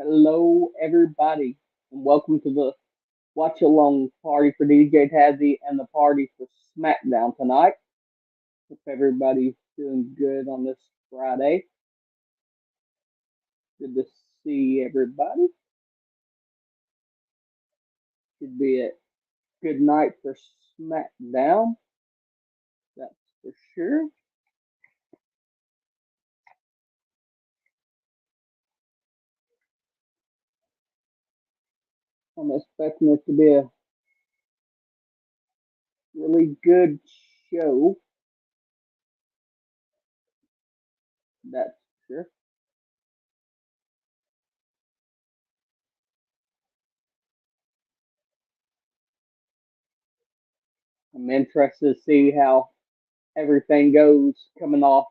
Hello, everybody, and welcome to the watch along party for DJ Tazzy and the party for SmackDown tonight. Hope everybody's doing good on this Friday. Good to see everybody. Should be a good night for SmackDown, that's for sure. I'm expecting it to be a really good show, that's for sure. I'm interested to see how everything goes coming off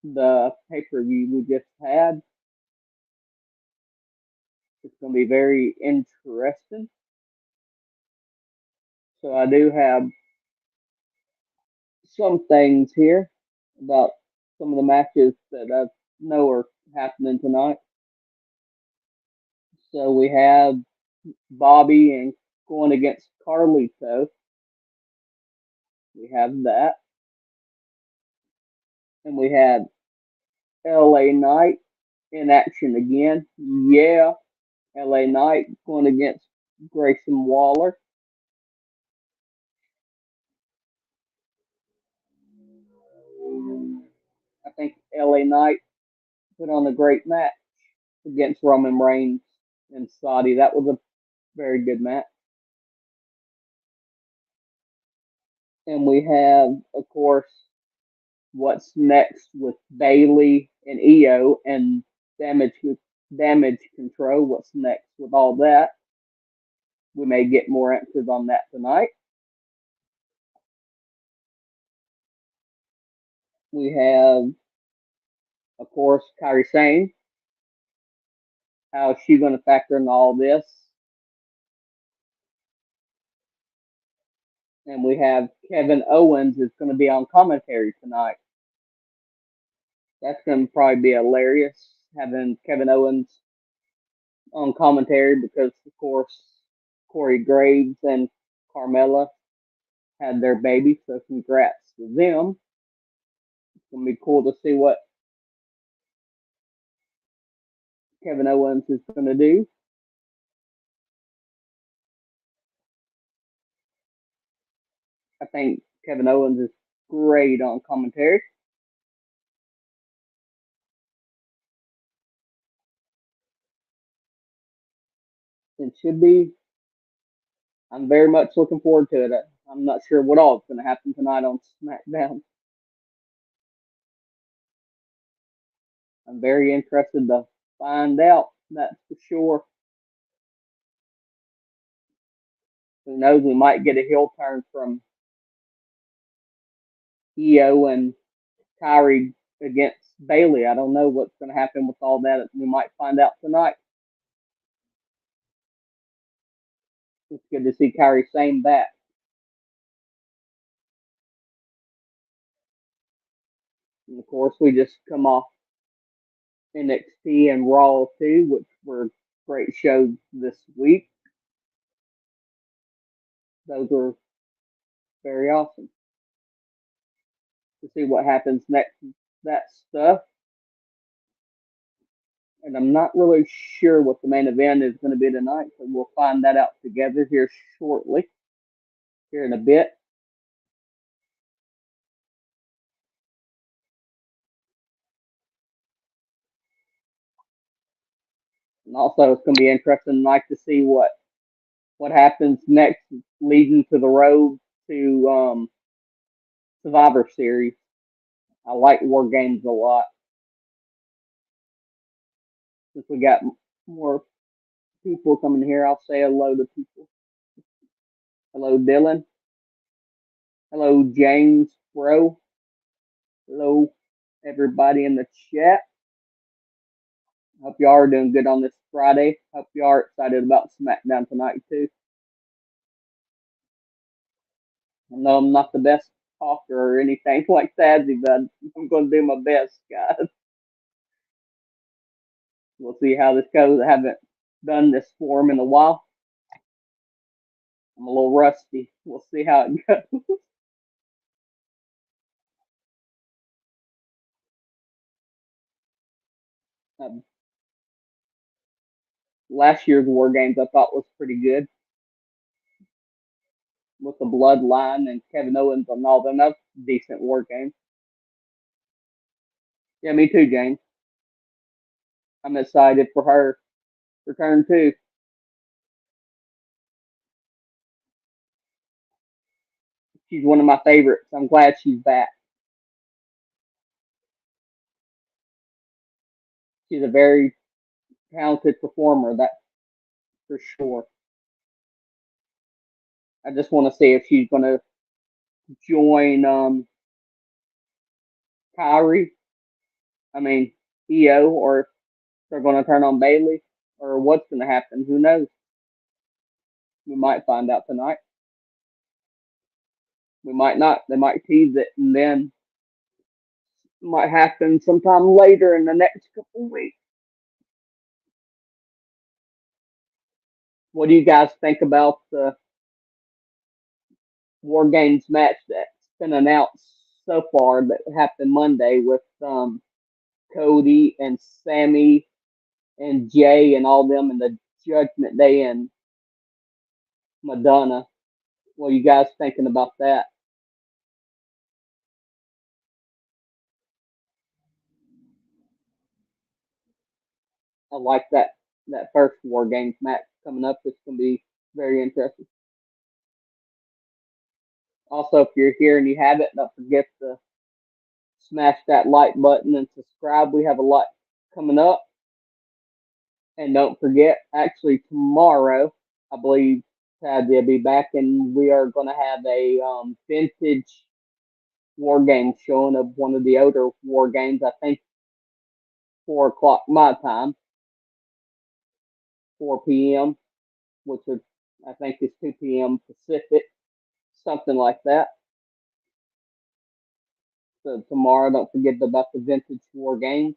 the pay per view we just had. It's going to be very interesting. So I do have some things here about some of the matches that I know are happening tonight. So we have Bobby and going against Carlito. We have that. And we have LA Knight in action again. Yeah, LA Knight going against Grayson Waller. I think LA Knight put on a great match against Roman Reigns and Saudi. That was a very good match. And we have, of course, what's next with Bayley and EO and damage damage control. What's next with all that? We may get more answers on that tonight. We have, of course, Kairi Sane. How is she going to factor in all this? And we have Kevin Owens is going to be on commentary tonight. That's going to probably be hilarious having Kevin Owens on commentary because, of course, Corey Graves and Carmella had their baby, so congrats to them. It's going to be cool to see what Kevin Owens is going to do. I think Kevin Owens is great on commentary. It should be. I'm very much looking forward to it. I'm not sure what all is going to happen tonight on SmackDown. I'm very interested to find out. That's for sure. Who knows? We might get a heel turn from EO and Kyrie against Bayley. I don't know what's going to happen with all that. We might find out tonight. It's good to see Kyrie Sane back. And of course, we just come off NXT and Raw too, which were great shows this week. Those were very awesome. To see what happens next, that stuff. And I'm not really sure what the main event is going to be tonight, so we'll find that out together here shortly, here in a bit. And also, it's going to be interesting tonight to see what happens next, leading to the road to Survivor Series. I like War Games a lot. Since we got more people coming here, I'll say hello to people. Hello, Dylan. Hello, James, bro. Hello, everybody in the chat. Hope y'all are doing good on this Friday. Hope y'all are excited about SmackDown tonight, too. I know I'm not the best talker or anything like that, but I'm going to do my best, guys. We'll see how this goes. I haven't done this form in a while. I'm a little rusty. We'll see how it goes. Um, last year's War Games I thought was pretty good with the Bloodline and Kevin Owens and all them. That's decent War Games. Yeah, me too, James. I'm excited for her return too. She's one of my favorites. I'm glad she's back. She's a very talented performer, that for sure. I just want to see if she's going to join Kyrie. I mean, EO, or if they're going to turn on Bayley, or what's going to happen. Who knows? We might find out tonight. We might not. They might tease it, and then it might happen sometime later in the next couple of weeks. What do you guys think about the War Games match that's been announced so far that happened Monday with Cody and Sammy and Jay and all them in the Judgment Day and Madonna? What are you guys thinking about that? I like that first War Games match coming up. It's going to be very interesting. Also, if you're here and you haven't, don't forget to smash that like button and subscribe. We have a lot coming up. And don't forget, actually, tomorrow, I believe TAZZY will be back, and we are going to have a vintage War Games showing of one of the older War Games. I think 4 o'clock my time, 4 p.m., which is, I think is 2 p.m. Pacific, something like that. So tomorrow, don't forget about the vintage War Games.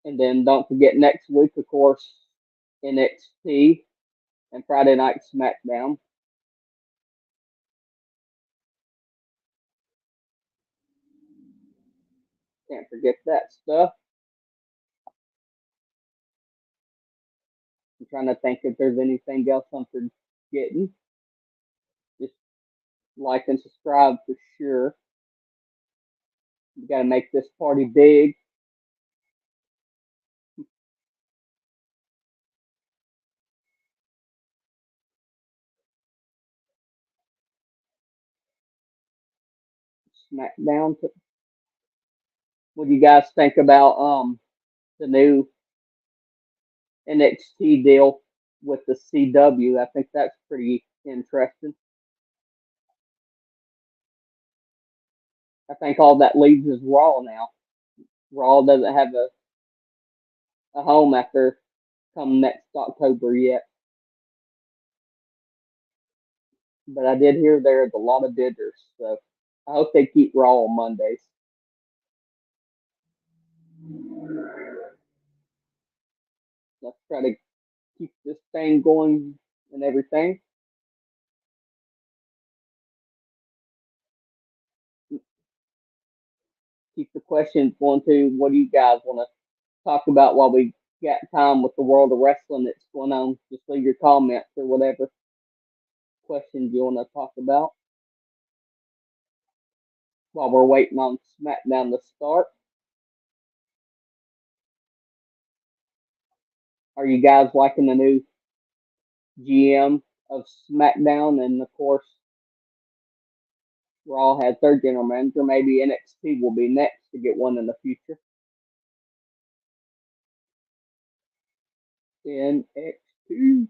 And then don't forget next week, of course, NXT and Friday Night SmackDown. Can't forget that stuff. I'm trying to think if there's anything else I'm forgetting. Just like and subscribe for sure. You got to make this party big. SmackDown. What do you guys think about the new NXT deal with the CW? I think that's pretty interesting. I think all that leaves is Raw now. Raw doesn't have a home after come next October yet. But I did hear there's a lot of bidders, so I hope they keep Raw on Mondays. Let's try to keep this thing going and everything. Keep the questions going too. What do you guys want to talk about while we got time with the world of wrestling that's going on? Just leave your comments or whatever questions you want to talk about while we're waiting on SmackDown to start. Are you guys liking the new GM of SmackDown? And of course, Raw had their general manager. Maybe NXT will be next to get one in the future. NXT.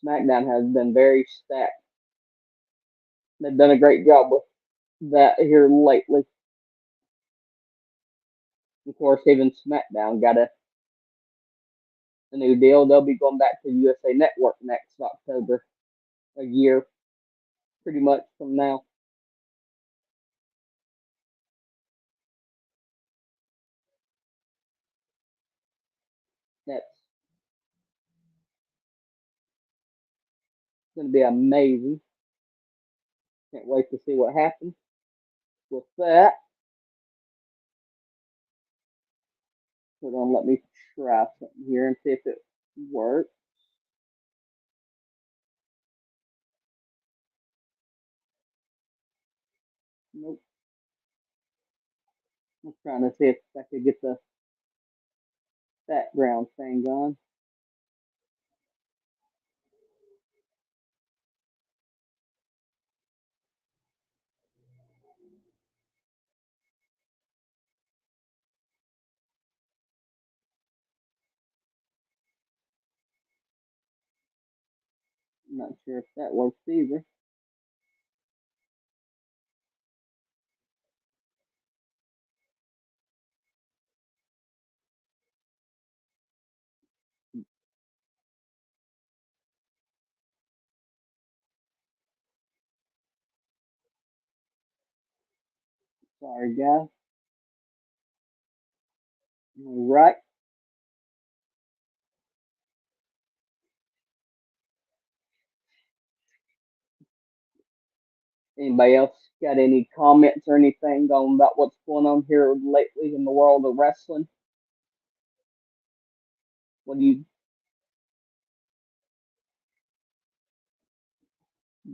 SmackDown has been very stacked. They've done a great job with that here lately. Of course, even SmackDown got a new deal. They'll be going back to USA Network next October, a year pretty much from now. going to be amazing. Can't wait to see what happens with that. Hold on, let me try something here and see if it works. Nope. I'm trying to see if I could get the background thing on. I'm not sure if that works either. Sorry, guys. All right. Anybody else got any comments or anything on about what's going on here lately in the world of wrestling? What are you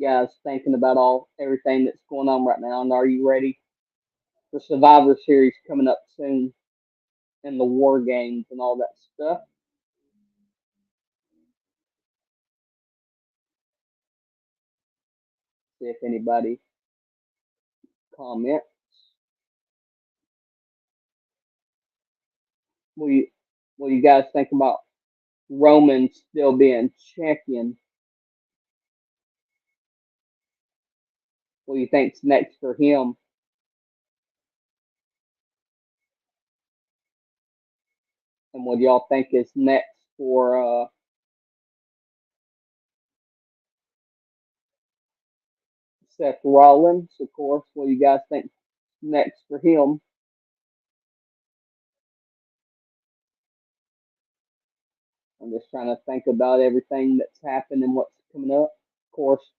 guys thinking about everything that's going on right now? And are you ready for Survivor Series coming up soon and the War Games and all that stuff? See if anybody comments. What do you guys think about Roman still being champion? What do you think's next for him? And what do y'all think is next for Seth Rollins? Of course, what do you guys think next for him? I'm just trying to think about everything that's happened and what's coming up. Of course,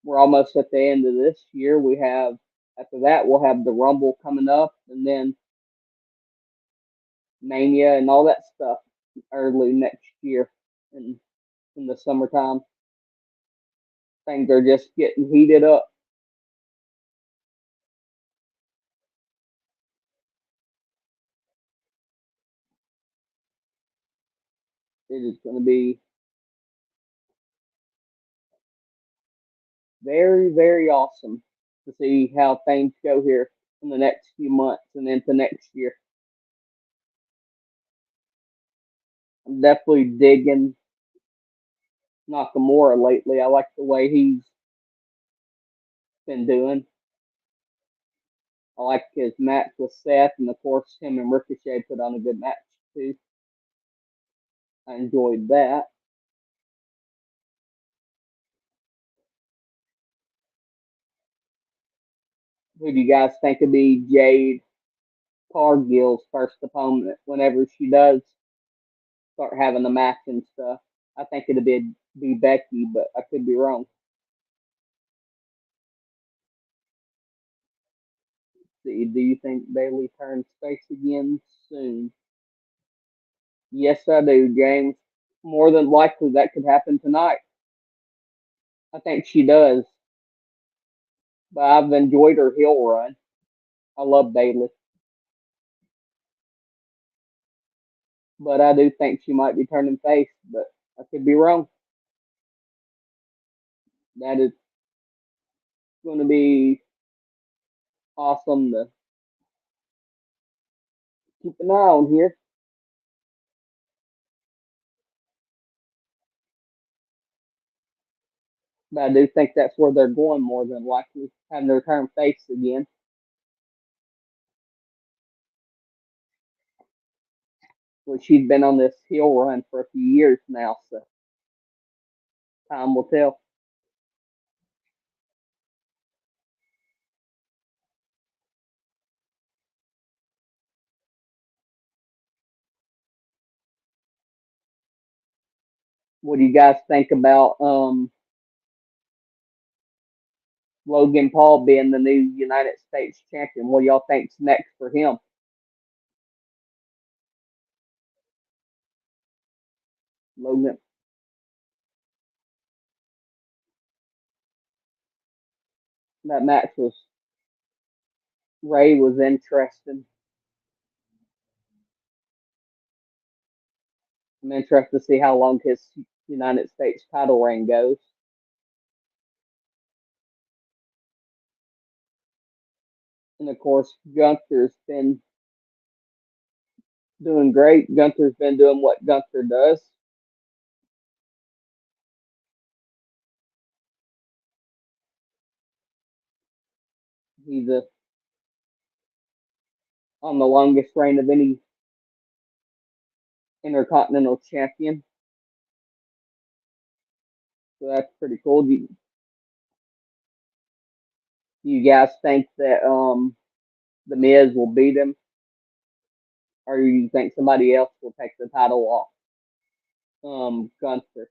we're almost at the end of this year. We have after that we'll have the Rumble coming up, and then Mania and all that stuff early next year in the summertime. Things are just getting heated up. It is going to be very, very awesome to see how things go here in the next few months and into next year. I'm definitely digging Nakamura lately. I like the way he's been doing. I like his match with Seth, and of course, him and Ricochet put on a good match too. I enjoyed that. Who do you guys think would be Jade Cargill's first opponent whenever she does start having the match and stuff? I think it'd be Becky, but I could be wrong. Do you think Bayley turns face again soon? Yes, I do, James. More than likely, that could happen tonight. I think she does, but I've enjoyed her heel run. I love Bayley, but I do think she might be turning face, but I could be wrong. That is going to be awesome to keep an eye on here. But I do think that's where they're going more than likely, having her turn face again. Well, she'd been on this heel run for a few years now, so time will tell. what do you guys think about Logan Paul being the new United States champion? What do y'all think's next for him? Logan, that match was Ray was interesting. I'm interested to see how long his United States title reign goes. And of course, Gunther's been doing great. Gunther's been doing what Gunther does. He's on the longest reign of any Intercontinental Champion. So that's pretty cool. Do you guys think that the Miz will beat him, or do you think somebody else will take the title off Gunther?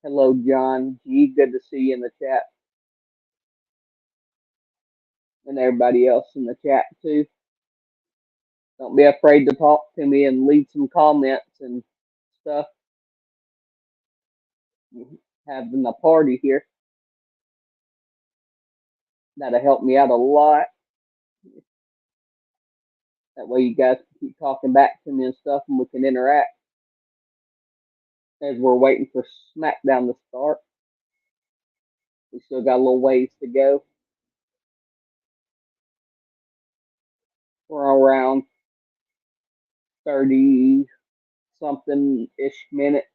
Hello, John G. Good to see you in the chat, and everybody else in the chat too. Don't be afraid to talk to me and leave some comments and stuff. Having a party here. That'll help me out a lot. That way you guys can keep talking back to me and stuff and we can interact as we're waiting for SmackDown to start. We still got a little ways to go. We're around 30 something ish minutes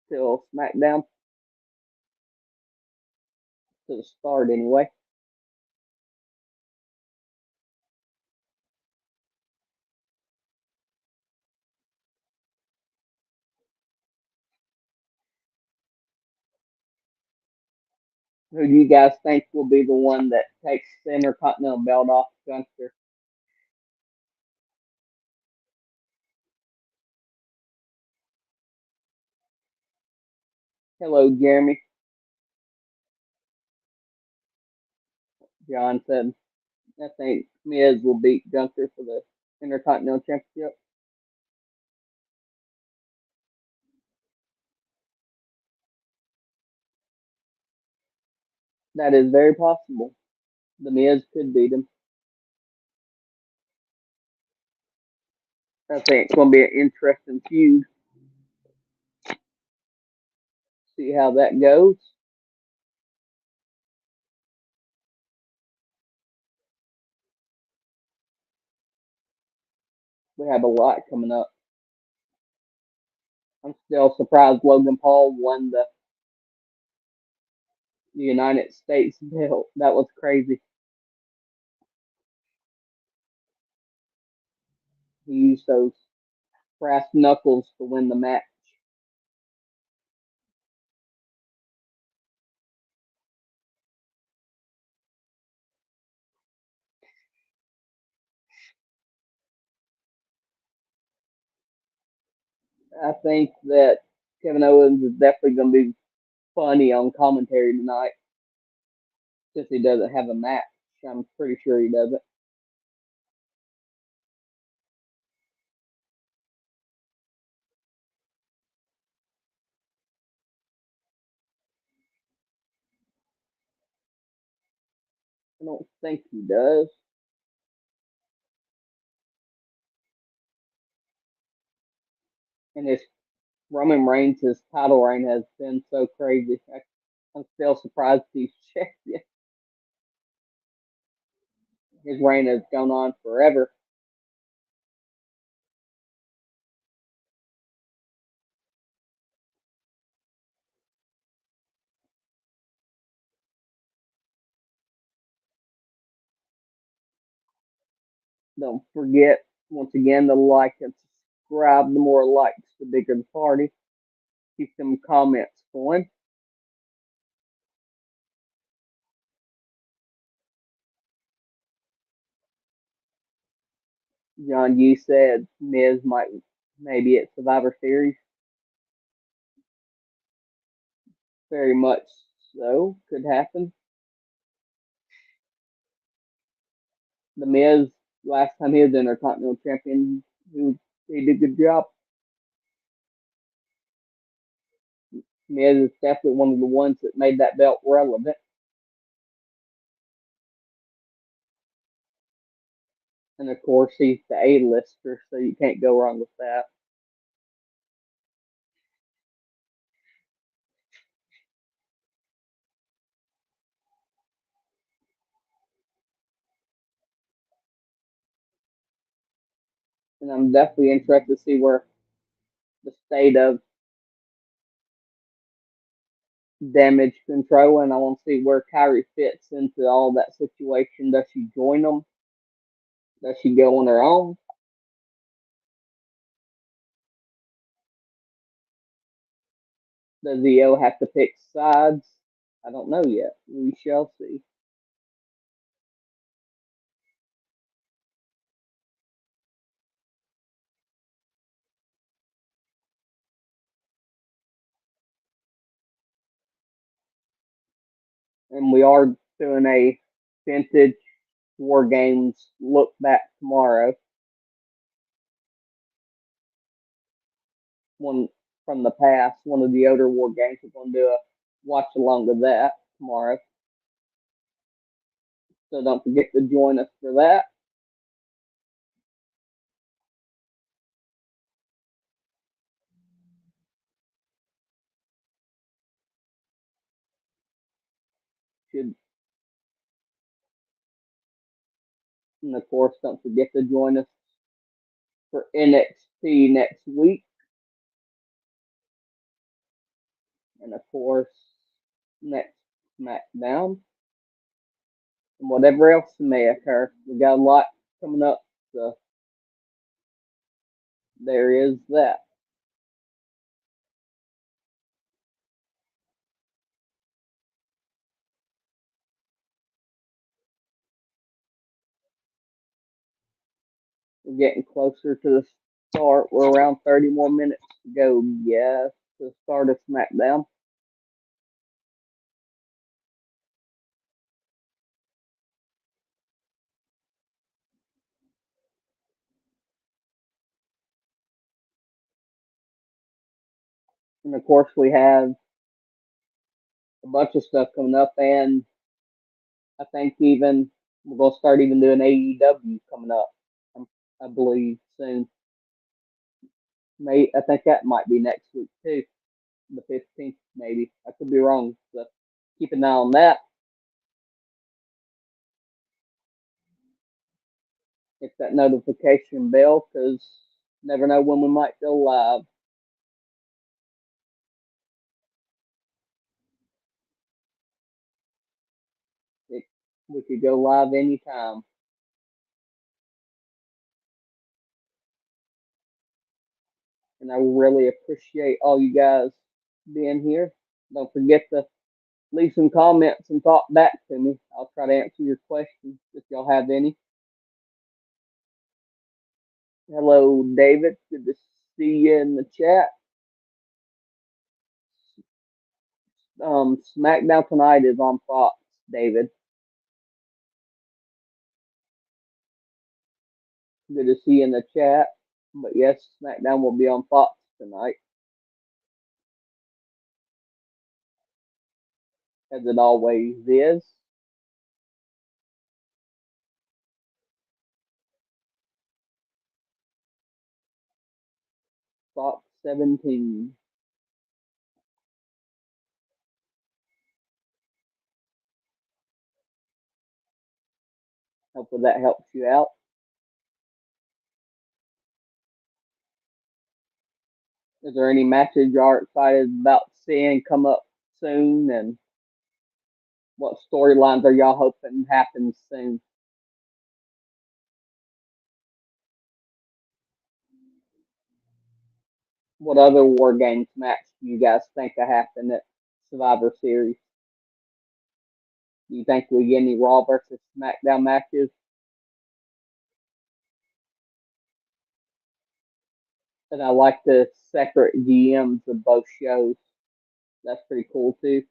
till SmackDown to the start anyway. Who do you guys think will be the one that takes the Intercontinental belt off Gunther? Hello, Jeremy. John said, I think Miz will beat Gunther for the Intercontinental Championship. That is very possible. The Miz could beat him. I think it's going to be an interesting feud. See how that goes. We have a lot coming up. I'm still surprised Logan Paul won the United States belt. That was crazy. He used those brass knuckles to win the match. I think that Kevin Owens is definitely going to be funny on commentary tonight since he doesn't have a match. I'm pretty sure he doesn't. I don't think he does. And his Roman Reigns' title reign has been so crazy. I'm still surprised he's champion. His reign has gone on forever. Don't forget, once again, to like and subscribe. The more likes, the bigger the party. Keep them comments going. John, you said Miz might maybe at Survivor Series. Very much so, could happen. The Miz, last time he was Intercontinental Champion, he did a good job. Miz is definitely one of the ones that made that belt relevant. And of course, he's the A-lister, so you can't go wrong with that. And I'm definitely interested to see where the state of damage control, and I want to see where Kyrie fits into all that situation. Does she join them? Does she go on her own? Does EO have to pick sides? I don't know yet. We shall see. And we are doing a vintage War Games look back tomorrow. One from the past, one of the older War Games. We're going to do a watch along of that tomorrow. So don't forget to join us for that. Should And of course, don't forget to join us for NXT next week. And of course, next SmackDown. And whatever else may occur. We got a lot coming up. So there is that. We're getting closer to the start. We're around 30 more minutes to go. Yes, to the start of SmackDown. And of course, we have a bunch of stuff coming up. And I think even we're going to start even doing AEW coming up, I believe, soon. I think that might be next week, too. The 15th, maybe. I could be wrong. So keep an eye on that. Hit that notification bell because never know when we might go live. It, we could go live anytime. And I really appreciate all you guys being here. Don't forget to leave some comments and talk back to me. I'll try to answer your questions if y'all have any. Hello, David. Good to see you in the chat. SmackDown tonight is on Fox, David. Good to see you in the chat. But yes, SmackDown will be on Fox tonight, as it always is. Fox 17. Hopefully that helps you out. Is there any matches you are excited about seeing come up soon? And what storylines are y'all hoping happens soon? What other War Games match do you guys think will happen at Survivor Series? Do you think we get any Raw versus SmackDown matches? And I like the separate GMs of both shows. That's pretty cool too.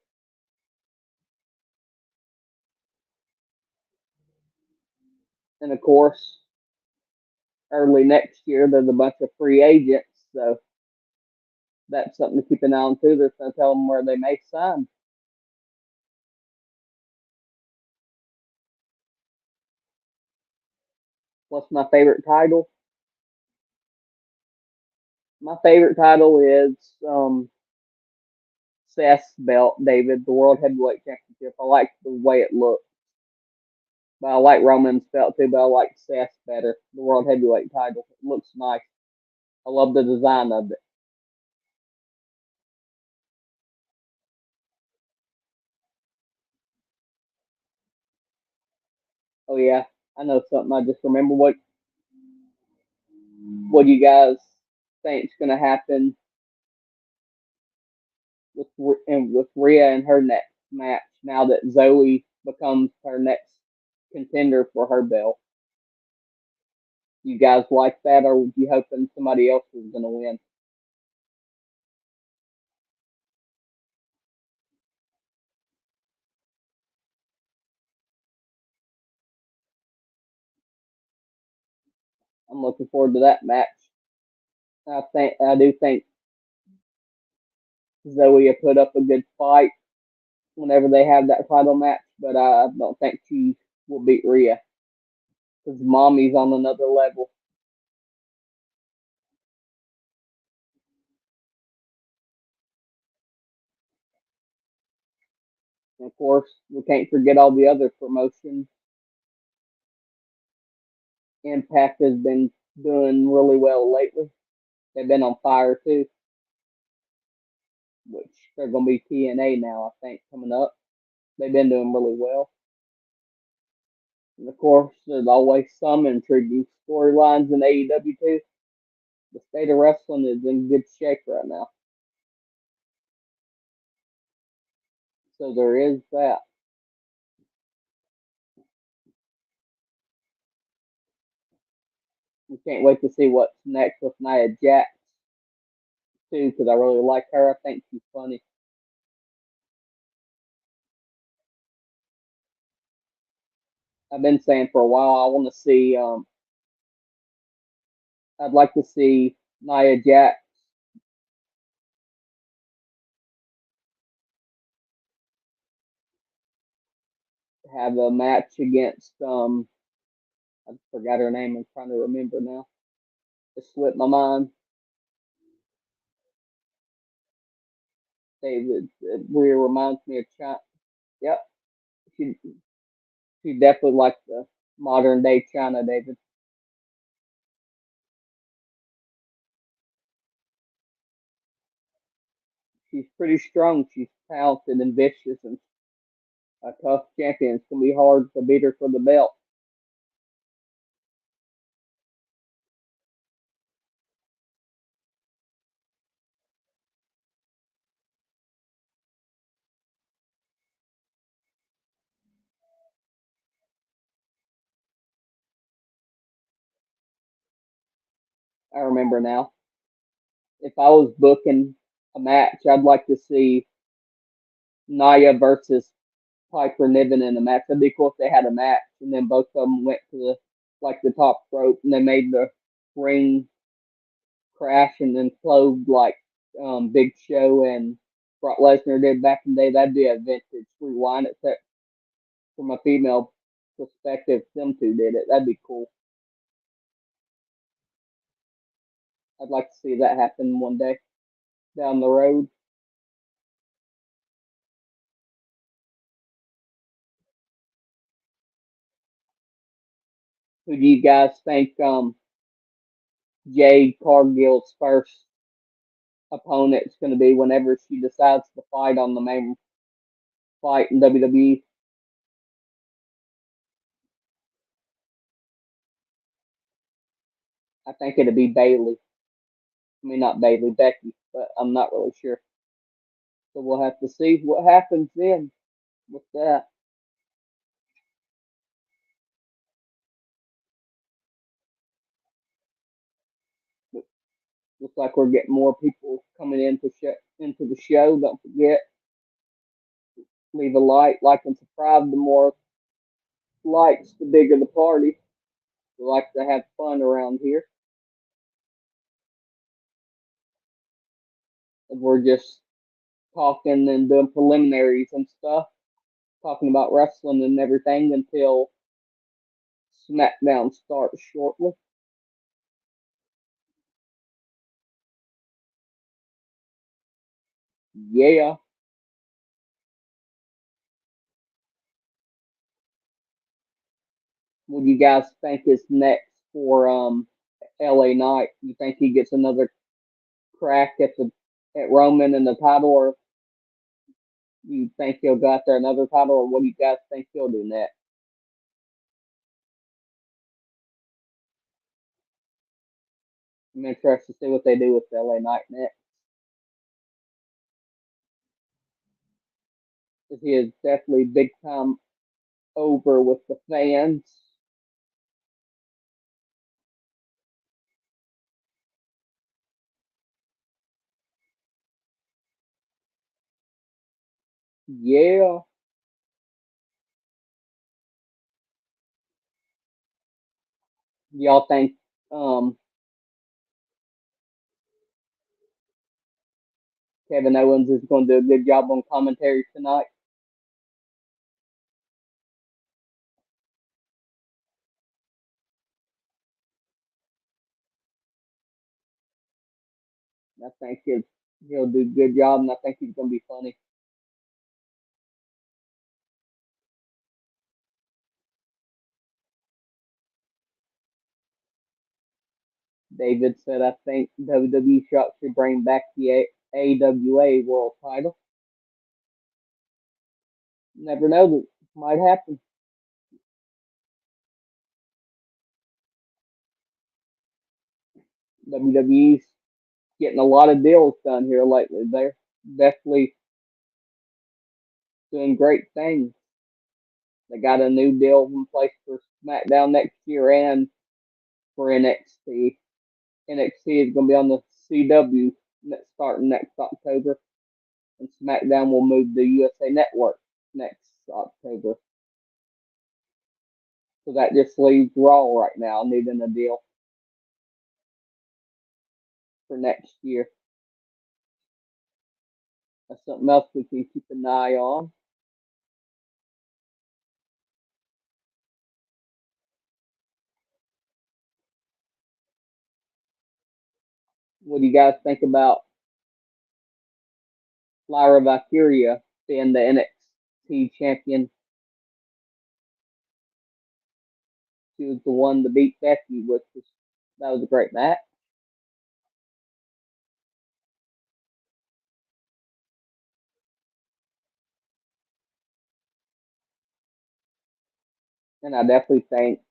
And of course, early next year there's a bunch of free agents, so that's something to keep an eye on too. They're going to tell them where they may sign. What's my favorite title? My favorite title is Seth's belt, David, the World Heavyweight Championship. I like the way it looks. But I like Roman's belt too, but I like Seth's better. The World Heavyweight title. It looks nice. I love the design of it. Oh yeah, I know something. I just remember what you guys think's gonna happen with Rhea and her next match now that Zoe becomes her next contender for her belt. You guys like that, or would you hoping somebody else was gonna win? I'm looking forward to that match. I do think Zoe will put up a good fight whenever they have that title match, but I don't think she will beat Rhea because Mommy's on another level. And of course, we can't forget all the other promotions. Impact has been doing really well lately. They've been on fire too, which they're going to be TNA now, I think, coming up. They've been doing really well. And of course, there's always some intriguing storylines in AEW too. The state of wrestling is in good shape right now. So there is that. We can't wait to see what's next with Nia Jax too, because I really like her. I think she's funny. I've been saying for a while I want to see. I'd like to see Nia Jax have a match against. I forgot her name. I'm trying to remember now. It slipped my mind. David, it really reminds me of China. Yep, she she definitely like the modern day China. David, she's pretty strong. She's talented and vicious and a tough champion. It's gonna be hard to beat her for the belt. I remember now. If I was booking a match, I'd like to see Nia versus Piper Niven in a match. That'd be cool if they had a match and then both of them went to the top rope and they made the ring crash and then implode like Big Show and Brock Lesnar did back in the day. That'd be a vintage rewind, except from a female perspective, them two did it. That'd be cool. I'd like to see that happen one day down the road. Who do you guys think Jade Cargill's first opponent's going to be whenever she decides to fight on the main fight in WWE? I think it'd be Bayley. I mean, not Bayley, Becky, but I'm not really sure. So we'll have to see what happens then with that. Looks like we're getting more people coming into the show. Don't forget, leave a like, and subscribe. The more likes, the bigger the party. We like to have fun around here. And we're just talking and doing preliminaries and stuff, talking about wrestling and everything until SmackDown starts shortly. Yeah. What do you guys think is next for LA Knight? You think he gets another crack at Roman and the title, or you think he'll go after another title, or what do you guys think he'll do next? I'm interested to see what they do with LA Knight next. Because he is definitely big time over with the fans. Yeah. Y'all think um, Kevin Owens is going to do a good job on commentary tonight? I think he'll do a good job, and I think he's going to be funny. David said, I think WWE should bring back the AWA World title. Never know, that might happen. WWE's getting a lot of deals done here lately. They're definitely doing great things. They got a new deal in place for SmackDown next year and for NXT. NXT is going to be on the CW starting next October, and SmackDown will move to USA Network next October. So that just leaves Raw right now needing a deal for next year. That's something else we can keep an eye on. What do you guys think about Lyra Valkyria being the NXT champion? She was the one to beat Becky, that was a great match. And I definitely think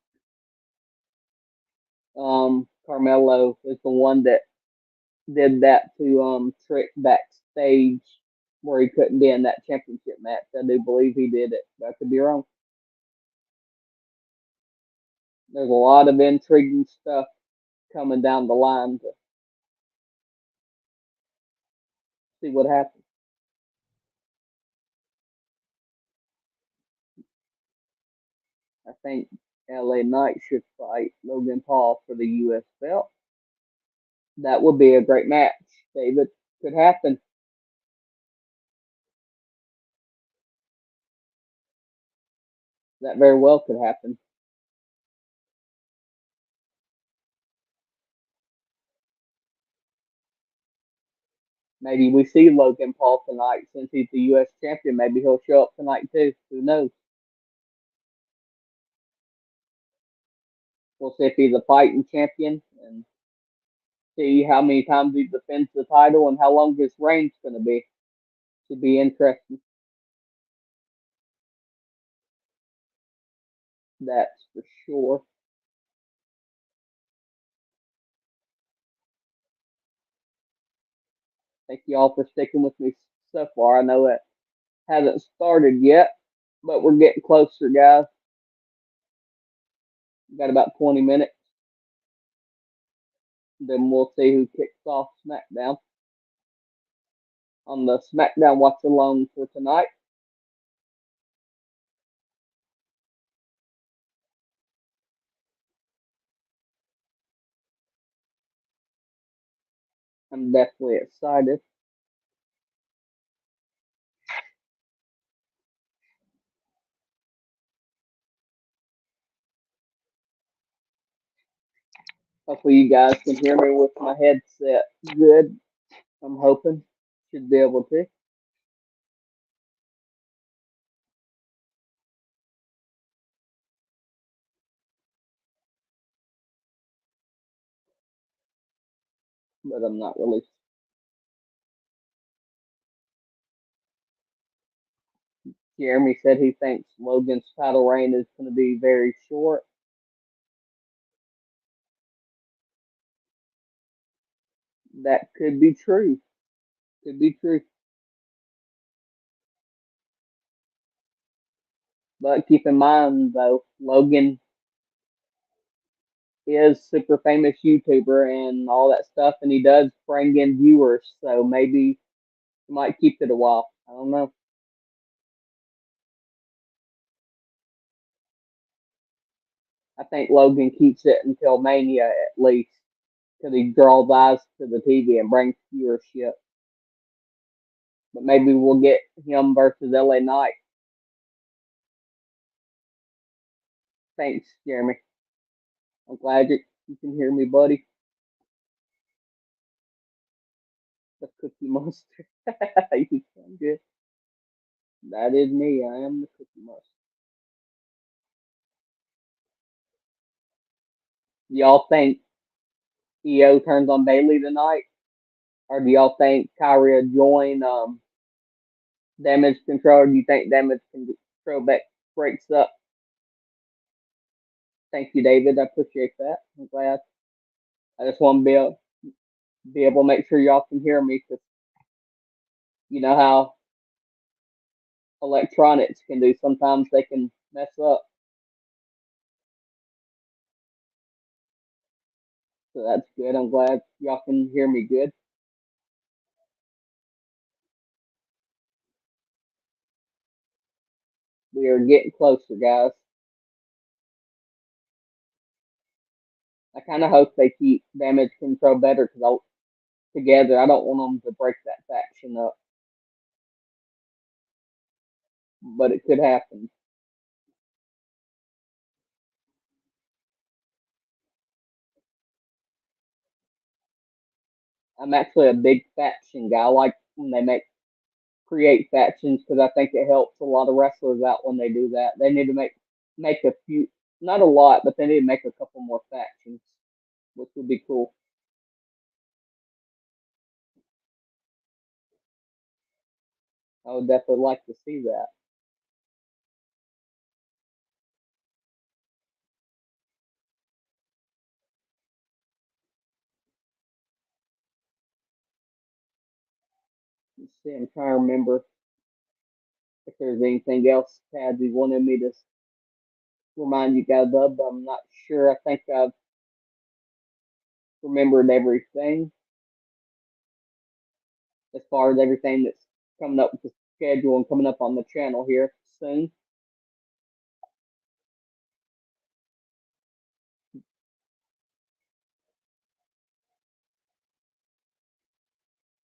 Carmelo is the one that did that to Trick backstage where he couldn't be in that championship match. I do believe he did it. I could be wrong. There's a lot of intriguing stuff coming down the line to see what happens. I think LA Knight should fight Logan Paul for the US belt. That would be a great match, David. Could happen. That very well could happen. Maybe we see Logan Paul tonight since he's the US champion. Maybe he'll show up tonight too. Who knows? We'll see if he's a fighting champion and see how many times he defends the title and how long his reign's going to be. Should be interesting. That's for sure. Thank you all for sticking with me so far. I know it hasn't started yet, but we're getting closer, guys. We've got about 20 minutes. Then we'll see who kicks off SmackDown. On the SmackDown Watch Along for tonight, I'm definitely excited. Hopefully you guys can hear me with my headset good. I'm hoping. Should be able to. But I'm not really. Jeremy said he thinks Logan's title reign is going to be very short. That could be true. Could be true. But keep in mind, though, Logan is super famous YouTuber and all that stuff, and he does bring in viewers. So maybe he might keep it a while. I don't know. I think Logan keeps it until Mania at least, because he draws eyes to the TV and brings viewership. But maybe we'll get him versus LA Knight. Thanks, Jeremy. I'm glad you can hear me, buddy. The Cookie Monster. You sound good. That is me. I am the Cookie Monster. Y'all think EO turns on Bayley tonight? Or do y'all think Kyrie will join Damage Control? Or do you think Damage Control breaks up? Thank you, David. I appreciate that. I'm glad. I just want to be able to make sure y'all can hear me because you know how electronics can do. Sometimes they can mess up. So that's good. I'm glad y'all can hear me good. We are getting closer, guys. I kind of hope they keep Damage Control better because together. I don't want them to break that faction up, but it could happen. I'm actually a big faction guy. I like when they create factions because I think it helps a lot of wrestlers out when they do that. They need to make a few, not a lot, but they need to make a couple more factions, which would be cool. I would definitely like to see that. Let's see, I'm trying to remember if there's anything else Tazzy wanted me to remind you guys of, but I'm not sure. I think I've remembered everything as far as everything that's coming up with the schedule and coming up on the channel here soon.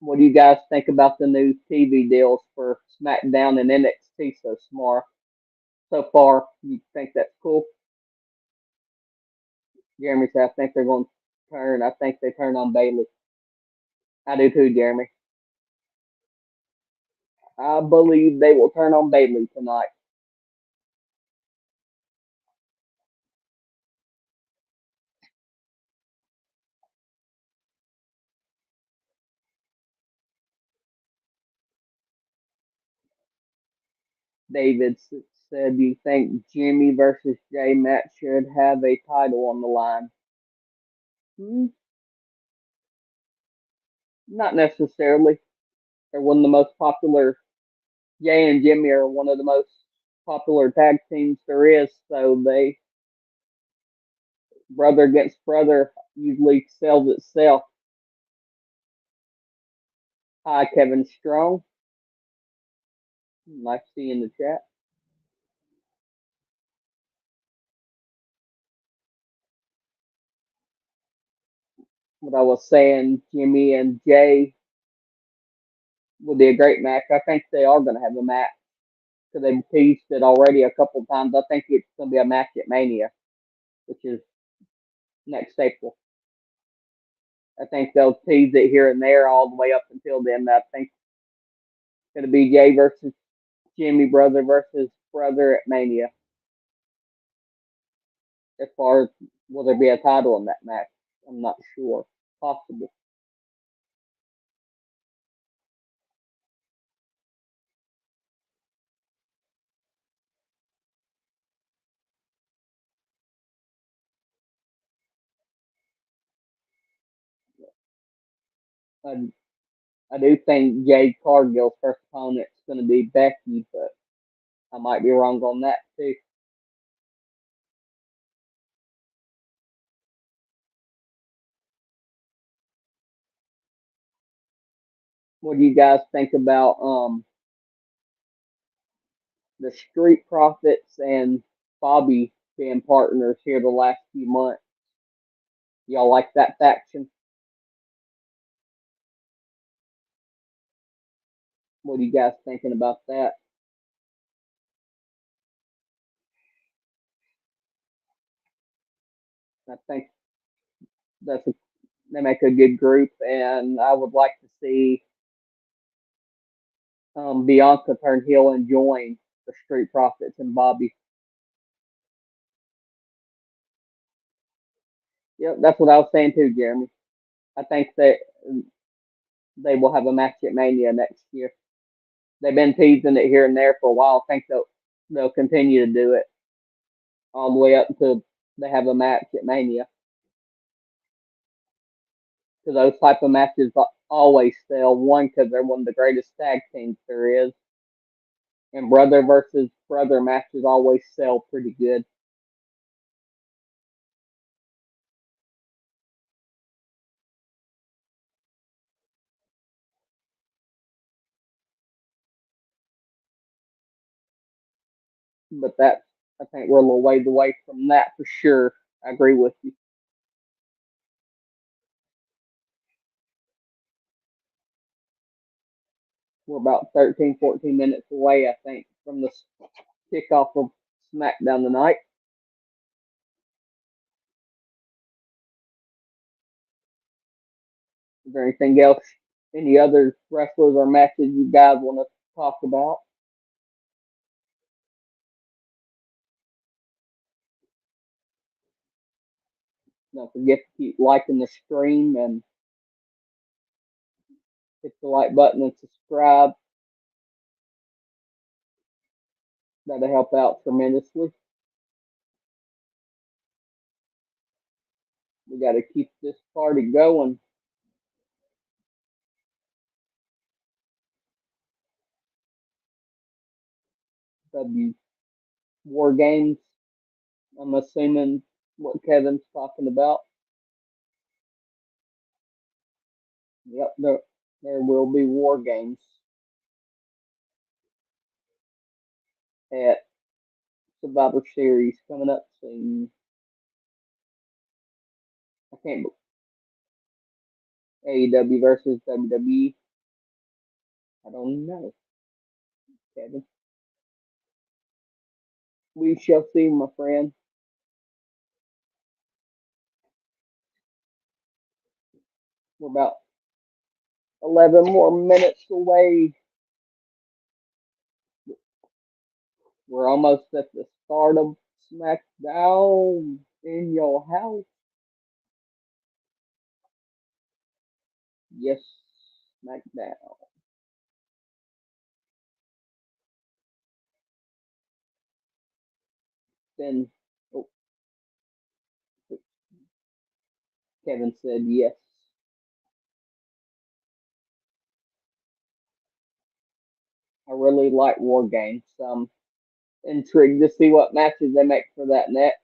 What do you guys think about the new TV deals for SmackDown and NXT so far? You think that's cool? Jeremy said, I think they're going to turn. I think they turn on Bayley. I do too, Jeremy. I believe they will turn on Bayley tonight. David said, "Do you think Jimmy versus Jay match should have a title on the line?" Hmm, not necessarily. They're one of the most popular. Jay and Jimmy are one of the most popular tag teams there is, so brother against brother usually sells itself. Hi, Kevin Strong. Nice to see you in the chat. What I was saying, Jimmy and Jay would be a great match. I think they are going to have a match because they've teased it already a couple of times. I think it's going to be a match at Mania, which is next April. I think they'll tease it here and there all the way up until then. I think it's going to be Jay versus Jimmy, brother versus brother at Mania. As far as will there be a title in that match, I'm not sure. Possible. I, I do think Jade Cargill's first opponent's going to be Becky, but I might be wrong on that too. What do you guys think about the Street Profits and Bobby being partners here the last few months? Y'all like that faction? What are you guys thinking about that? I think that's a, they make a good group, and I would like to see Bianca turn heel and join the Street Profits and Bobby. Yep, that's what I was saying too, Jeremy. I think that they will have a match at Mania next year. They've been teasing it here and there for a while. I think they'll continue to do it all the way up until they have a match at Mania. Because those type of matches always sell. One, because they're one of the greatest tag teams there is, and brother versus brother matches always sell pretty good. But that I think we're a little ways away from that for sure. I agree with you. We're about 13, 14 minutes away, I think, from the kickoff of SmackDown tonight. Is there anything else? Any other wrestlers or matches you guys want to talk about? Don't forget to keep liking the stream and hit the like button and subscribe. That'll help out tremendously. We got to keep this party going. W War Games. I'm assuming what Kevin's talking about. Yep, there will be War Games at Survivor Series coming up soon. I can't AEW versus WWE. I don't know, Kevin. We shall see, my friend. We're about 11 more minutes away. We're almost at the start of SmackDown in your house. Yes, SmackDown. Then oh, Kevin said yes. I really like War Games. I'm intrigued to see what matches they make for that next.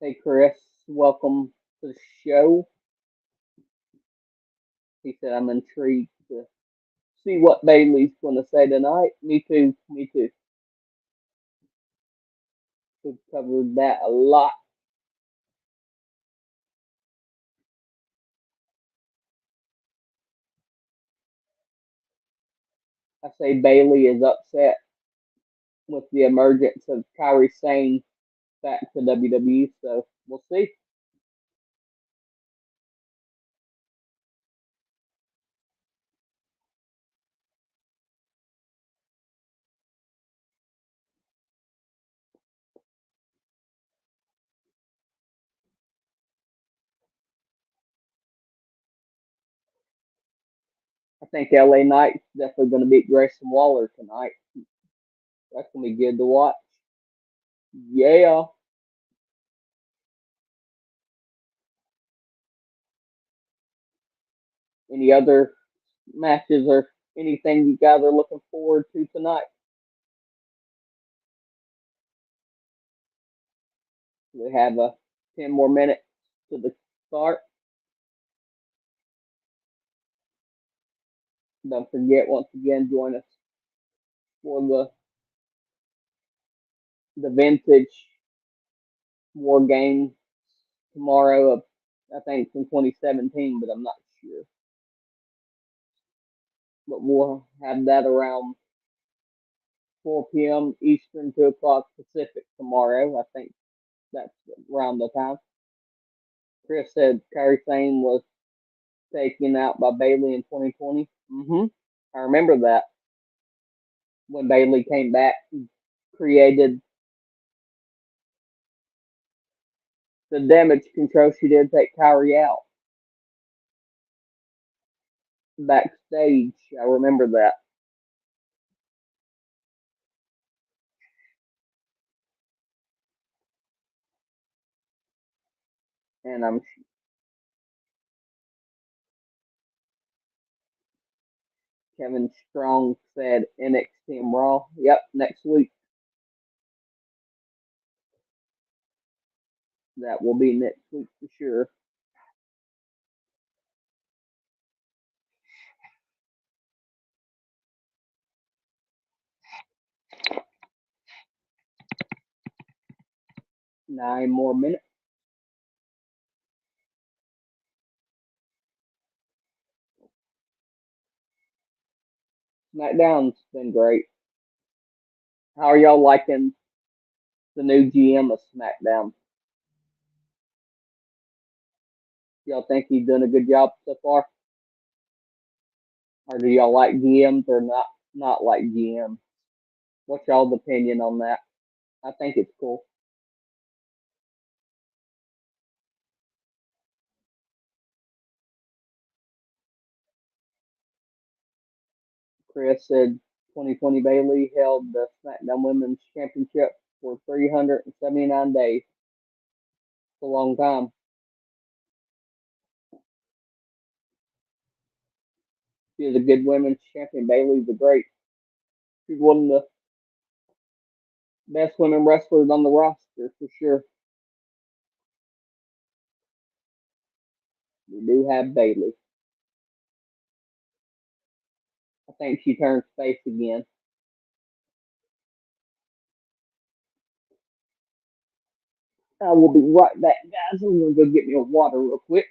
Hey Chris, welcome to the show. He said I'm intrigued to see what Bailey's going to say tonight. Me too. Me too. We've covered that a lot. I say Bailey is upset with the emergence of Kairi Sane back to WWE, so we'll see. I think LA Knight's definitely going to beat Grayson Waller tonight. That's going to be good to watch. Yeah. Any other matches or anything you guys are looking forward to tonight? We have 10 more minutes to the start. Don't forget, once again, join us for the vintage war game tomorrow. I think from 2017, but I'm not sure. But we'll have that around 4 p.m. Eastern, 2 o'clock Pacific tomorrow. I think that's around the time. Chris said Kairi Sane was taken out by Bailey in 2020. I remember that when Bailey came back and created the damage control. She did take Kairi out backstage. I remember that. And I'm Kevin Strong said NXT and Raw. Yep, next week. That will be next week for sure. Nine more minutes. SmackDown's been great. How are y'all liking the new GM of SmackDown? Y'all think he's done a good job so far? Or do y'all like GMs or not like GMs? What's y'all's opinion on that? I think it's cool. Chris said 2020 Bailey held the SmackDown Women's Championship for 379 days. It's a long time. She is a good women's champion. Bailey's a great. She's one of the best women wrestlers on the roster for sure. We do have Bailey. I think she turns face again. I will be right back, guys. I'm gonna go get me a water real quick.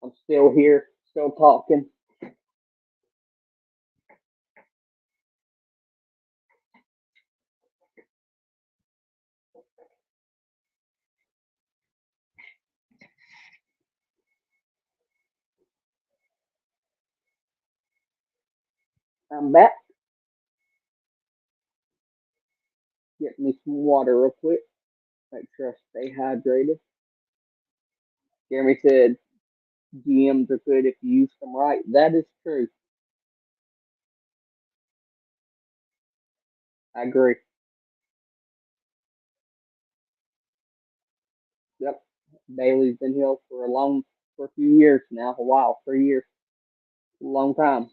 I'm still here, still talking. I'm back. Get me some water real quick. Make sure I stay hydrated. Jeremy said GMs are good if you use them right. That is true. I agree. Yep. Bailey's been here for a few years now, a while, 3 years, a long time.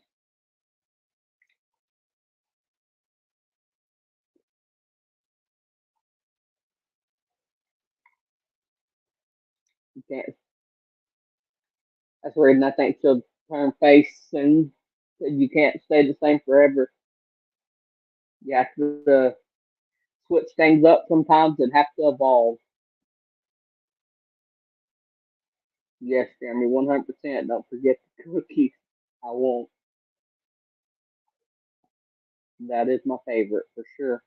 You can't. That's the reason I think she'll turn face soon. You can't stay the same forever. You have to switch things up sometimes and have to evolve. Yes, Jeremy, 100%. Don't forget the cookies. I won't. That is my favorite for sure.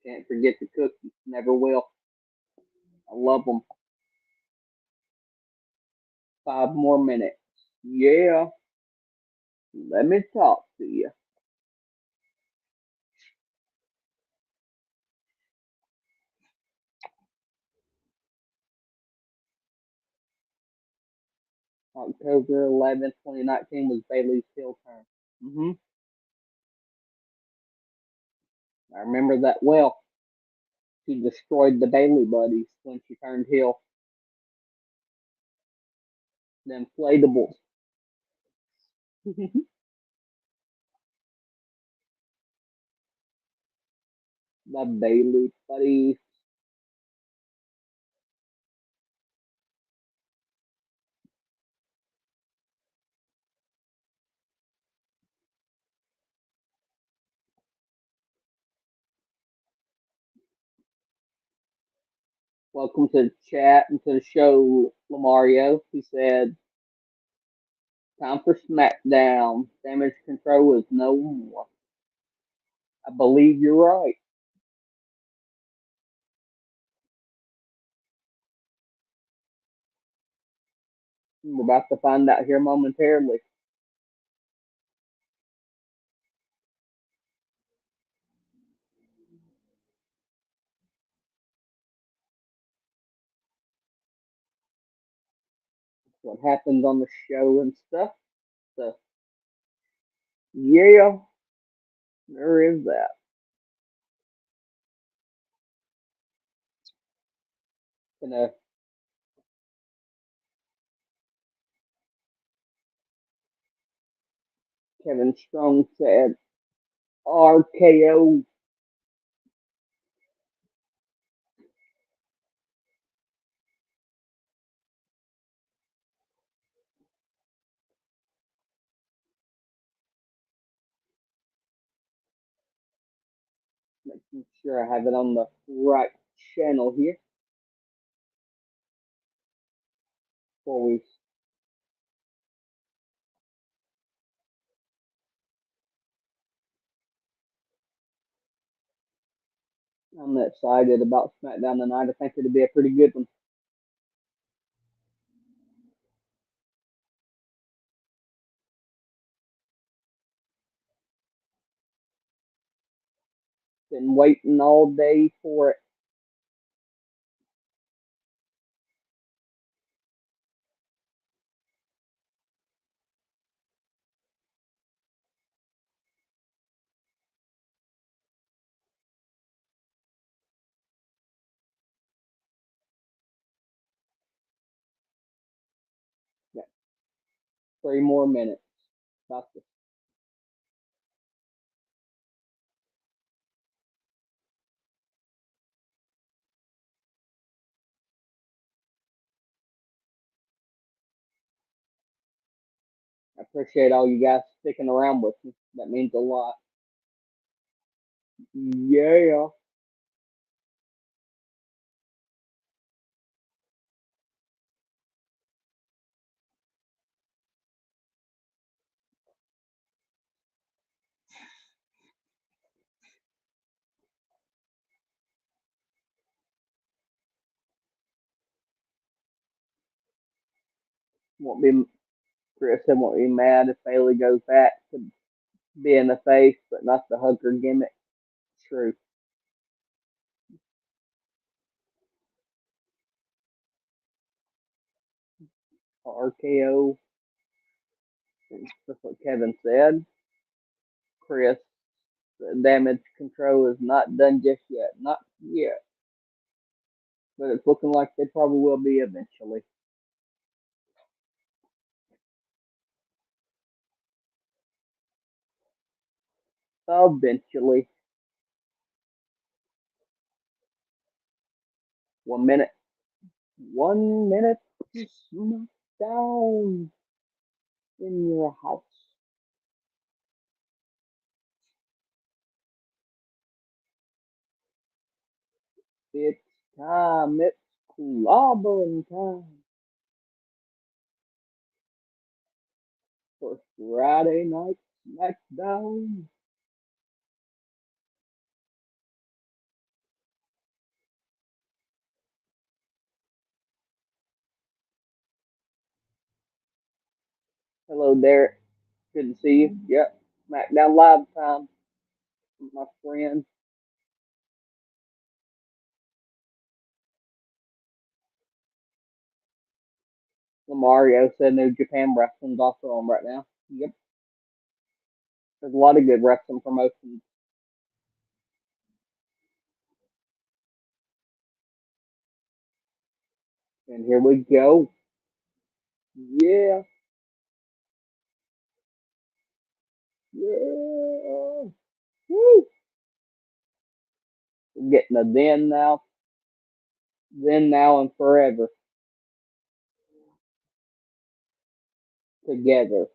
Can't forget the cookies. Never will. I love them. 5 more minutes. Yeah. Let me talk to you. October 11th, 2019 was Bayley's heel turn. I remember that well. She destroyed the Bayley buddies when she turned heel. The inflatables. The Bayley buddies. Welcome to the chat and to the show, Lamario. He said, time for SmackDown. Damage control is no more. I believe you're right. We're about to find out here momentarily. What happens on the show and stuff. So, yeah, there is that. Gonna Kevin Strong said RKO. Making sure I have it on the right channel here before we. I'm excited about SmackDown tonight. I think it'll be a pretty good one. Been waiting all day for it. Yeah, 3 more minutes. About to. I appreciate all you guys sticking around with me. That means a lot. Yeah. Won't be Chris won't be mad if Bayley goes back to being the face, but not the hugger gimmick. True. RKO. That's what Kevin said. Chris, the damage control is not done just yet. Not yet. But it's looking like they probably will be eventually. Eventually. 1 minute. 1 minute to SmackDown in your house. It's time. It's clobbering time for Friday Night SmackDown. Hello, Derek. Good to see you. Yep. SmackDown Live time, my friend. Mario said New Japan Wrestling's also on right now. Yep. There's a lot of good wrestling promotions. And here we go. Yeah. Yeah. Woo. We're getting a then, now, and forever together.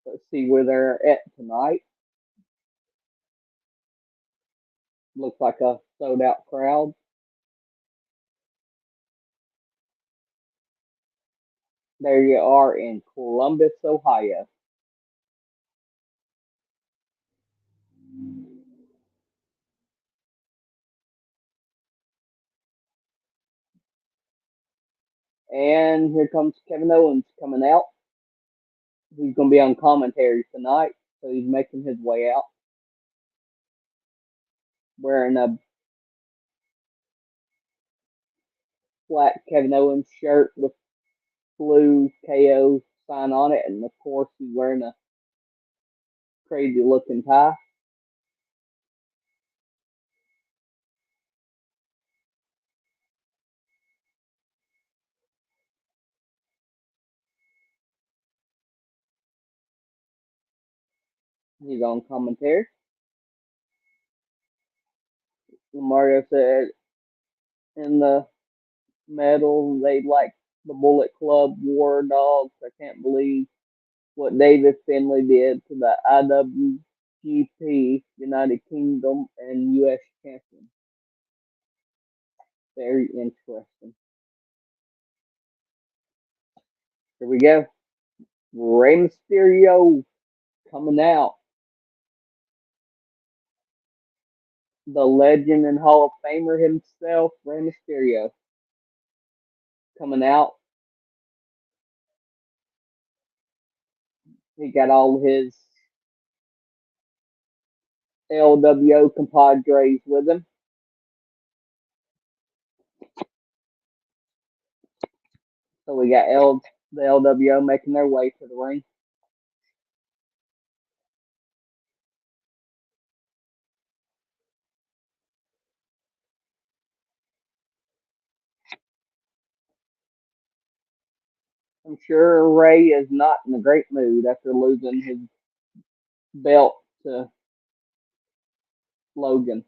Let's see where they're at tonight. Looks like a sold out crowd. There you are in Columbus, Ohio. And here comes Kevin Owens coming out. He's going to be on commentary tonight, so he's making his way out wearing a black Kevin Owens shirt with blue KO sign on it, and of course he's wearing a crazy looking tie. He's on commentary. Mario said in the medal they like the Bullet Club War Dogs. I can't believe what David Finlay did to the IWGP United Kingdom and US champion. Very interesting. Here we go. Rey Mysterio coming out. The legend and Hall of Famer himself, Rey Mysterio, coming out. He got all his LWO compadres with him. So we got the LWO making their way to the ring. I'm sure Ray is not in a great mood after losing his belt to Logan.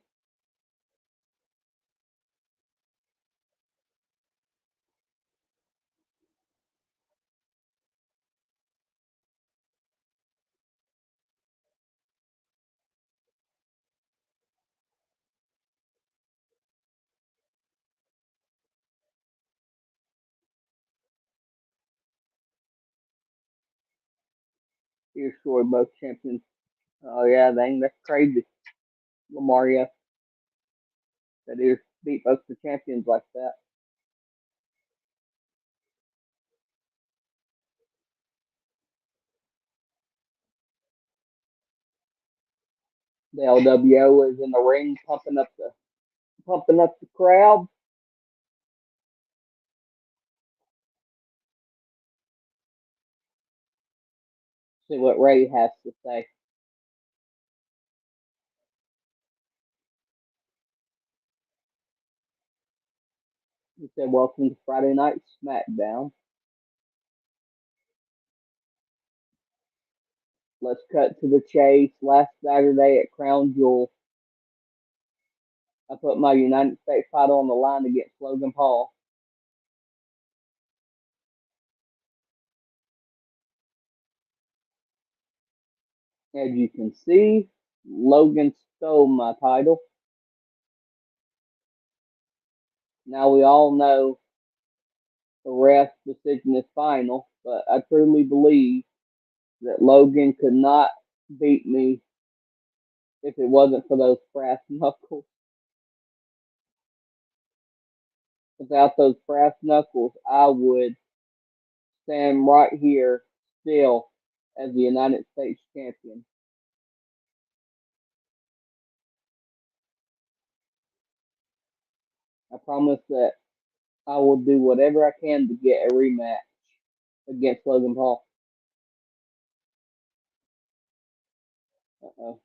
He destroyed both champions. Oh yeah, dang, that's crazy. Lamaria that he beat both the champions like that. The LWO is in the ring pumping up the crowd. See what Ray has to say. He said, "Welcome to Friday Night SmackDown." Let's cut to the chase. Last Saturday at Crown Jewel, I put my United States title on the line against Logan Paul. As you can see, Logan stole my title. Now we all know the ref's decision is final, but I truly believe that Logan could not beat me if it wasn't for those brass knuckles. Without those brass knuckles, I would stand right here still as the United States champion. I promise that I will do whatever I can to get a rematch against Logan Paul. Uh-oh.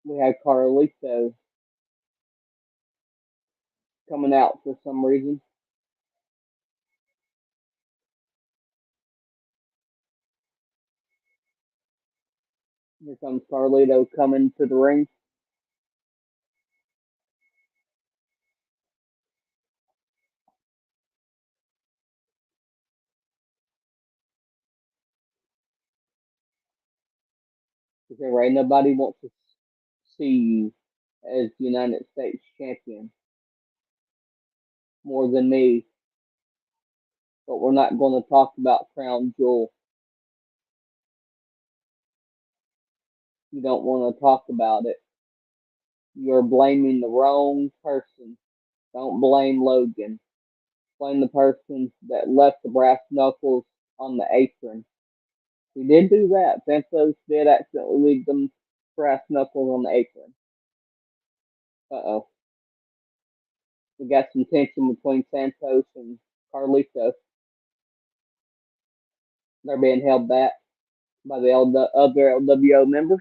We had Carlito coming out for some reason. Here comes Carlito coming to the ring. Because right, nobody wants to see you as United States champion more than me. But we're not going to talk about Crown Jewel. You don't want to talk about it. You're blaming the wrong person. Don't blame Logan. Blame the person that left the brass knuckles on the apron. He did do that. Santos did accidentally leave them brass knuckles on the apron. Uh-oh. We got some tension between Santos and Carlito. They're being held back by the other LWO members.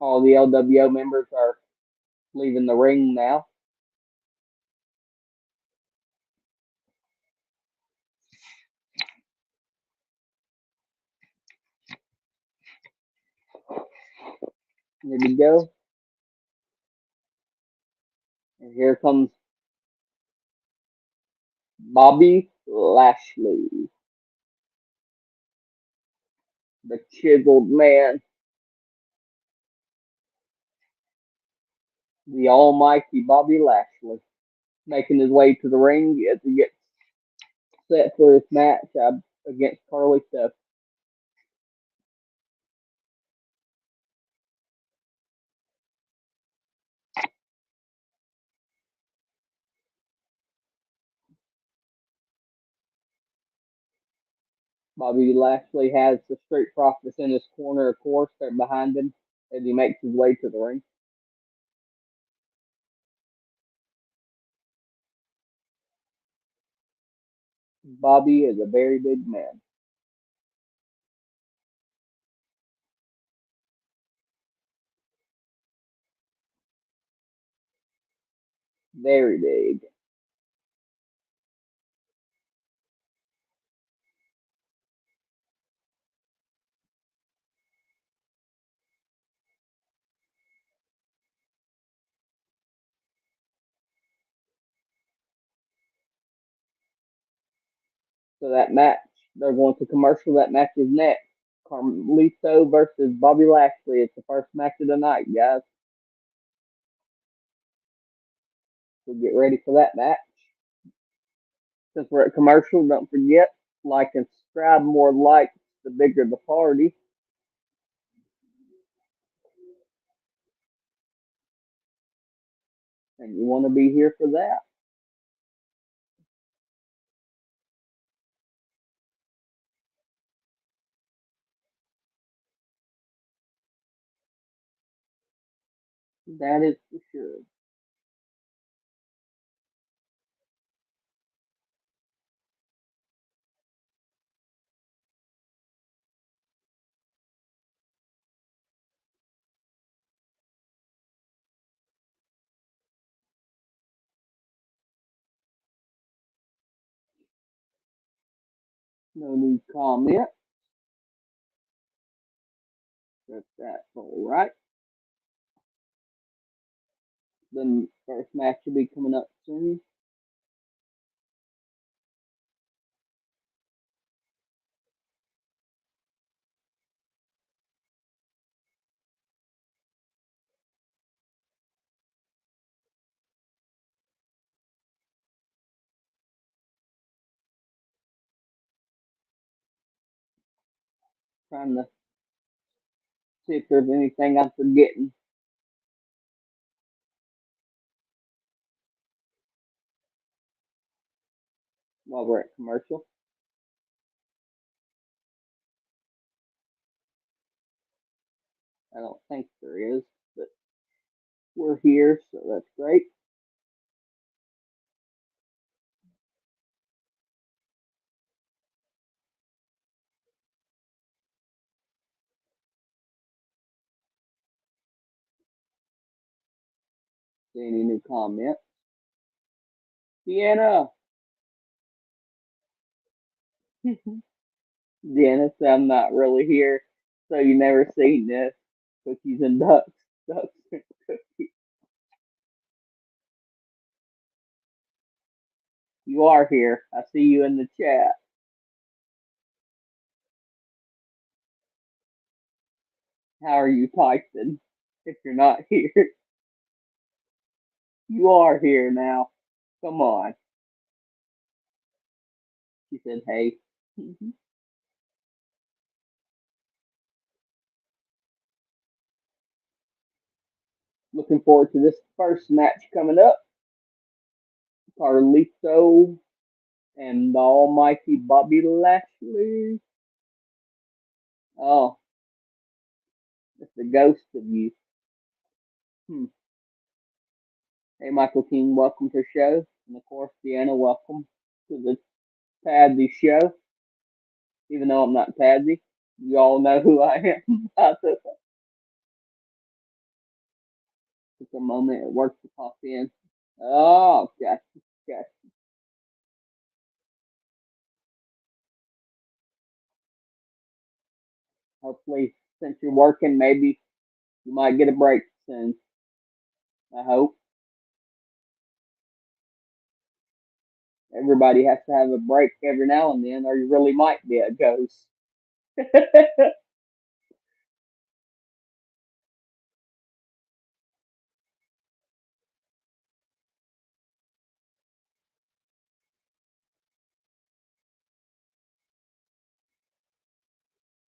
All the LWO members are leaving the ring now. Here we go. And here comes Bobby Lashley, the chiseled man, the almighty Bobby Lashley, making his way to the ring as he gets set for his match against Carlito. Bobby Lashley has the Street Profits in his corner, of course. They're behind him as he makes his way to the ring. Bobby is a very big man. Very big. So that match, they're going to commercial. That match is next. Carlito versus Bobby Lashley. It's the first match of the night, guys. So get ready for that match. Since we're at commercial, don't forget, like and subscribe. More likes, the bigger the party. And you want to be here for that. That is for sure. No new comment. That's all right. The first match will be coming up soon. Trying to see if there's anything I'm forgetting while we're at commercial. I don't think there is, but we're here, so that's great. See any new comments? Deanna. Deanna said I'm not really here, so you never seen this. Cookies and ducks. Ducks and cookies. You are here. I see you in the chat. How are you typing if you're not here? You are here now. Come on. She said, hey. Looking forward to this first match coming up. Carlito and the almighty Bobby Lashley. Oh, it's the ghost of you. Hmm. Hey, Michael King, welcome to the show. And of course, Deanna, welcome to the TAZZY show. Even though I'm not TAZZY, you all know who I am. I took a moment at work to pop in. Oh, gotcha, gotcha. Hopefully, since you're working, maybe you might get a break soon. I hope. Everybody has to have a break every now and then, or you really might be a ghost.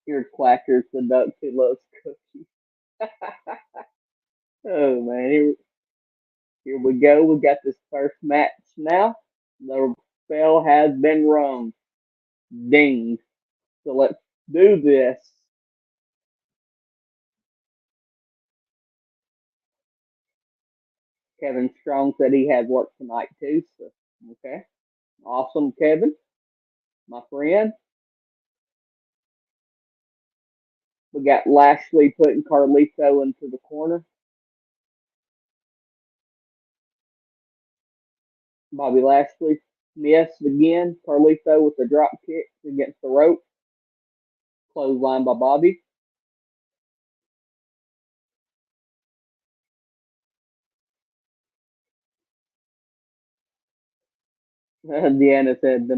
Here's Quackers, the duck who loves cookies. Oh man, here we go. We got this first match now. The bell has been rung. Ding. So let's do this. Kevin Strong said he had work tonight too. So okay, awesome, Kevin, my friend. We got Lashley putting Carlito into the corner. Bobby Lashley missed again. Carlito with the drop kick against the rope. Clothesline by Bobby. Deanna said,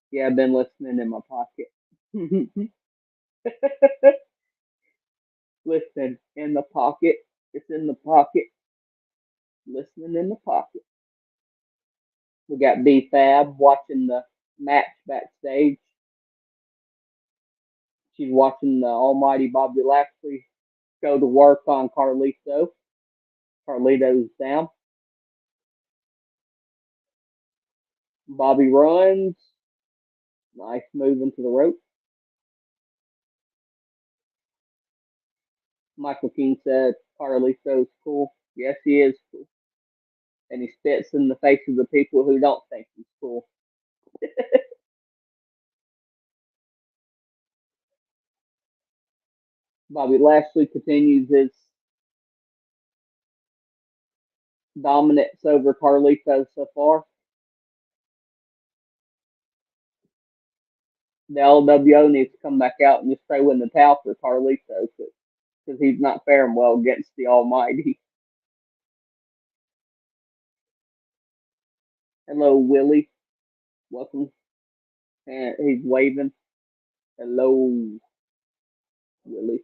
"Yeah, I've been listening in my pocket." Listen in the pocket. It's in the pocket. Listening in the pocket. We got B Fab watching the match backstage. She's watching the almighty Bobby Lashley go to work on Carlito. Carlito's down. Bobby runs. Nice move into the rope. Michael King said Carlito's cool. Yes, he is cool. And he spits in the face of the people who don't think he's cool. Bobby Lashley continues his dominance over Carlito so far. The LWO needs to come back out and just throw in the towel for Carlito because he's not faring well against the Almighty. Hello, Willie. Welcome. And he's waving. Hello, Willie.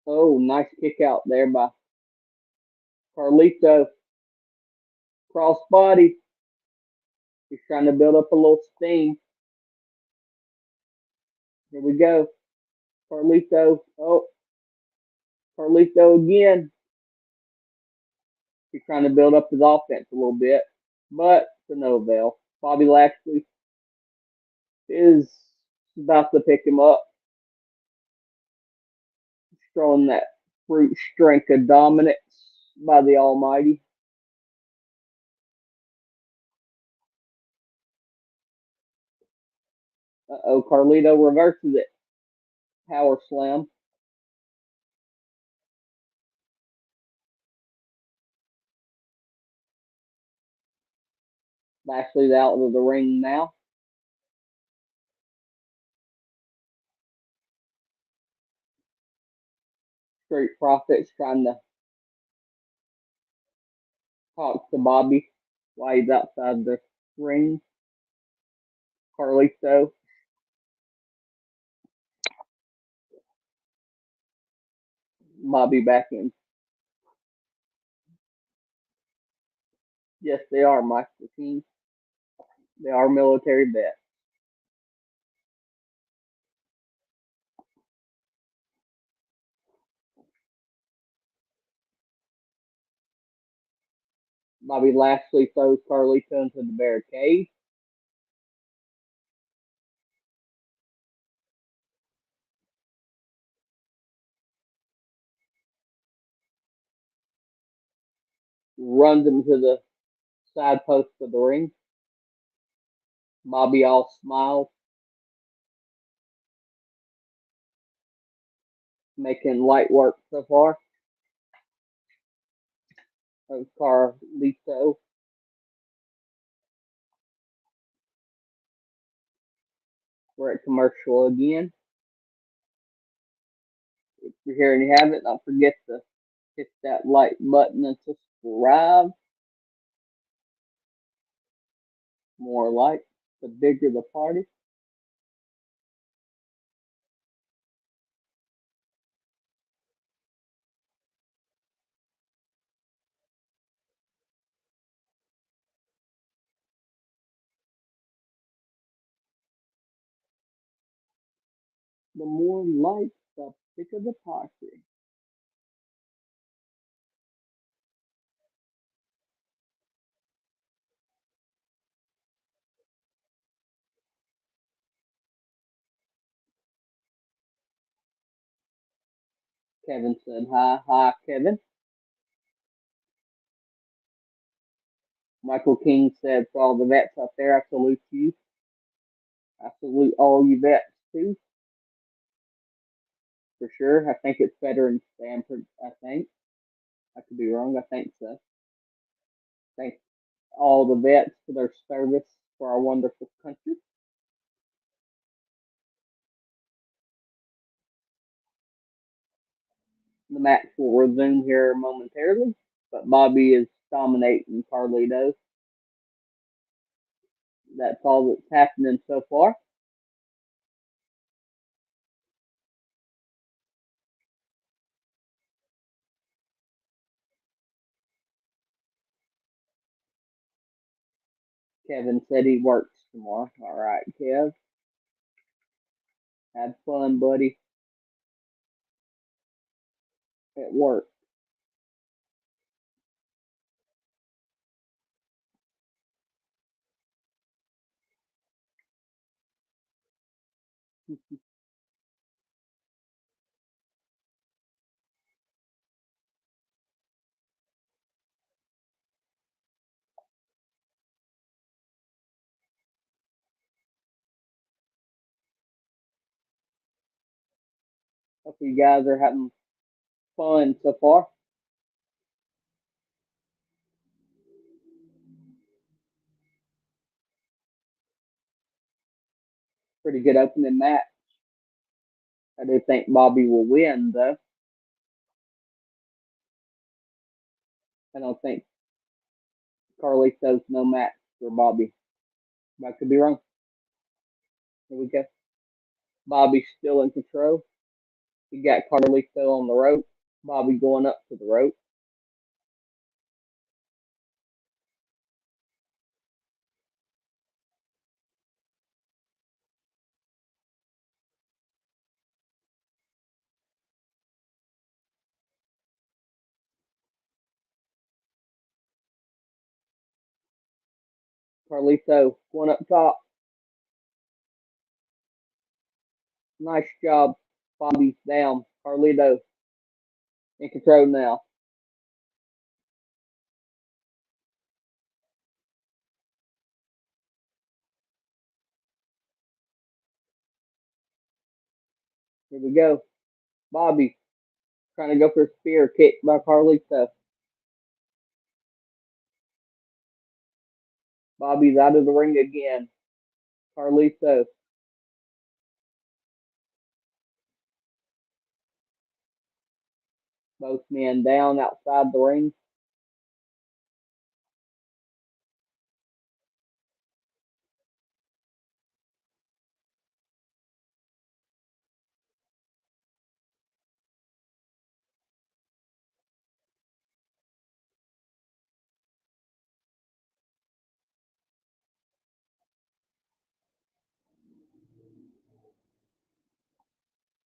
Oh, nice kick out there by Carlito. Crossbody. He's trying to build up a little steam. Here we go. Carlito. Oh, Carlito again. He's trying to build up his offense a little bit, but to no avail. Bobby Lashley is about to pick him up, showing that brute strength of dominance by the Almighty. Uh-oh, Carlito reverses it. Power slam. Lashley's out of the ring now. Street Profits trying to talk to Bobby while he's outside the ring. Carlito. Bobby back in. Yes, they are, Mike the King. They are military vets. Bobby Lashley throws Carlito into the barricade. Runs him to the side post of the ring. Bobby all smiles, making light work so far of Carlito. We're at commercial again. If you're here and you haven't, don't forget to hit that like button and subscribe. More likes, the bigger the party. The more likes, the bigger the party. Kevin said hi. Hi, Kevin. Michael King said, for all the vets out there, I salute you. I salute all you vets, too, for sure. I think it's better in Stanford, I think. I could be wrong. I think so. Thank all the vets for their service for our wonderful country. The match will resume here momentarily, but Bobby is dominating Carlito. That's all that's happening so far. Kevin said he works tomorrow. All right, Kev. Have fun, buddy, at work. Hope you guys are having fun so far. Pretty good opening match. I do think Bobby will win, though. I don't think Carlito's no match for Bobby. I could be wrong. Here we go. Bobby's still in control. He got Carlito on the rope. Bobby going up to the rope. Carlito going up top. Nice job. Bobby's down. Carlito in control now. Here we go. Bobby trying to go for a spear kick by Carlito. Bobby's out of the ring again. Carlito. Both men down outside the ring.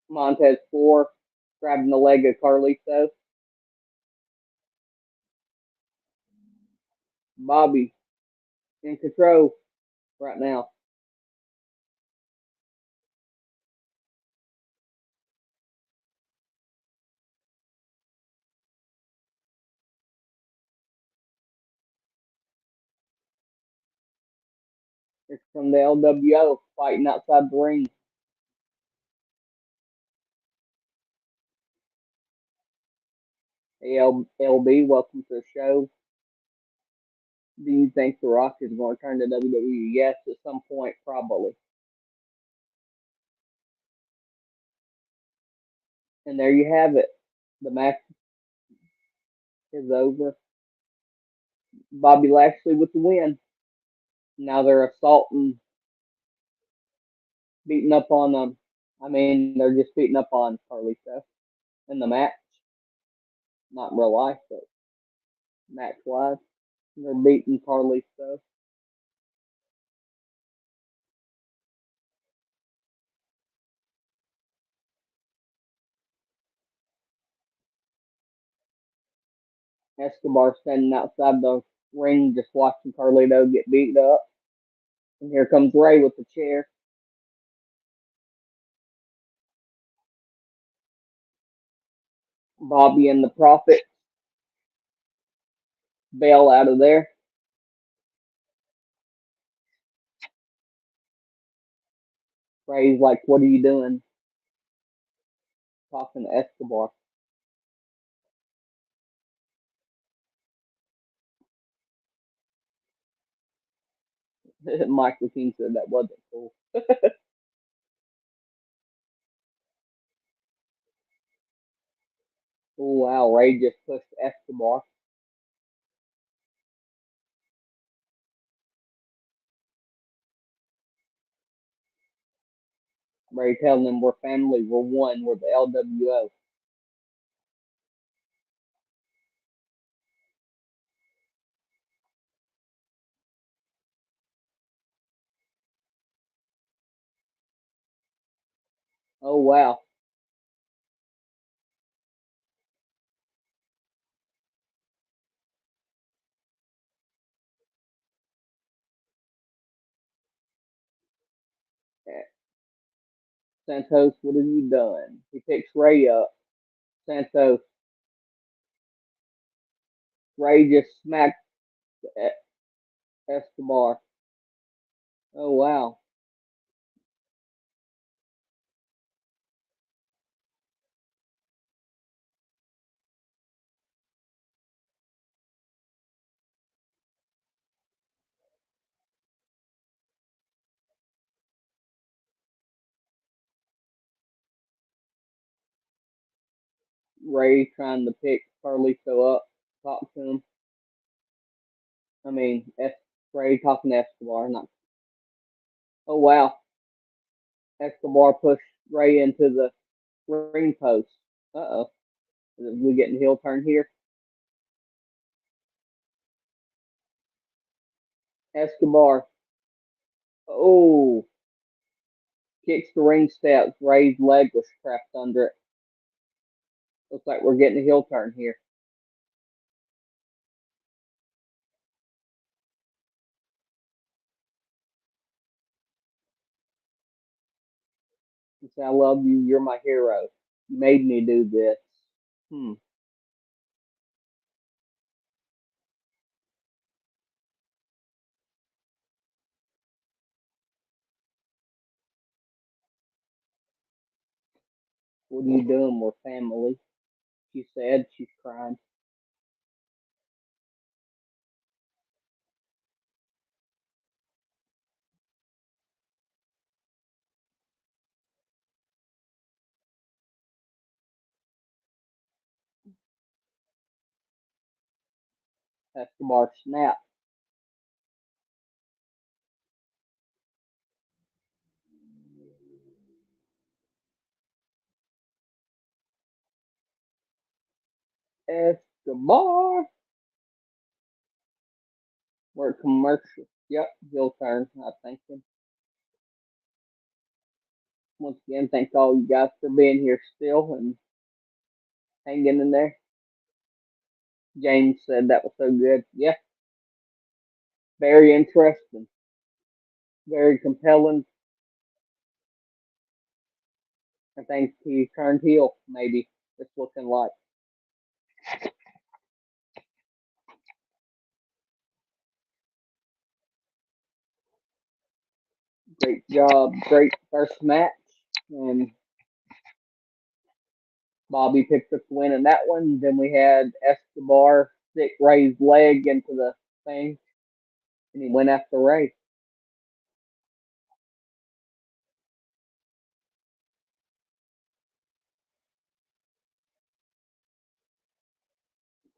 Montez Ford grabbing the leg of Carlito. Bobby in control right now. Here from the LWO fighting outside the ring. LB, welcome to the show. Do you think The Rock is going to turn to WWE? Yes, at some point, probably. And there you have it. The match is over. Bobby Lashley with the win. Now they're assaulting, beating up on them. I mean, they're just beating up on Carlito in the match. Not in real life, but match wise. They're beating Carlito. Escobar standing outside the ring just watching Carlito get beat up. And here comes Ray with the chair. Bobby and the Prophet bail out of there. Ray's like, what are you doing? Talking to Escobar. Michael King said that wasn't cool. Oh, wow. Ray just pushed Escobar. Ray telling them we're family, we're one, we're the LWO. Oh, wow. Santos, what have you done? He picks Ray up. Santos. Ray just smacked Escobar. Oh, wow. Ray trying to pick Carlito up, talk to him. I mean, Ray talking to Escobar, not. Oh wow, Escobar pushed Ray into the ring post. Uh oh, we getting heel turn here. Escobar. Oh, kicks the ring steps. Ray's leg was trapped under it. Looks like we're getting a heel turn here. He said, I love you. You're my hero. You made me do this. Hmm. What are you doing? We're family. She said. She's crying. Escobar snapped. Escobar. We're at commercial. Yep, heel turn. I think. Once again, thank all you guys for being here still and hanging in there. James said that was so good. Yeah, very interesting, very compelling. I think he turned heel. Maybe it's looking like. Great job, great first match, and Bobby picked up the win in that one. Then we had Escobar stick Ray's leg into the thing, and he went after Ray.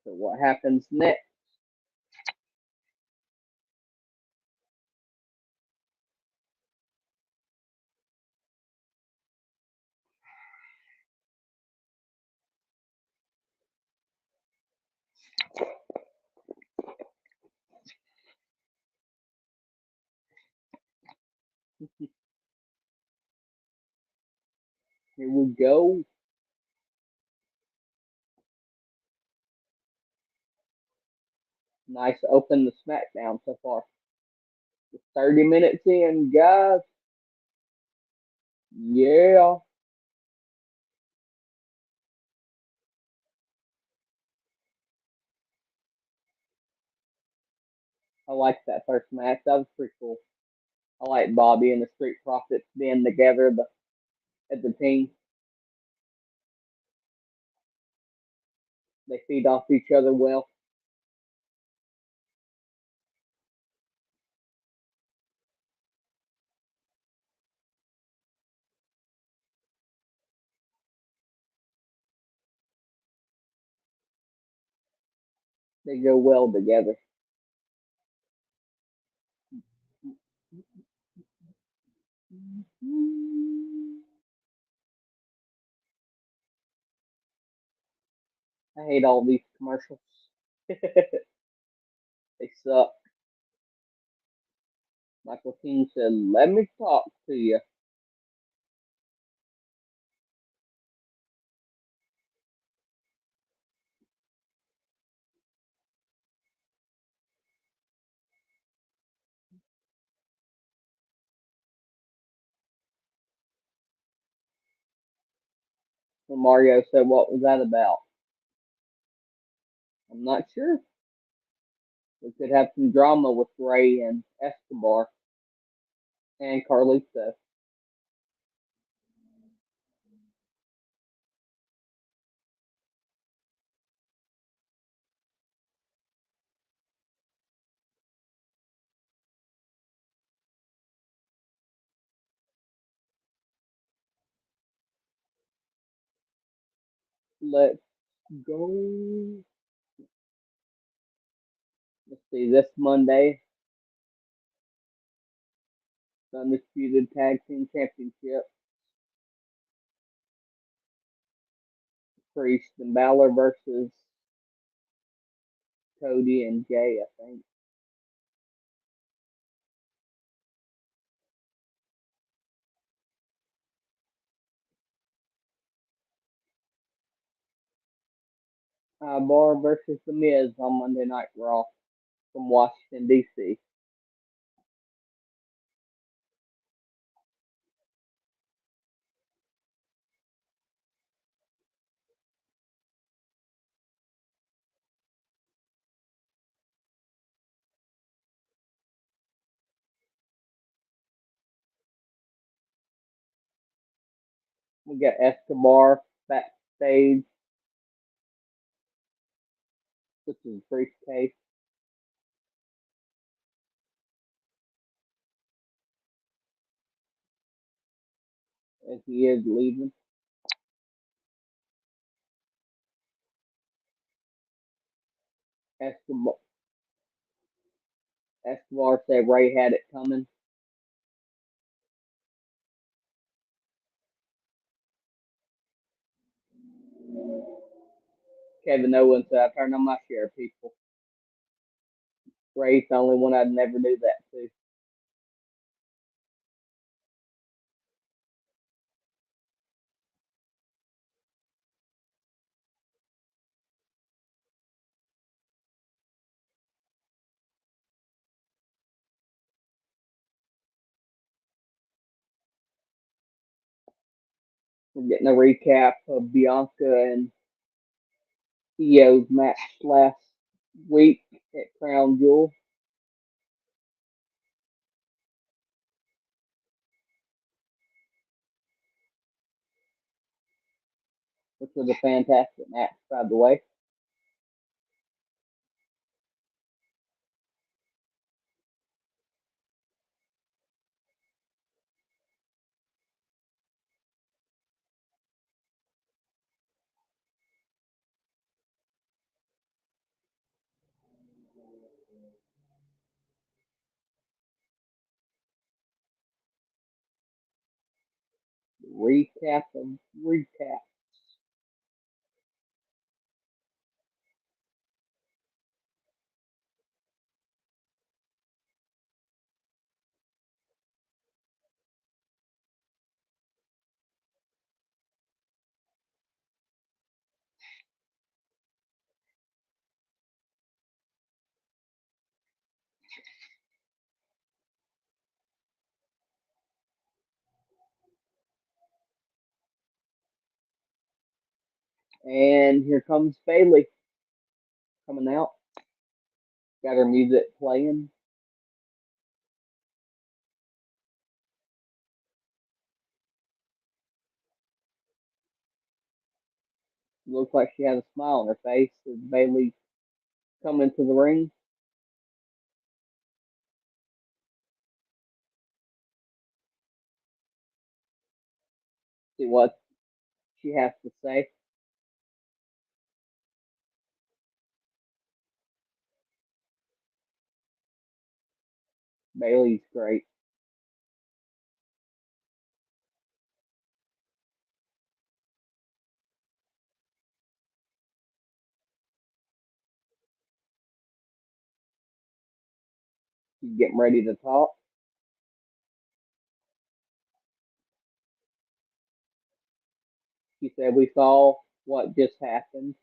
So what happens next? Here we go. Nice open to SmackDown so far. 30 minutes in, guys. Yeah. I liked that first match. That was pretty cool. I like Bobby and the Street Profits being together as a team. They feed off each other well. They go well together. I hate all these commercials. They suck. Michael King said, "Let me talk to you." And Mario said, "What was that about?" I'm not sure. We could have some drama with Ray and Escobar and Carlito. Let's go. Let's see, this Monday, the Undisputed Tag Team Championship. Priest and Balor versus Cody and Jay, I think. Bar versus The Miz on Monday Night Raw from Washington, D.C. We got Escobar backstage, which is a briefcase, as he is leaving. Escobar, Escobar said Ray had it coming. Kevin Owens said, I turned on my share, people. Ray's the only one I'd never do that to. We're getting a recap of Bianca and Io's match last week at Crown Jewel, which was a fantastic match, by the way. Recap of recap. And here comes Bayley coming out. Got her music playing. Looks like she has a smile on her face as Bayley coming to the ring. See what she has to say. Bayley's great. She's getting ready to talk. She said, we saw what just happened.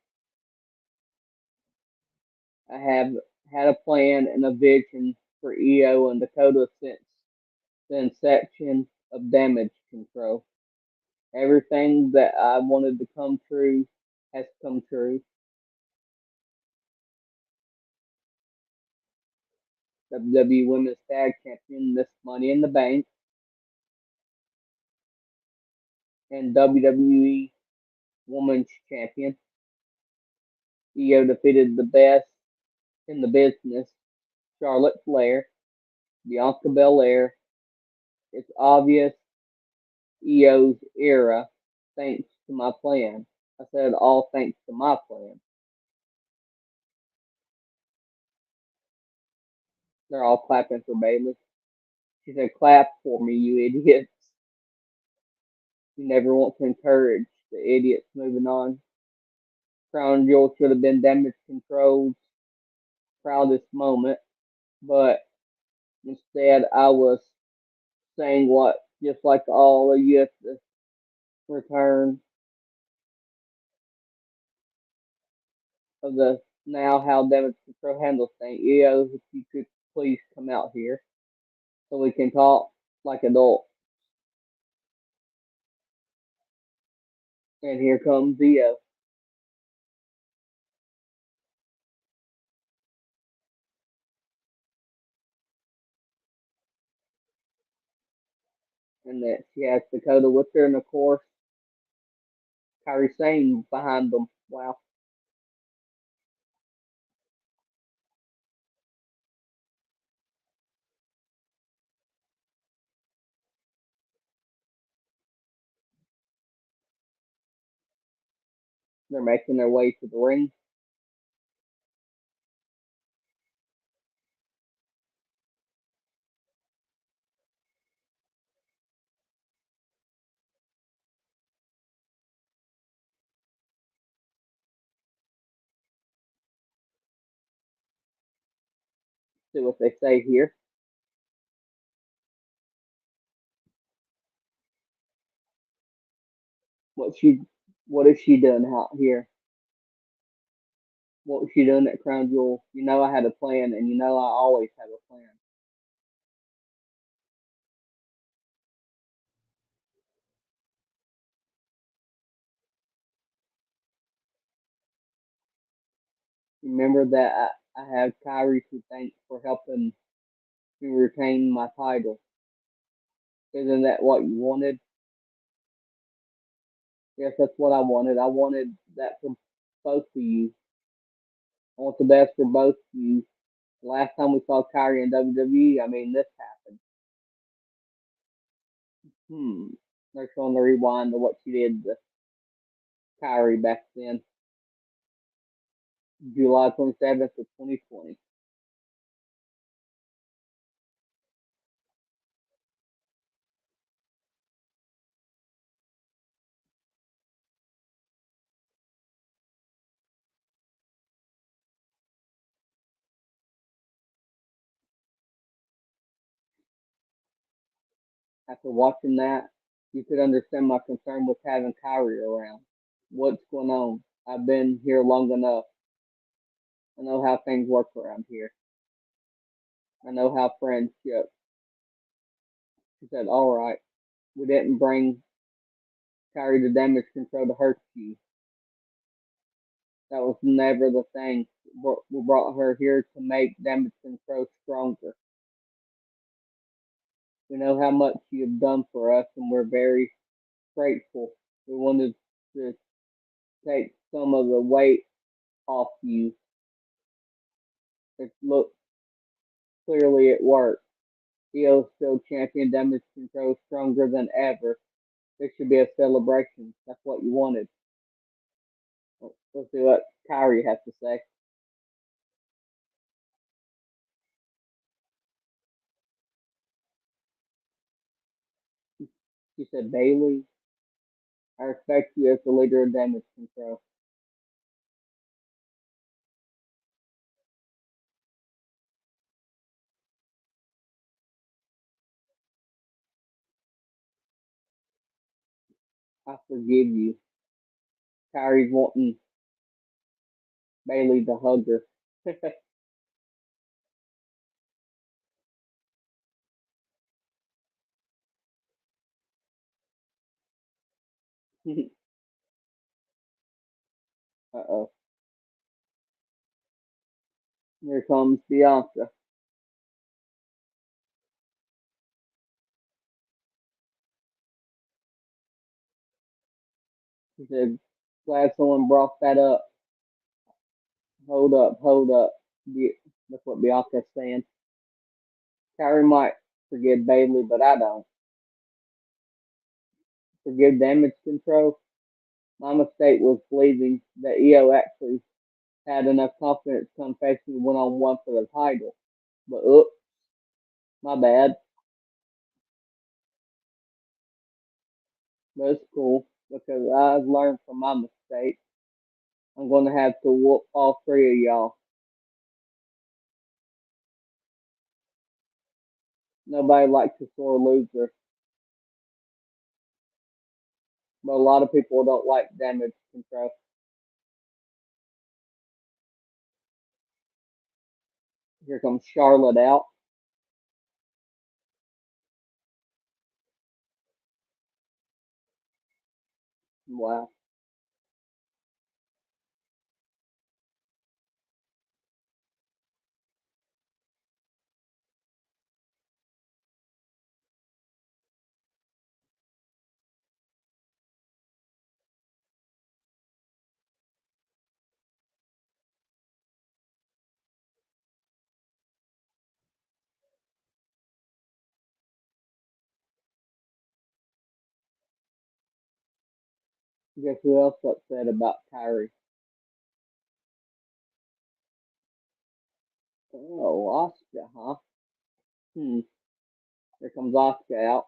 I have had a plan and a vision for EO and Dakota since the inception of Damage Control. Everything that I wanted to come true has come true. WWE Women's Tag Champion, this Money in the Bank, and WWE Women's Champion. EO defeated the best in the business, Charlotte Flair, Bianca Belair. It's obvious EO's era, thanks to my plan. I said, all thanks to my plan. They're all clapping for Bayley. She said, clap for me, you idiots. You never want to encourage the idiots moving on. Crown Jewel should have been damage control's proudest moment, but instead I was saying what, just like all of you at the return of the now how damage control handles things. EO, if you could please come out here so we can talk like adults. And here comes EO. And that she has Dakota with her, and of course, Kairi Sane behind them. Wow. They're making their way to the ring. See what they say here. What she, what is she doing out here? What was she doing at Crown Jewel? You know I had a plan, and you know I always have a plan. Remember that I have Kyrie to thank for helping me retain my title. Isn't that what you wanted? Yes, that's what I wanted. I wanted that from both of you. I want the best for both of you. Last time we saw Kyrie in WWE, I mean, this happened. Hmm. They're showing the rewind of what she did to Kyrie back then, July 27th of 2020. After watching that, you could understand my concern with having Kyrie around. What's going on? I've been here long enough. I know how things work around here. I know how friendship. She said, all right, we didn't bring Kyrie to damage control to hurt you. That was never the thing. We brought her here to make damage control stronger. We know how much you have done for us, and we're very grateful. We wanted to take some of the weight off you. It looked clearly it worked. EO still champion, damage control stronger than ever. There should be a celebration. That's what you wanted. Let's see what Kyrie has to say. She said, Bayley, I respect you as the leader of damage control. I forgive you. Kyrie's wanting Bayley to hug her. Uh-oh. Here comes Bianca. She said, glad someone brought that up. Hold up, hold up. That's what Bianca's saying. Kyrie might forgive Bayley, but I don't. Forgive damage control? My mistake was believing that EO actually had enough confidence to come face me one on one for the title. But oops, my bad. But it's cool because I've learned from my mistake. I'm going to have to whoop all three of y'all. Nobody likes a sore loser, but a lot of people don't like damage control. Here comes Charlotte out. Wow. Guess who else upset about Kyrie? Oh, Oscar, huh? Hmm. Here comes Oscar out.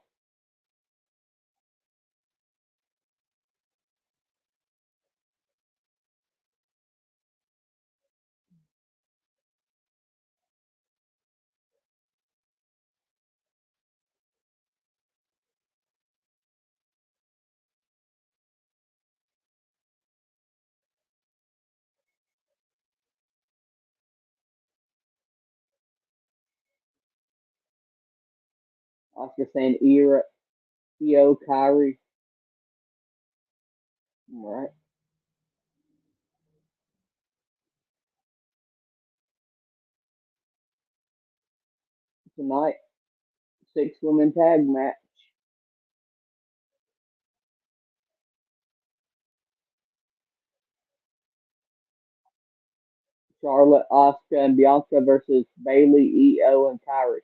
Oscar saying EO Kyrie. All right. Tonight, six women tag match. Charlotte, Oscar, and Bianca versus Bayley, EO, and Kyrie.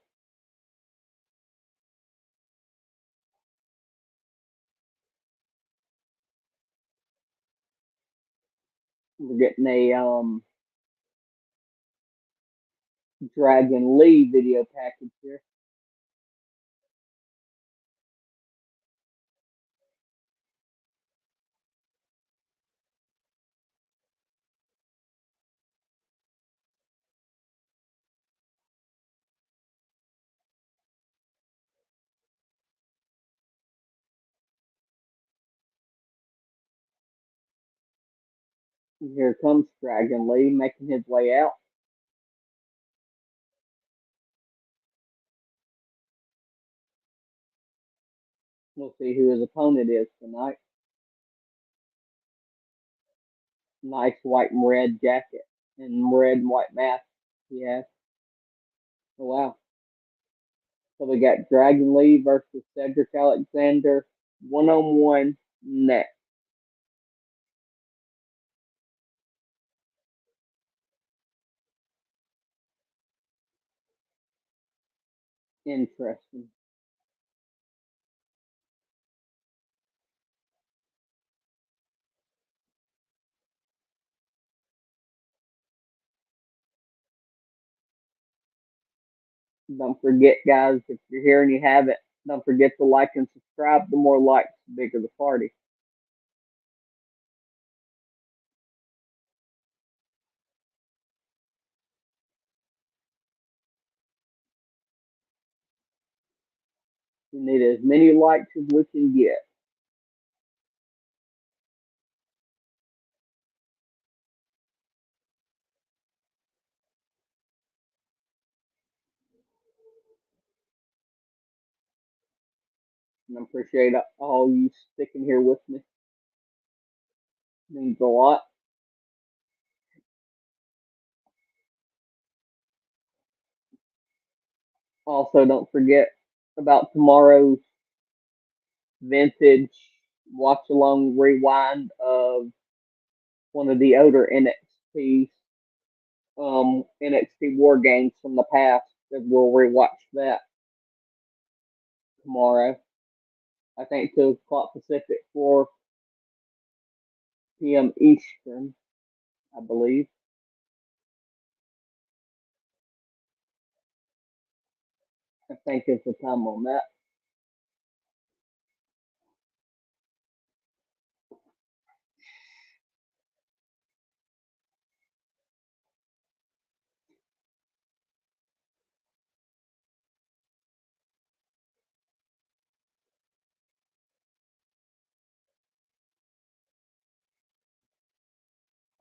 We're getting a Dragon Lee video package here. Here comes Dragon Lee making his way out. We'll see who his opponent is tonight. Nice white and red jacket and red and white mask he has. Oh, wow. So we got Dragon Lee versus Cedric Alexander 1-on-1 next. Interesting. Don't forget, guys, if you're here and you haven't, don't forget to like and subscribe. The more likes, the bigger the party. We need as many likes as we can get. And I appreciate all you sticking here with me. It means a lot. Also, don't forget about tomorrow's vintage watch along rewind of one of the older NXT War Games from the past. That we'll rewatch that tomorrow. I think 2 o'clock Pacific, 4 p.m. Eastern, I believe. I think it's the time on that.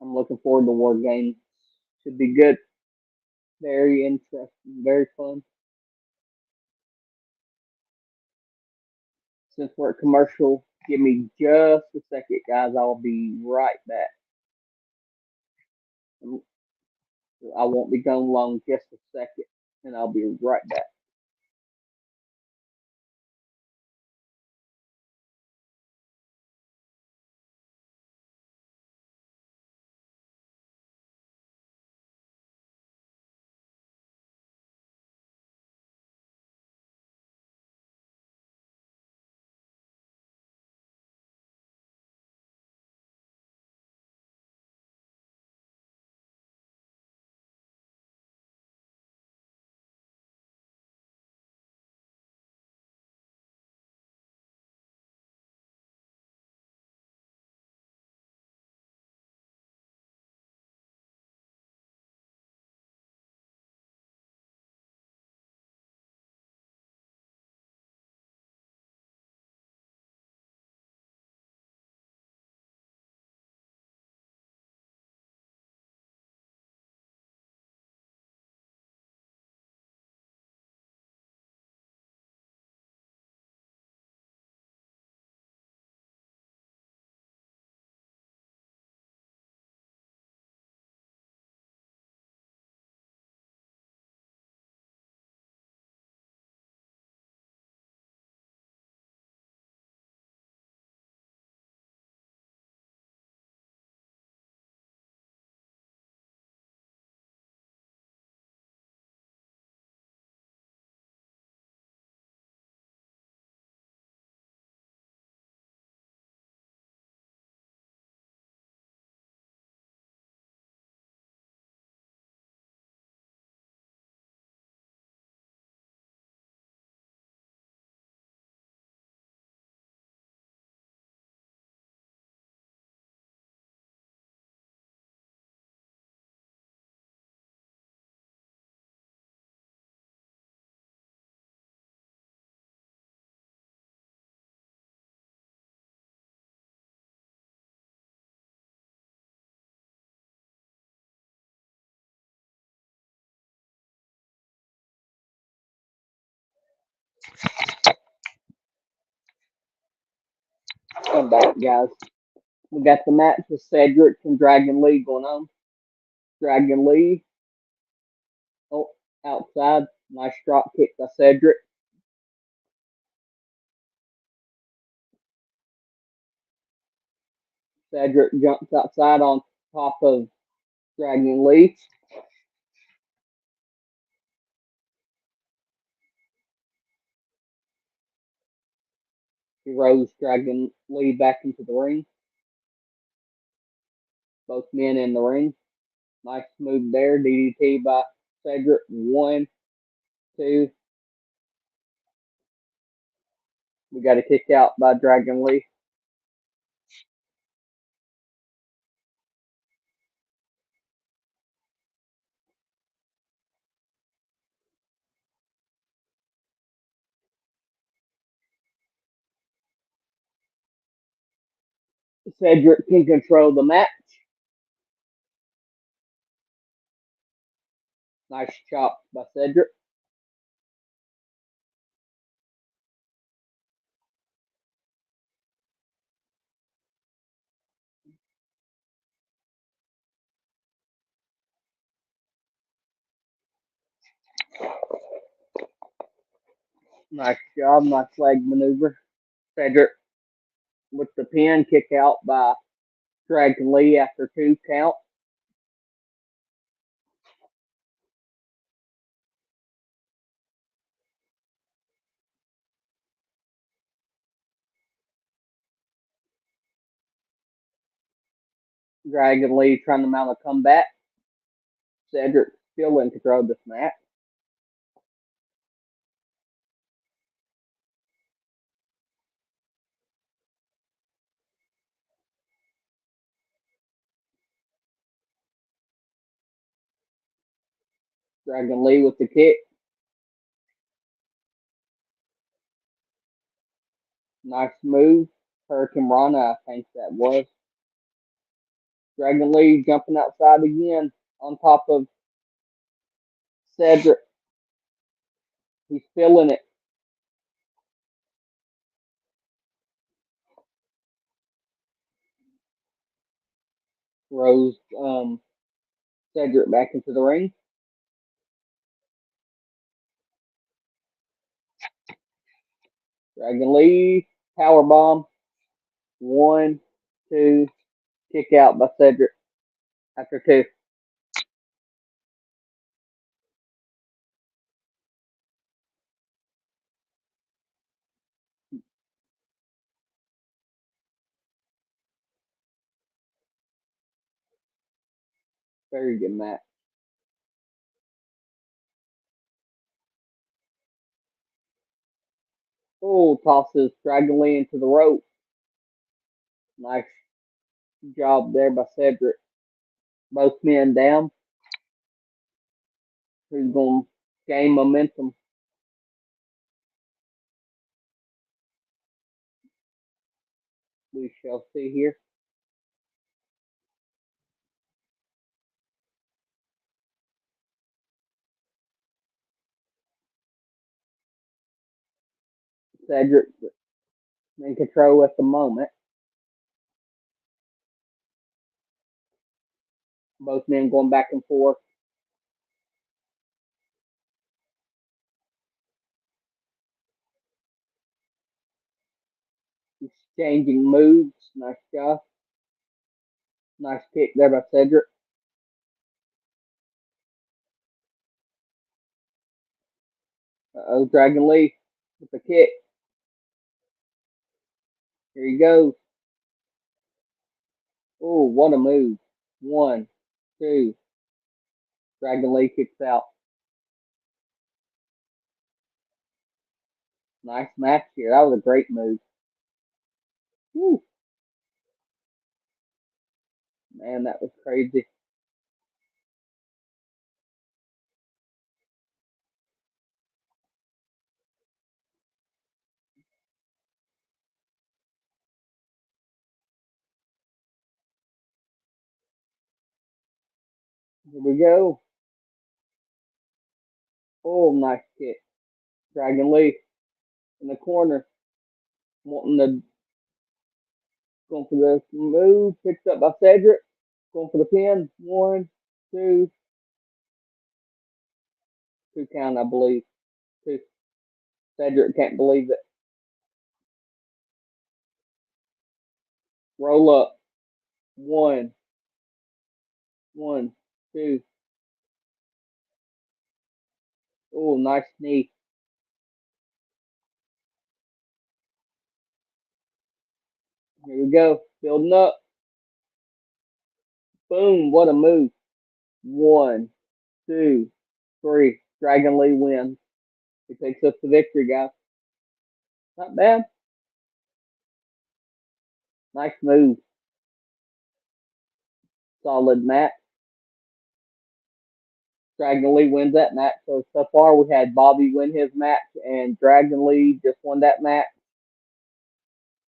I'm looking forward to War Games. Should be good. Very interesting. Very fun. Since we're at commercial, give me just a second, guys. I'll be right back. I won't be gone long, just a second, and I'll be right back. I'm back, guys. We got the match with Cedric and Dragon Lee going on. Dragon Lee, oh, outside. Nice drop kick by Cedric. Cedric jumps outside on top of Dragon Lee. He rolls Dragon Lee back into the ring. Both men in the ring. Nice move there. DDT by Cedric. 1, 2. We got a kick out by Dragon Lee. Cedric can control the match. Nice chop by Cedric. Nice job. Nice leg maneuver. Cedric with the pin kick out by Dragon Lee after 2 count. Dragon Lee trying to mount a comeback. Cedric still in control of this match. Dragon Lee with the kick. Nice move. Hurricane Rana, I think that was. Dragon Lee jumping outside again on top of Cedric. He's feeling it. Throws Cedric back into the ring. Dragon Lee, power bomb. 1, 2, kick out by Cedric after 2. Very good match. Oh, tosses Dragon Lee into the rope. Nice job there by Cedric. Both men down. Who's going to gain momentum? We shall see here. Cedric in control at the moment. Both men going back and forth. Exchanging moves. Nice job. Nice kick there by Cedric. Uh-oh, Dragon Lee with the kick. Here he goes. Oh, what a move. 1, 2. Dragon Lee kicks out. Nice match here. That was a great move. Woo. Man, that was crazy. Here we go. Oh, nice kick. Dragon Lee in the corner. Wanting to going for the move. Picked up by Cedric. Going for the pin. 1, 2. 2 count, I believe. 2. Cedric can't believe it. Roll up. 1, 1, 2. Oh, nice knee. Here we go. Building up. Boom. What a move. 1, 2, 3. Dragon Lee wins. He picks up the victory, guys. Not bad. Nice move. Solid match. Dragon Lee wins that match. So far we had Bobby win his match and Dragon Lee just won that match.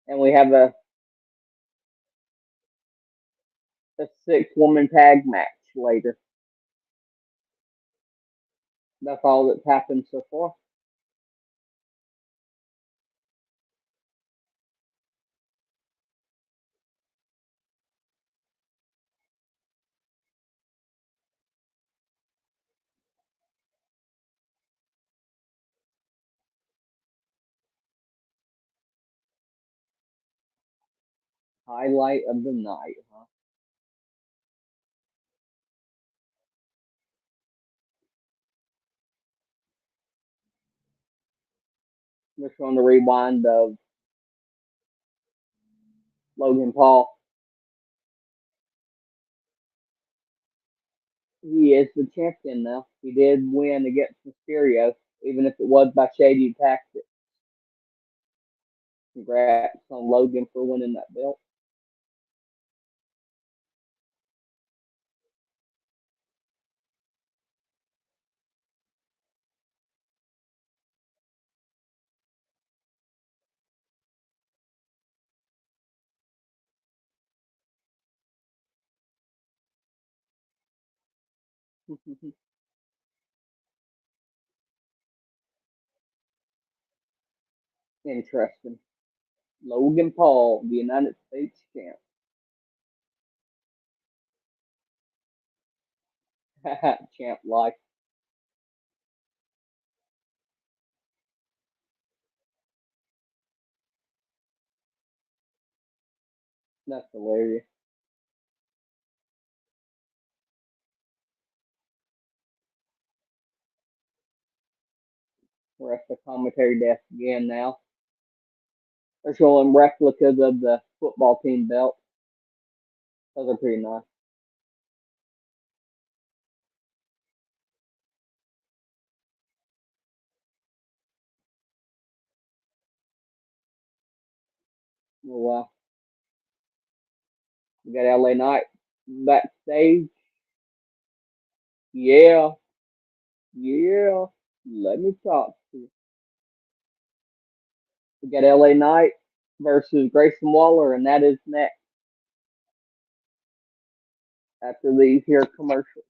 And we have a 6-woman tag match later. That's all that's happened so far. Highlight of the night, huh? Just on the rewind of Logan Paul. He is the champion now. He did win against Mysterio, even if it was by shady tactics. Congrats on Logan for winning that belt. Interesting. Logan Paul, the United States champ. Champ life. That's hilarious. We're at the commentary desk again now. They're showing replicas of the football team belt. Those are pretty nice. Oh, wow. We got LA Knight backstage. Yeah, yeah. Let me talk to you. We got LA Knight versus Grayson Waller, and that is next after these here commercials.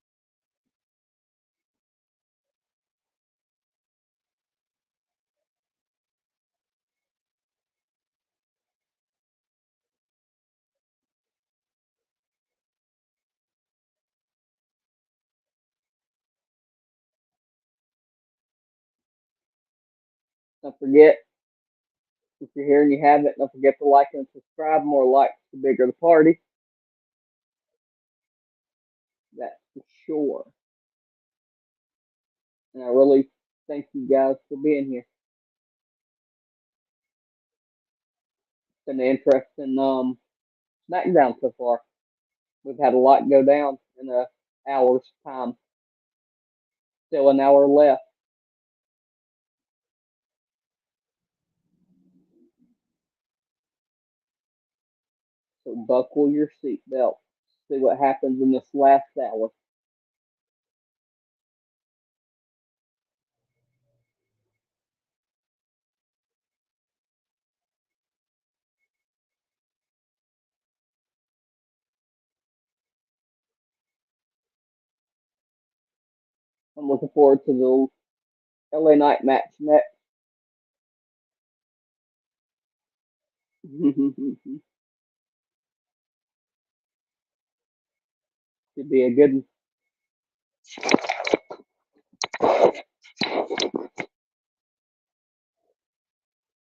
Don't forget, if you're here and you haven't, don't forget to like and subscribe. More likes, the bigger the party. That's for sure. And I really thank you guys for being here. It's been an interesting SmackDown so far. We've had a lot go down in a hour's time. Still an hour left. So buckle your seatbelt. See what happens in this last hour. I'm looking forward to the LA Knight match next. Should be a good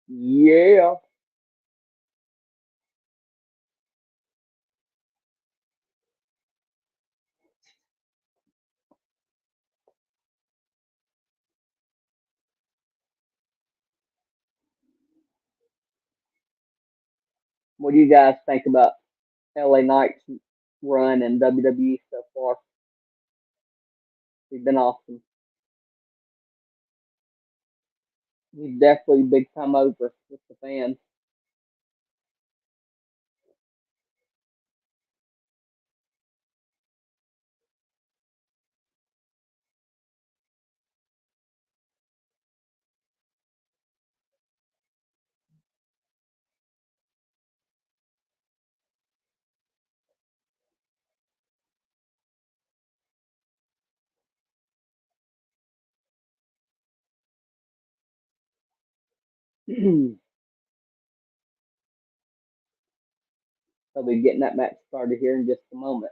yeah. What do you guys think about LA Knight's run in WWE so far? He's been awesome. He's definitely big time over with the fans. I'll be getting that match started here in just a moment.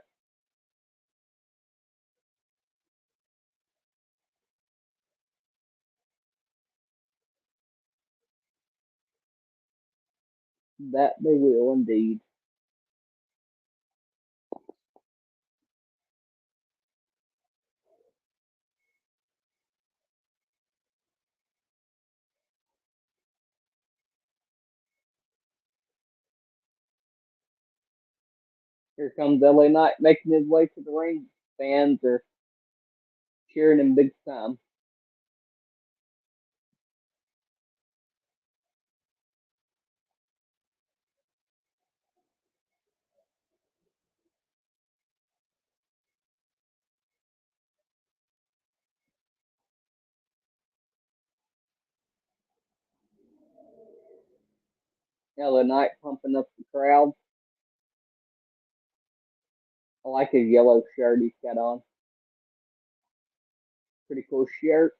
That they will indeed. Here comes LA Knight making his way to the ring. Fans are cheering him big time. LA Knight pumping up the crowd. I like his yellow shirt he's got on. Pretty cool shirt.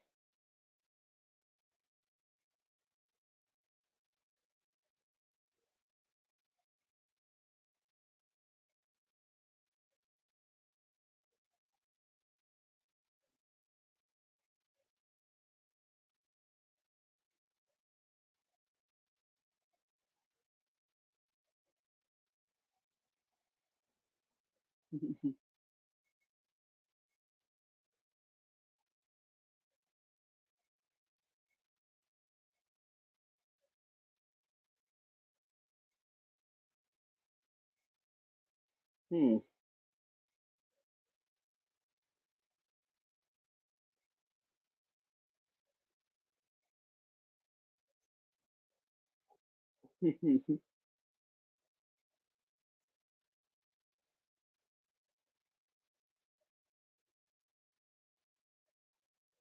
Hmm.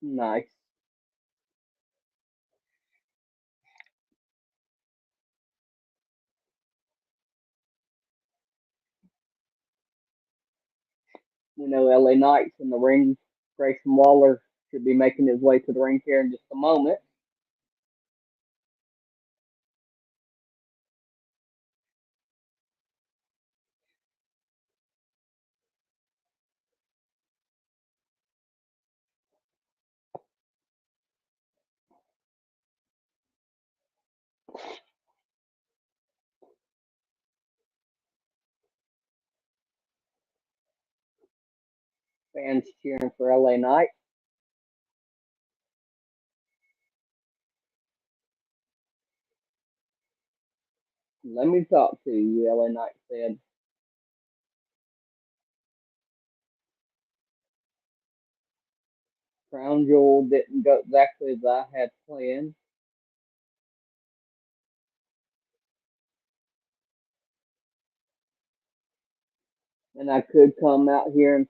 Nice. LA Knight's in the ring. Grayson Waller should be making his way to the ring here in just a moment. Fans cheering for LA Knight. Let me talk to you, LA Knight said. Crown Jewel didn't go exactly as I had planned. And I could come out here and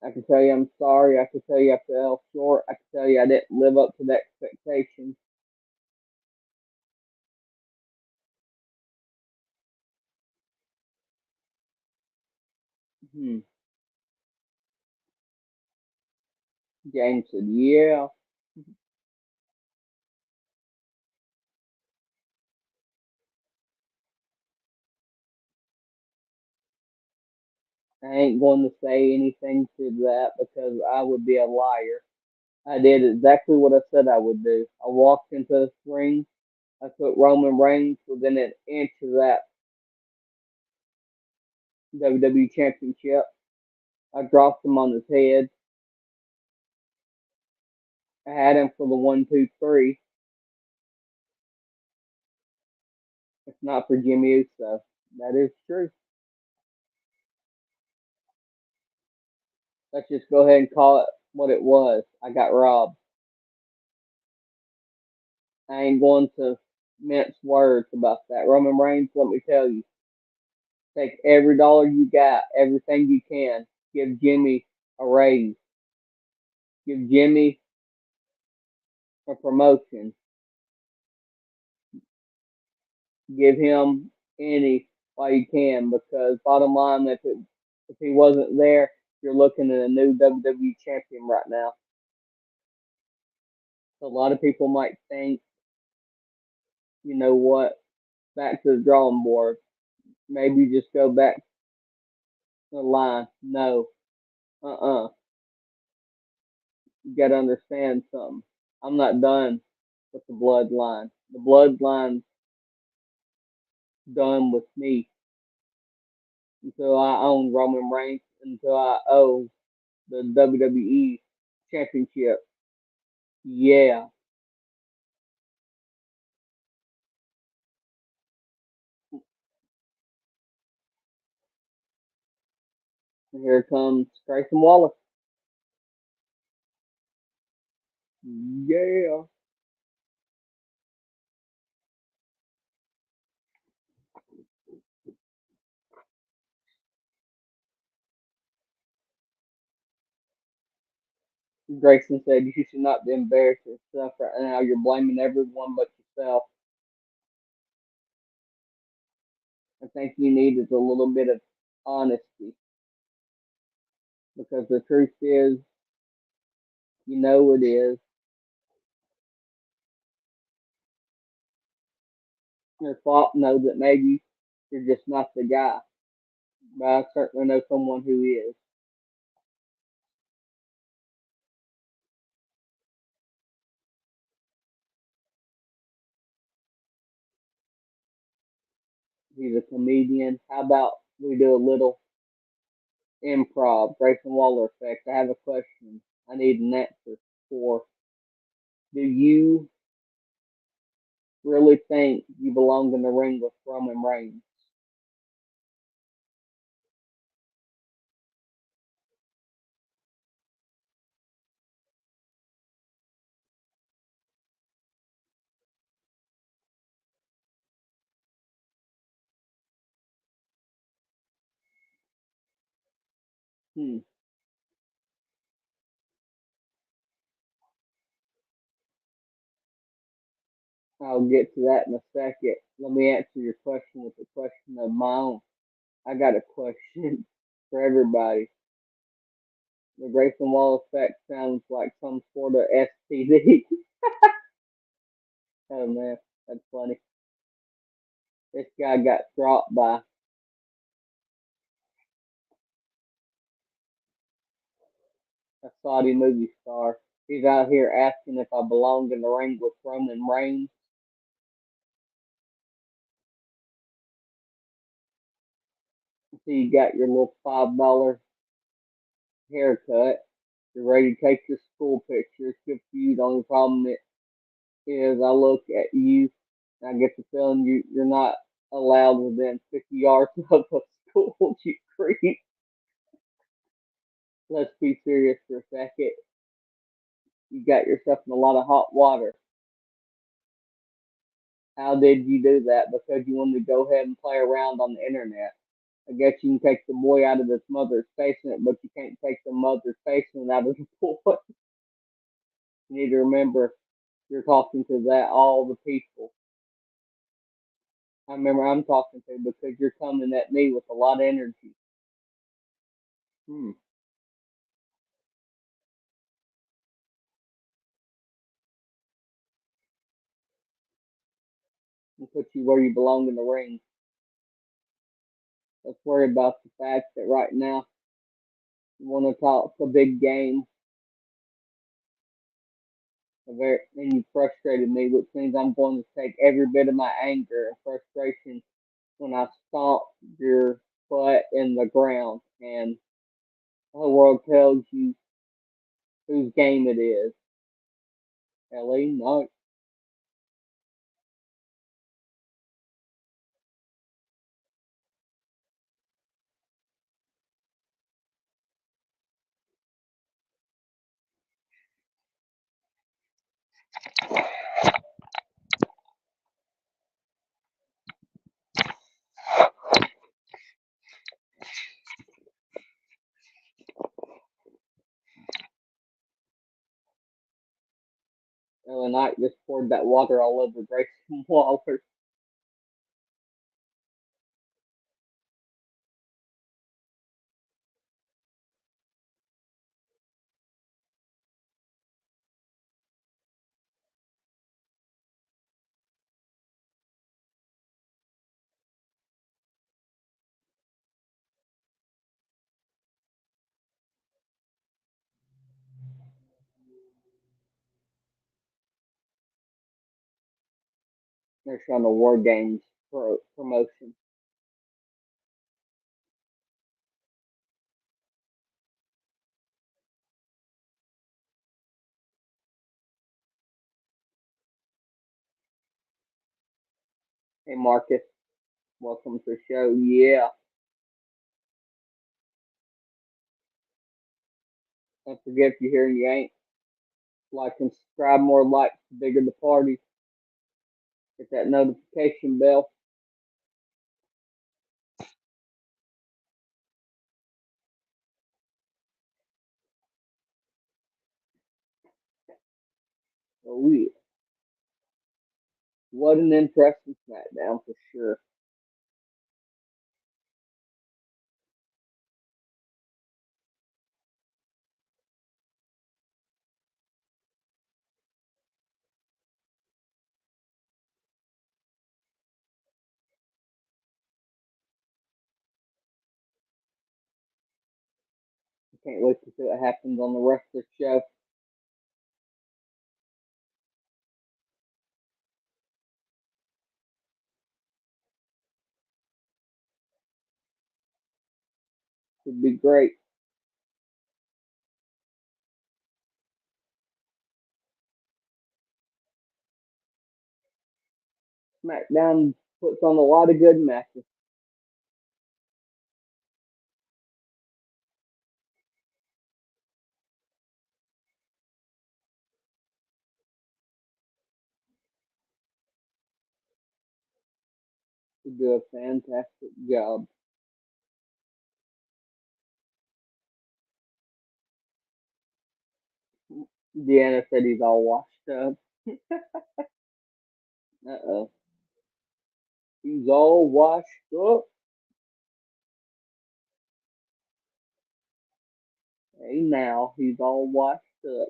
I can tell you I'm sorry. I can tell you I fell short. I can tell you I didn't live up to the expectations. Hmm. James said, yeah. I ain't going to say anything to that because I would be a liar. I did exactly what I said I would do. I walked into the ring. I put Roman Reigns within an inch of that WWE Championship. I dropped him on his head. I had him for the 1, 2, 3. If not for Jimmy Uso. That is true. Let's just go ahead and call it what it was. I got robbed. I ain't going to mince words about that. Roman Reigns, let me tell you, take every dollar you got, everything you can. Give Jimmy a raise. Give Jimmy a promotion. Give him any while you can because bottom line, if he wasn't there, you're looking at a new WWE champion right now. So a lot of people might think, you know what, back to the drawing board. Maybe just go back to the line. No, you got to understand something. I'm not done with the bloodline. The bloodline's done with me until I own Roman Reigns, until I own the WWE Championship. Yeah, and here comes Grayson Waller. Yeah. Grayson said you should not be embarrassed of stuff right now. You're blaming everyone but yourself. I think you need is a little bit of honesty because the truth is, you know it is. Your fault knows that maybe you're just not the guy. But I certainly know someone who is. He's a comedian. How about we do a little improv? Grayson Waller effect. I have a question. I need an answer for. Do you really think you belong in the ring with Roman Reigns? Hmm. I'll get to that in a second. Let me answer your question with a question of my own. I got a question for everybody. The Grayson Wall effect sounds like some sort of STD. Oh man, that's funny. This guy got dropped by a Saudi movie star. He's out here asking if I belong in the ring with Roman Reigns. So you got your little $5 haircut. You're ready to take your school pictures. Good for you. The only problem is I look at you and I get the feeling you're not allowed within 50 yards of a school. You creep. Let's be serious for a second. You got yourself in a lot of hot water. How did you do that? Because you wanted to go ahead and play around on the internet. I guess you can take the boy out of his mother's basement, but you can't take the mother's basement out of the boy. You need to remember you're talking to that all the people. I remember I'm talking to because you're coming at me with a lot of energy. Hmm. And put you where you belong in the ring. Let's worry about the fact that right now you want to talk a big game. And you frustrated me, which means I'm going to take every bit of my anger and frustration when I stomp your butt in the ground and the whole world tells you whose game it is. Ellie, no. Ellie Knight just poured that water all over Grayson Waller. They're showing the War Games promotion. Hey Marcus, welcome to the show. Yeah, don't forget if you're here and you ain't. Like and subscribe, more likes, the bigger the party. Hit that notification bell. Oh yeah. What an interesting SmackDown for sure. I can't wait to see what happens on the rest of the show. It'd be great. SmackDown puts on a lot of good matches. They do a fantastic job. Deanna said he's all washed up. Uh-oh. He's all washed up. Hey now, he's all washed up.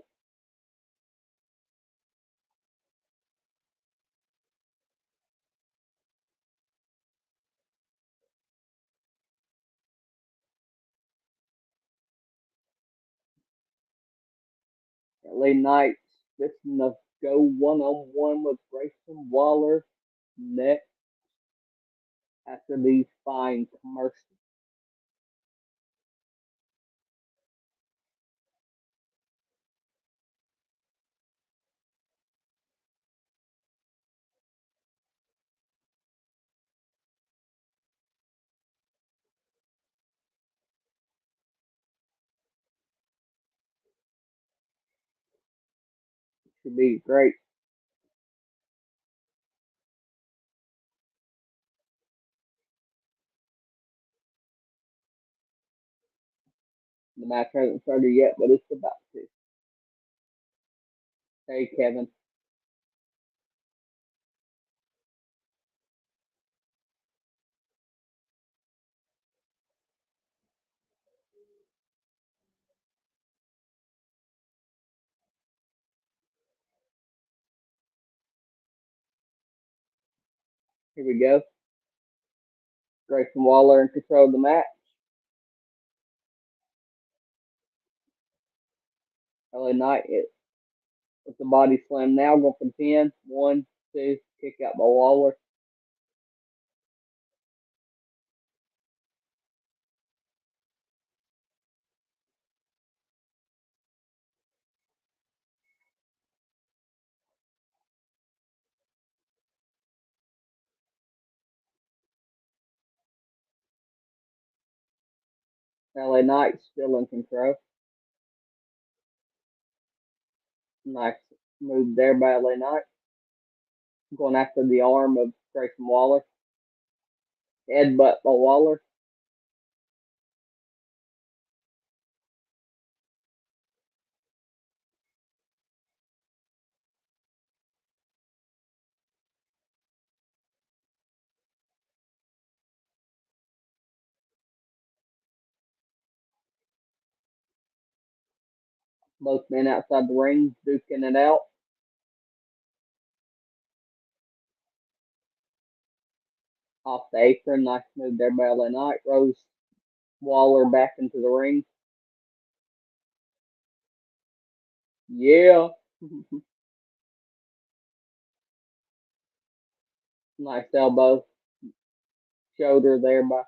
LA Knight's fixing to go one-on-one with Grayson Waller next after these fine commercials. Should be great. The match hasn't started yet, but it's about to. Hey, Kevin. Here we go. Grayson Waller in control of the match. LA Knight with the body slam now, going for 10. 1, 2, kick out by Waller. LA Knight still in control. Nice move there by LA Knight. Going after the arm of Grayson Waller. Headbutt by Waller. Both men outside the ring, duking it out. Off the apron. Nice move there by LA Knight. Rose Waller back into the ring. Yeah. Nice elbow. Shoulder there by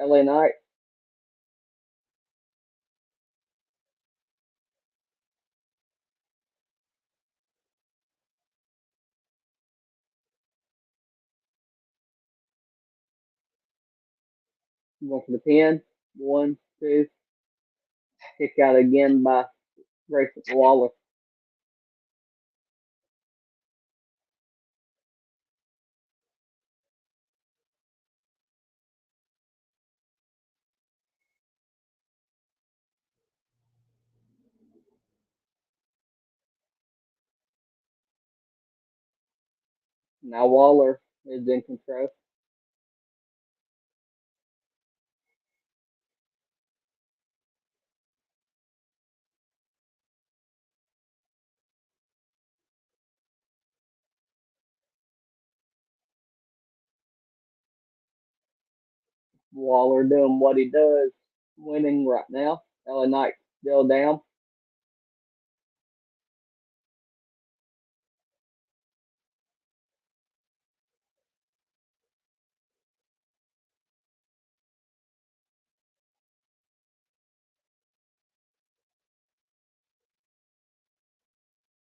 LA Knight. Going for the pin. 1, 2. Kick out again by Grayson Waller. Now Waller is in control. Waller doing what he does, winning right now. LA Knight still down.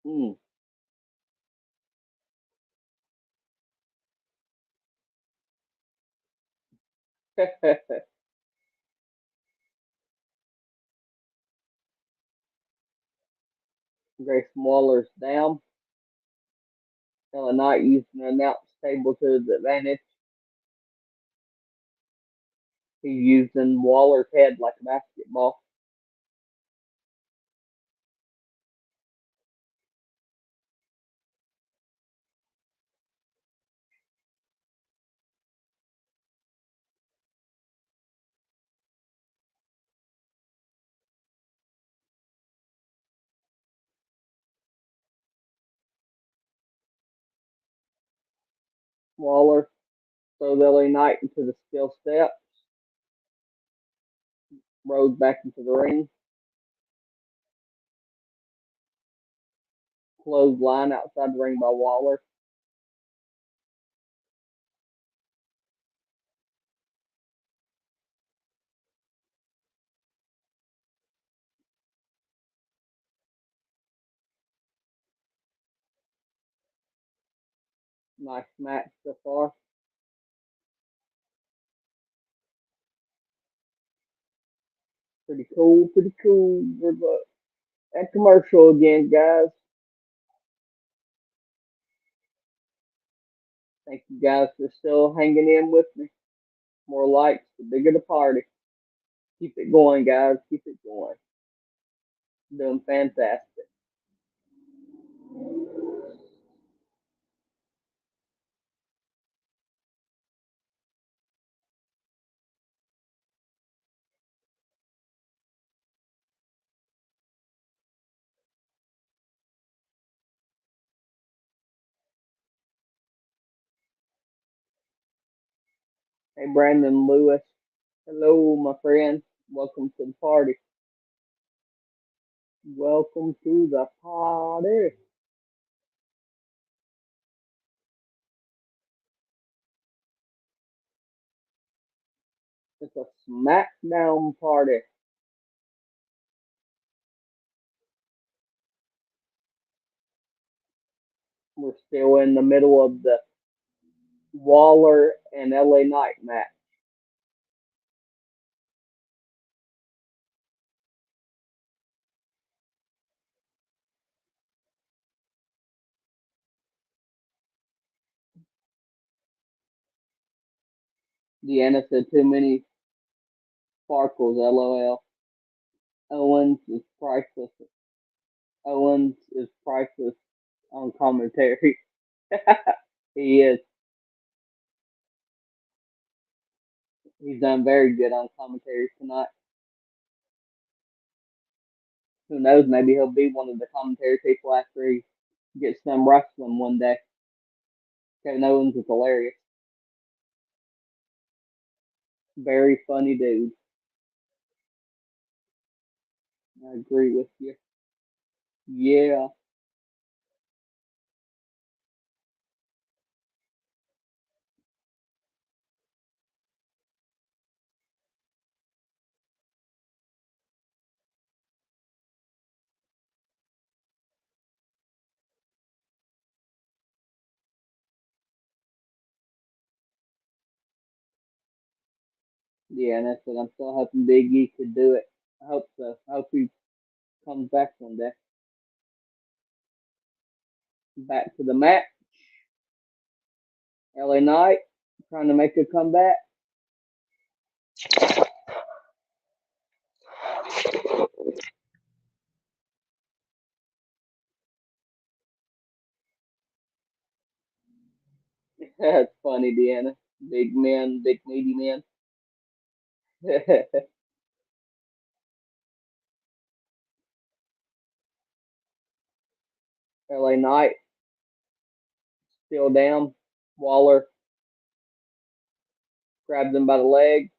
Mm. Grayson Waller's down. LA Knight using the announce table to his advantage. He's using Waller's head like a basketball. Waller throws LA Knight into the steel step. Rose back into the ring. Clothesline outside the ring by Waller. Nice match so far. Pretty cool, pretty cool. We're at commercial again, guys. Thank you guys for still hanging in with me. More likes, the bigger the party. Keep it going, guys. Keep it going. Doing fantastic. Hey, Brandon Lewis. Hello, my friend. Welcome to the party. Welcome to the party. It's a SmackDown party. We're still in the middle of the Waller and LA Knight match. Deanna said too many sparkles, lol. Owens is priceless. Owens is priceless on commentary. He is. He's done very good on commentary tonight. Who knows? Maybe he'll be one of the commentary people after he gets done wrestling one day. Kevin Owens is hilarious. Very funny dude. I agree with you. Yeah. Yeah, and that's what I'm still hoping Big E could do it. I hope so. I hope he comes back one day. Back to the match. LA Knight trying to make a comeback. That's funny, Deanna. Big men, big meaty men. LA Knight still down. Waller grabs him by the leg,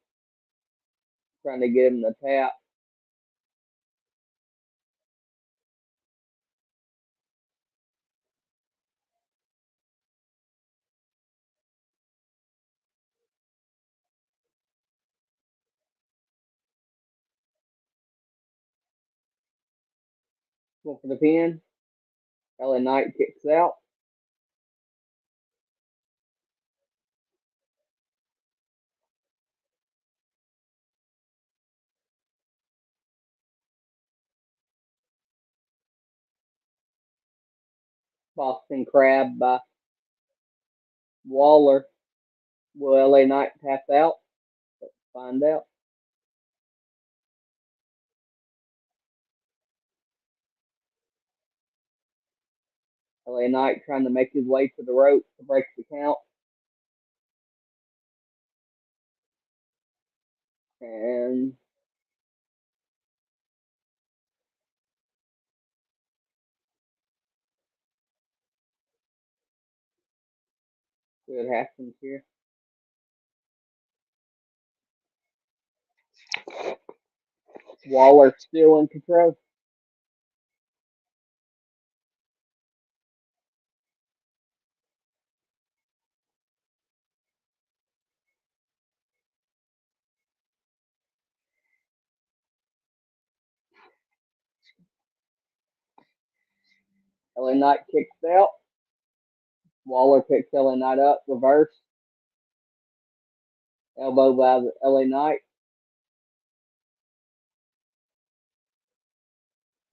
trying to get him to tap. Going for the pin. LA Knight kicks out. Boston Crab by Waller. Will LA Knight tap out? Let's find out. LA Knight trying to make his way to the rope to break the count. And see what happens here. Waller still in control. LA Knight kicks out. Waller picks LA Knight up. Reverse. Elbow by the LA Knight.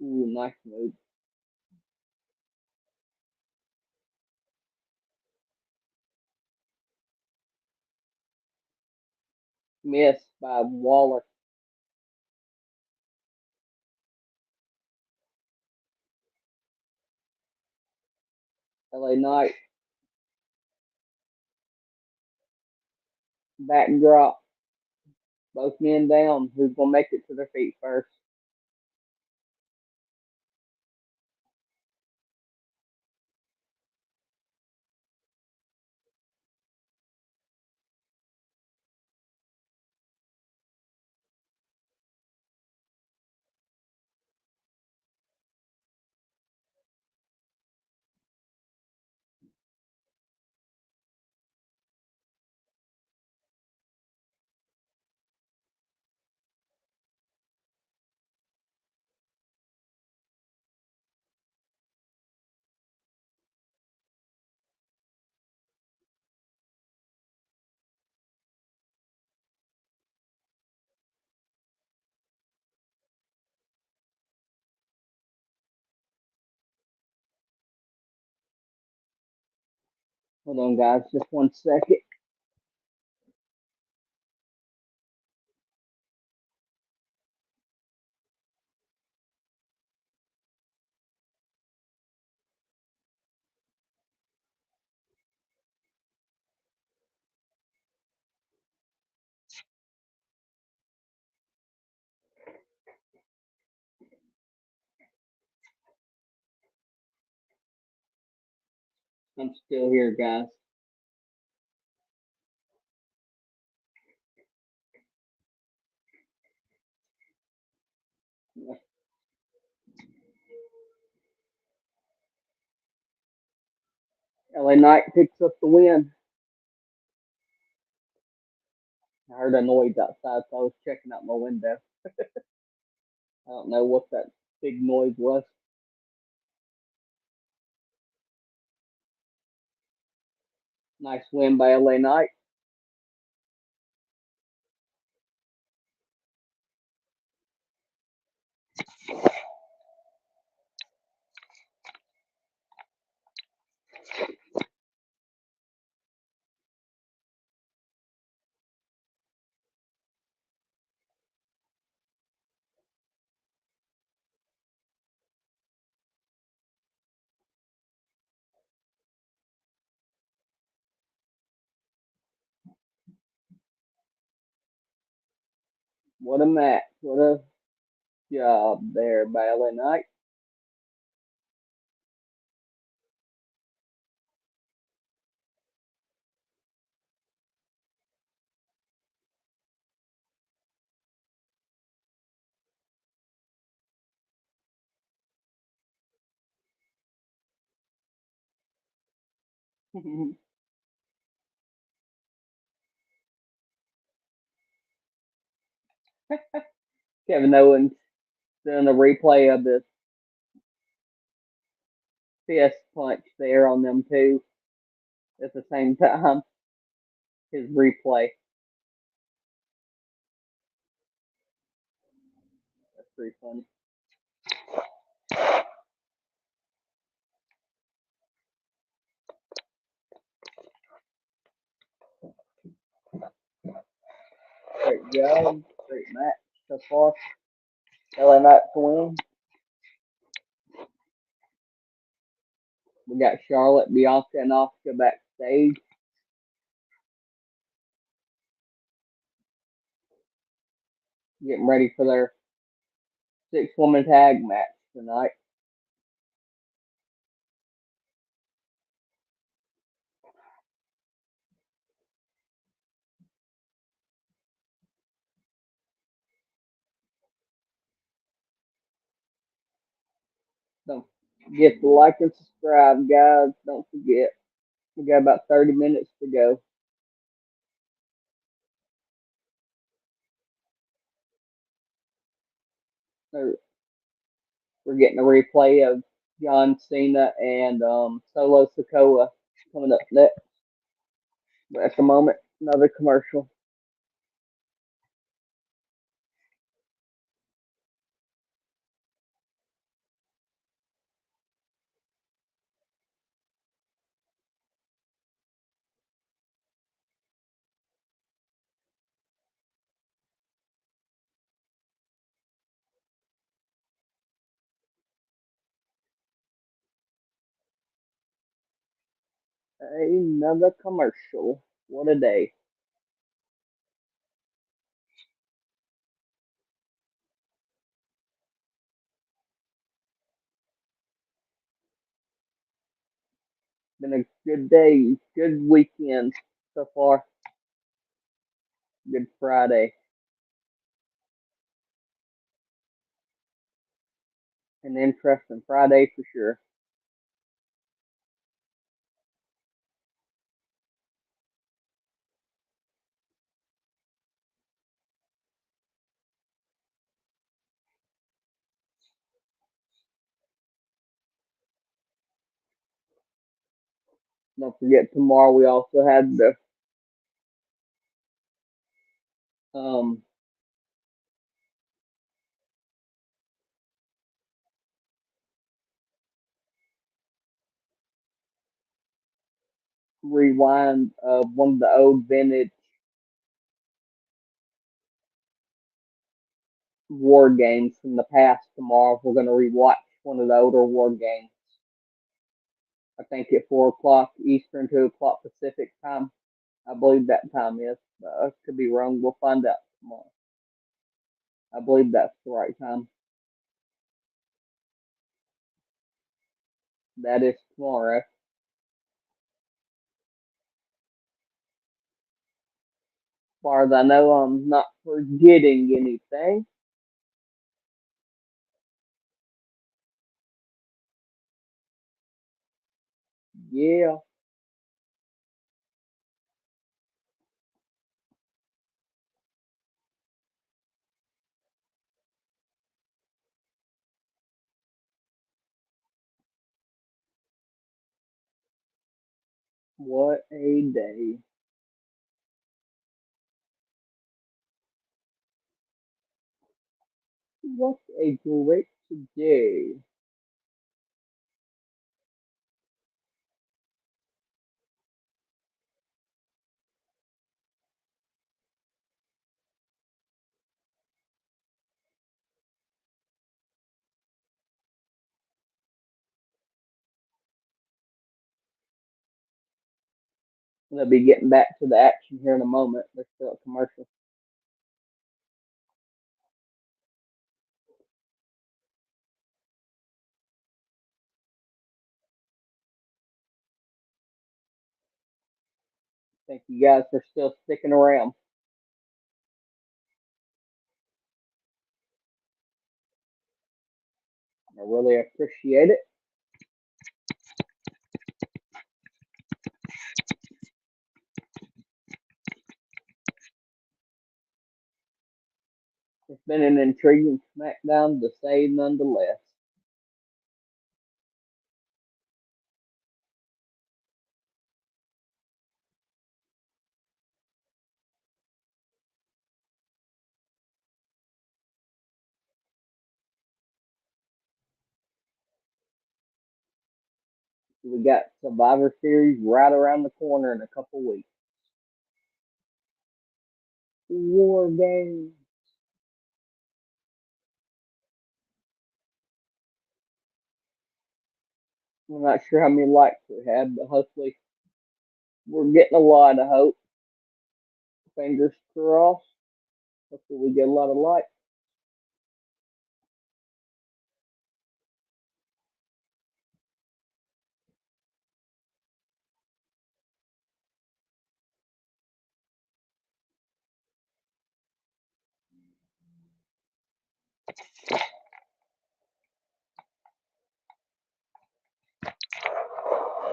Ooh, nice move. Miss by Waller. LA Knight. Backdrop. Both men down. Who's going to make it to their feet first? Hold on, guys. Just 1 second. I'm still here, guys. LA Knight picks up the win. I heard a noise outside, so I was checking out my window. I don't know what that big noise was. Nice win by LA Knight. What a match. What a job there, Bayley Knight. Kevin Owens doing a replay of the fist punch there on them two at the same time. His replay. That's pretty funny. Great job. Great match so far. LA Knight to win. We got Charlotte, Bianca, and Asuka backstage. Getting ready for their 6-woman tag match tonight. Don't forget to like and subscribe, guys. Don't forget. We got about 30 minutes to go. We're getting a replay of John Cena and Solo Sikoa coming up next. But at the moment, another commercial. Another commercial. What a day. Been a good day, good weekend so far. Good Friday. An interesting Friday for sure. Don't forget tomorrow we also had the um rewind of one of the old vintage war games from the past tomorrow. We're gonna rewatch one of the older war games. I think at 4 o'clock Eastern, 2 o'clock Pacific time. I believe that time is. I could be wrong. We'll find out tomorrow. I believe that's the right time. That is tomorrow. As far as I know, I'm not forgetting anything. Yeah. What a day. What a great day. We'll be getting back to the action here in a moment. Let's start commercial. Thank you guys for still sticking around. I really appreciate it. It's been an intriguing SmackDown to say nonetheless. We got Survivor Series right around the corner in a couple weeks. War Games. I'm not sure how many likes we had, but hopefully we're getting a lot of hope. Fingers crossed. Hopefully we get a lot of likes.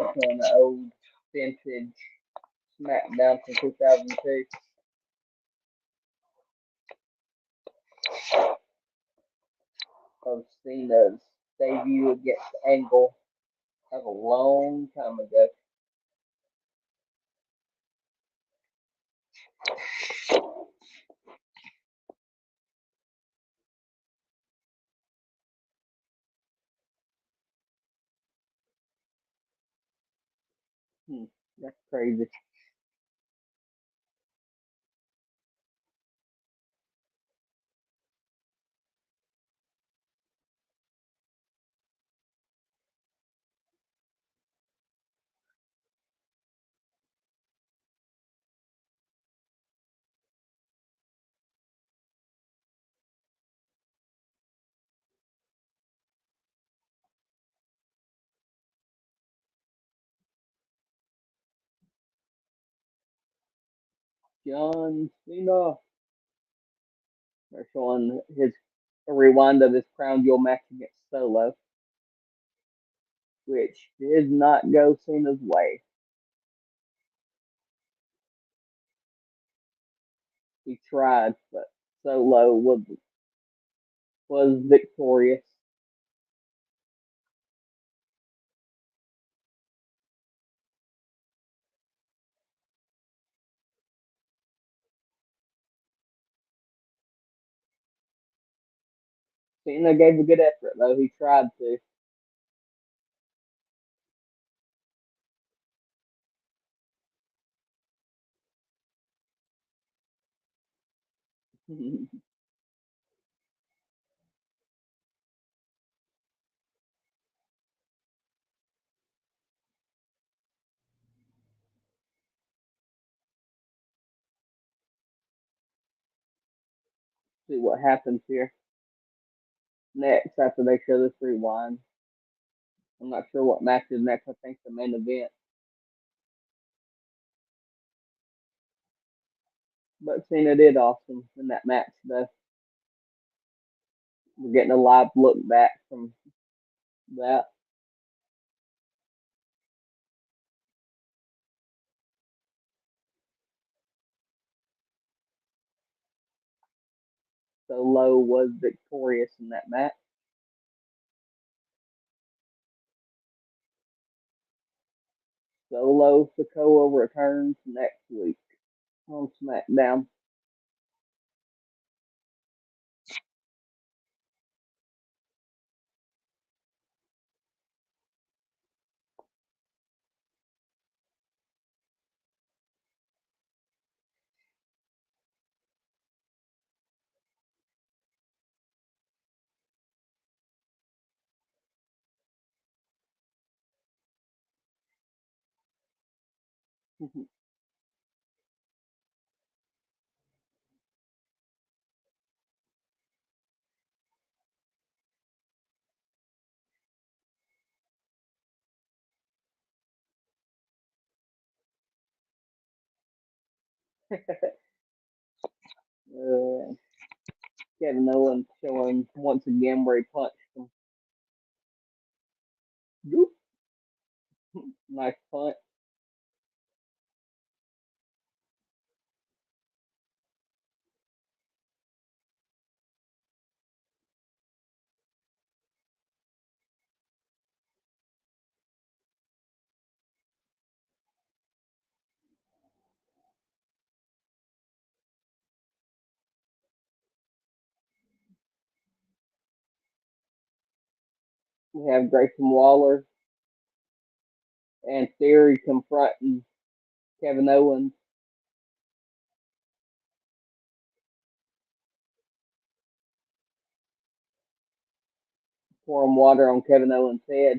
It's on the old vintage SmackDown from 2002. Of Cena's debut against Angle of a long time ago. That's crazy. John Cena. They're showing a rewind of his crown jewel match against Solo, which did not go Cena's way. He tried, but Solo was victorious. Cena gave a good effort, though. He tried to. See what happens here next after they show this rewind. I'm not sure what match is next. I think the main event. But Cena did awesome in that match, though. We're getting a live look back from that. Solo was victorious in that match. Solo Sikoa returns next week on SmackDown. Uh, Kevin Owens showing once again where he punched him. Whoop. Nice punch. We have Grayson Waller and Theory confronting Kevin Owens. Pouring water on Kevin Owens' head.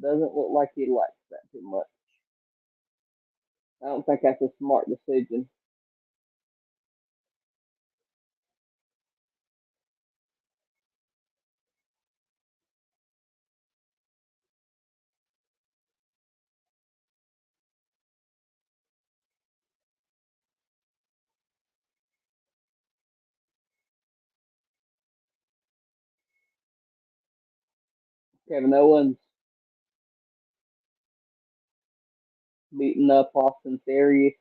Doesn't look like he likes that too much. I don't think that's a smart decision. Kevin Owens beating up Austin Theory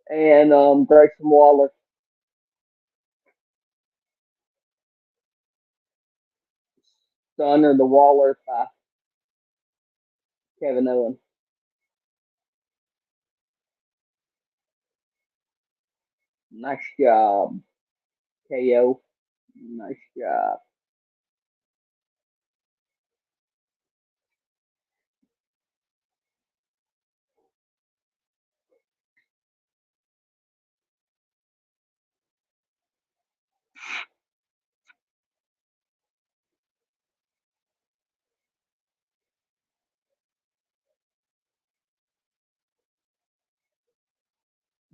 and Grayson Waller. Stunner the Waller by Kevin Owens. Nice job, KO. Nice job.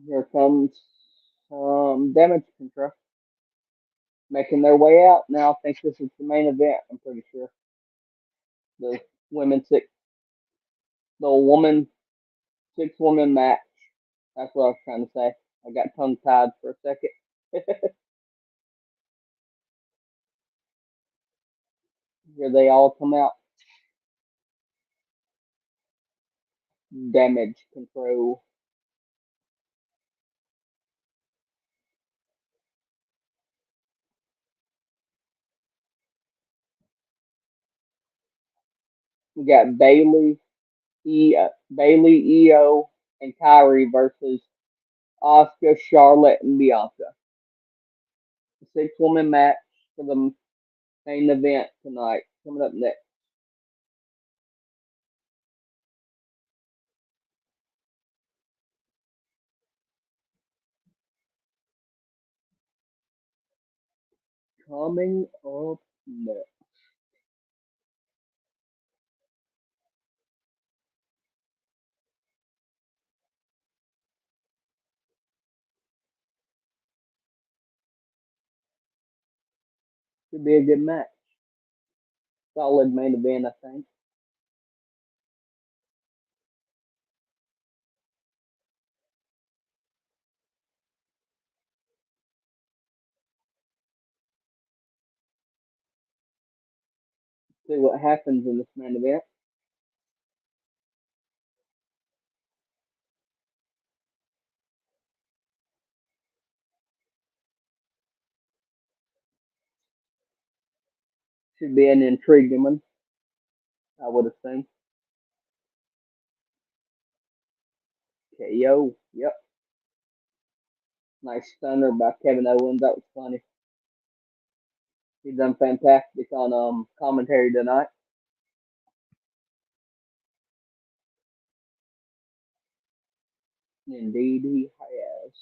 Here comes Damage Control making their way out. Now I think this is the main event. I'm pretty sure the women six, the woman 6-woman match. That's what I was trying to say. I got tongue tied for a second. Here they all come out. Damage Control. We got Bayley, Io, and Kyrie versus Oscar, Charlotte, and Bianca. The 6-woman match for the main event tonight. Coming up next. Coming up next. Should be a good match. Solid main event, I think. See what happens in this main event. Should be an intriguing one, I would assume. KO. Yep. Nice stunner by Kevin Owens. That was funny. He done fantastic on commentary tonight. Indeed, he has.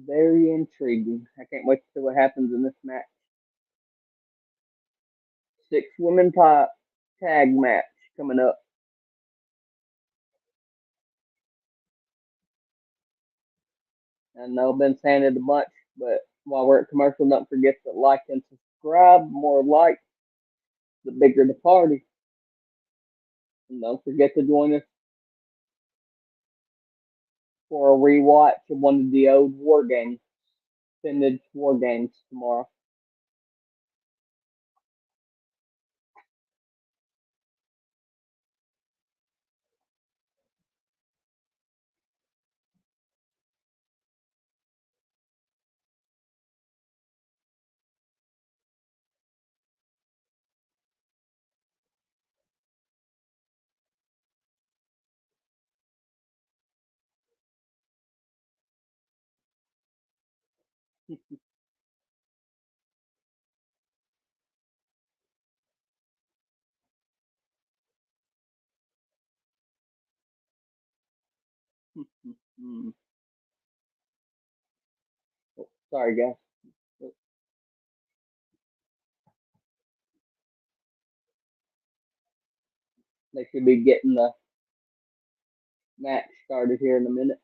Very intriguing. I can't wait to see what happens in this match. 6 women tag match coming up. I know I've been saying it a bunch, but while we're at commercial, don't forget to like and subscribe. More likes, the bigger the party. And don't forget to join us for a rewatch of one of the old war games, vintage war games tomorrow. Mm. Sorry, guys. They should be getting the match started here in a minute.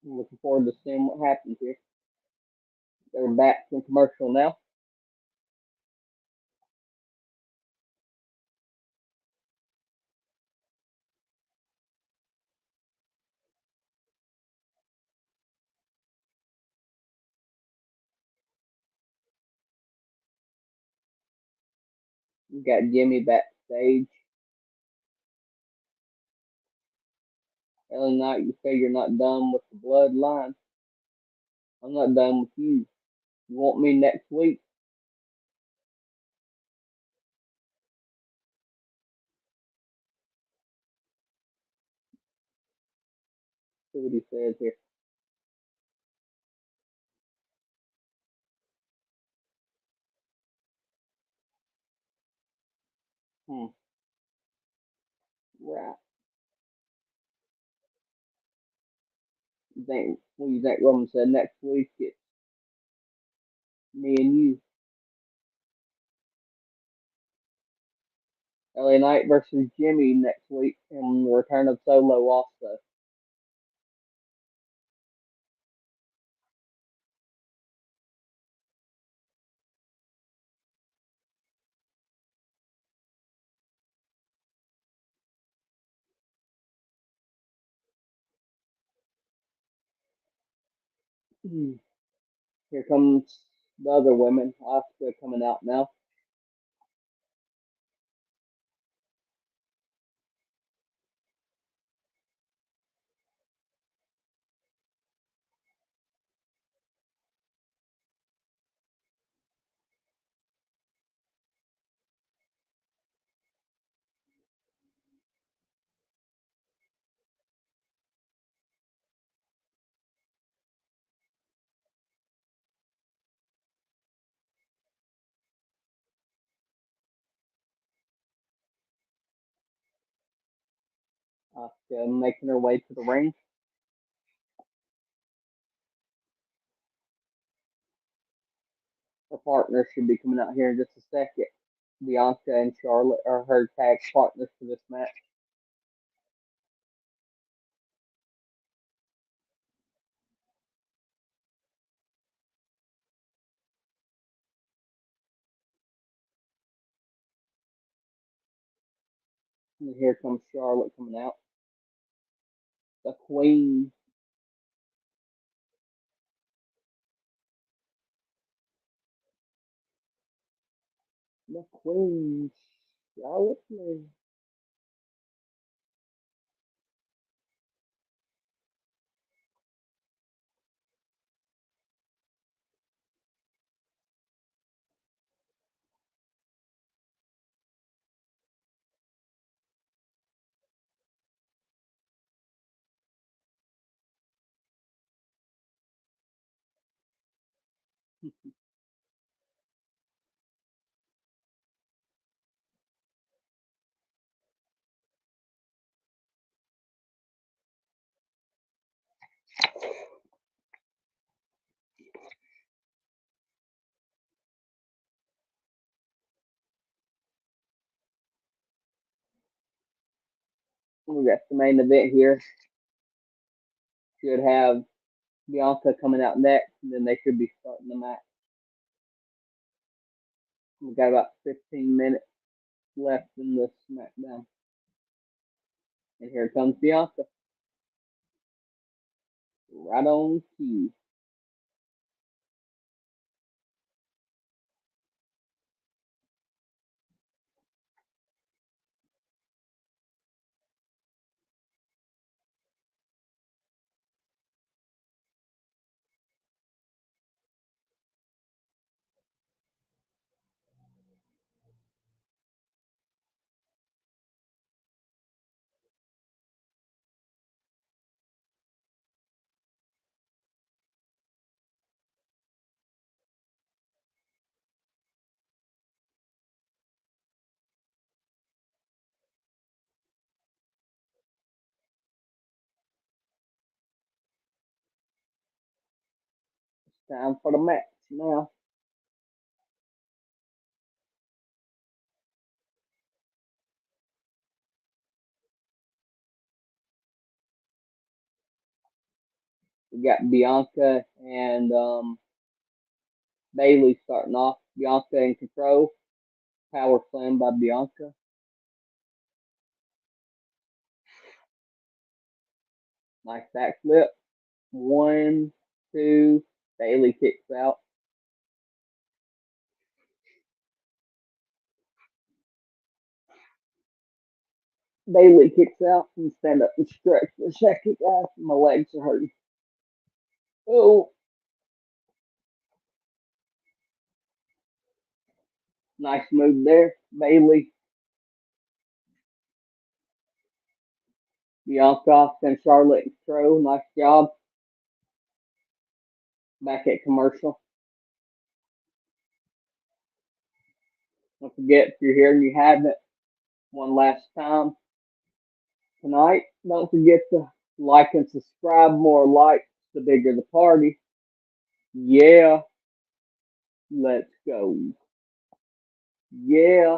I'm looking forward to seeing what happens here. They're back from commercial now. We got Jimmy backstage. LA Knight, you say you're not done with the bloodline. I'm not done with you. You want me next week? See what he says here. Hmm. Right. What do you think Roman said next week? It's me and you. LA Knight versus Jimmy next week, and the return of Solo also. Hmm. Here comes the other women. Asuka coming out now. Asuka making her way to the ring. Her partner should be coming out here in just a second. Bianca and Charlotte are her tag partners for this match. And here comes Charlotte coming out. The Queen. The Queen. Charlotte Flair. We got the main event here. Should have Bianca coming out next, and then they should be starting the match. We got about 15 minutes left in the SmackDown. And here comes Bianca. Right on cue. It's time for the match now. We got Bianca and Bayley starting off. Bianca in control. Power slam by Bianca. Nice backflip. 1, 2. Bayley kicks out. Bayley kicks out and stand up and stretch for a second, guys. My legs are hurting. Oh, nice move there. Bayley. Bianca and Charlotte and Crow. Nice job. Back at commercial. Don't forget, if you're here and you haven't, one last time tonight, don't forget to like and subscribe. More likes, the bigger the party. Yeah, let's go. Yeah,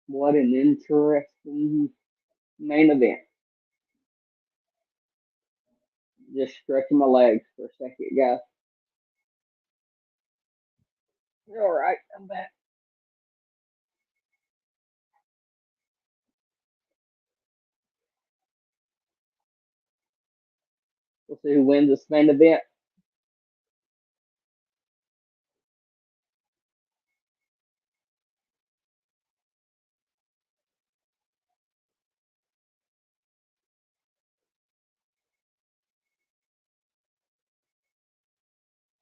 what an interesting main event. Just stretching my legs for a second, guys. All right, I'm back. We'll see who wins this main event.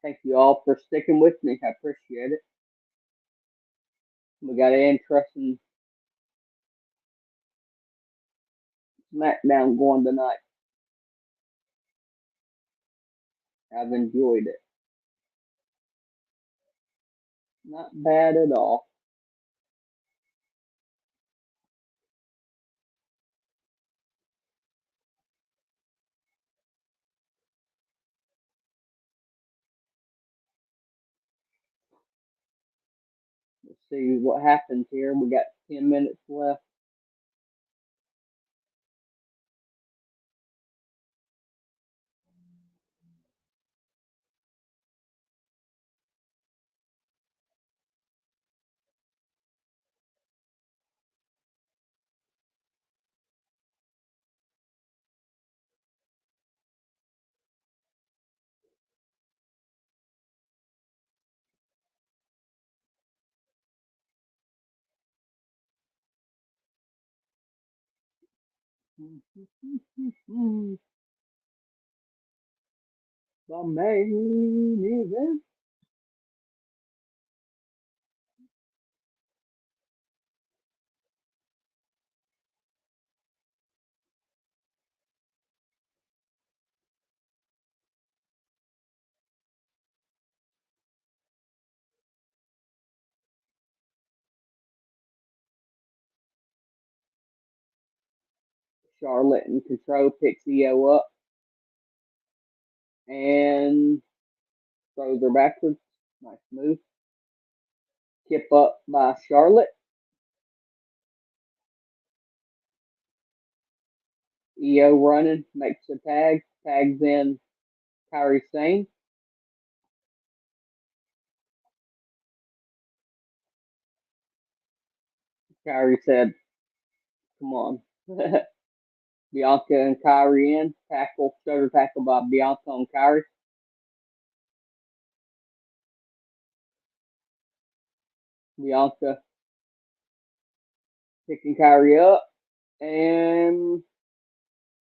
Thank you all for sticking with me. I appreciate it. We got an interesting SmackDown going tonight. I've enjoyed it. Not bad at all. Let's see what happens here. We got 10 minutes left. The main event. Charlotte in control, picks Io up and throws her backwards. Nice move. Tip up by Charlotte. Io running, makes a tag, tags in Kairi Sane. Kairi said, come on. Bianca and Kairi in. Tackle, shoulder tackle by Bianca on Kairi. Bianca picking Kairi up and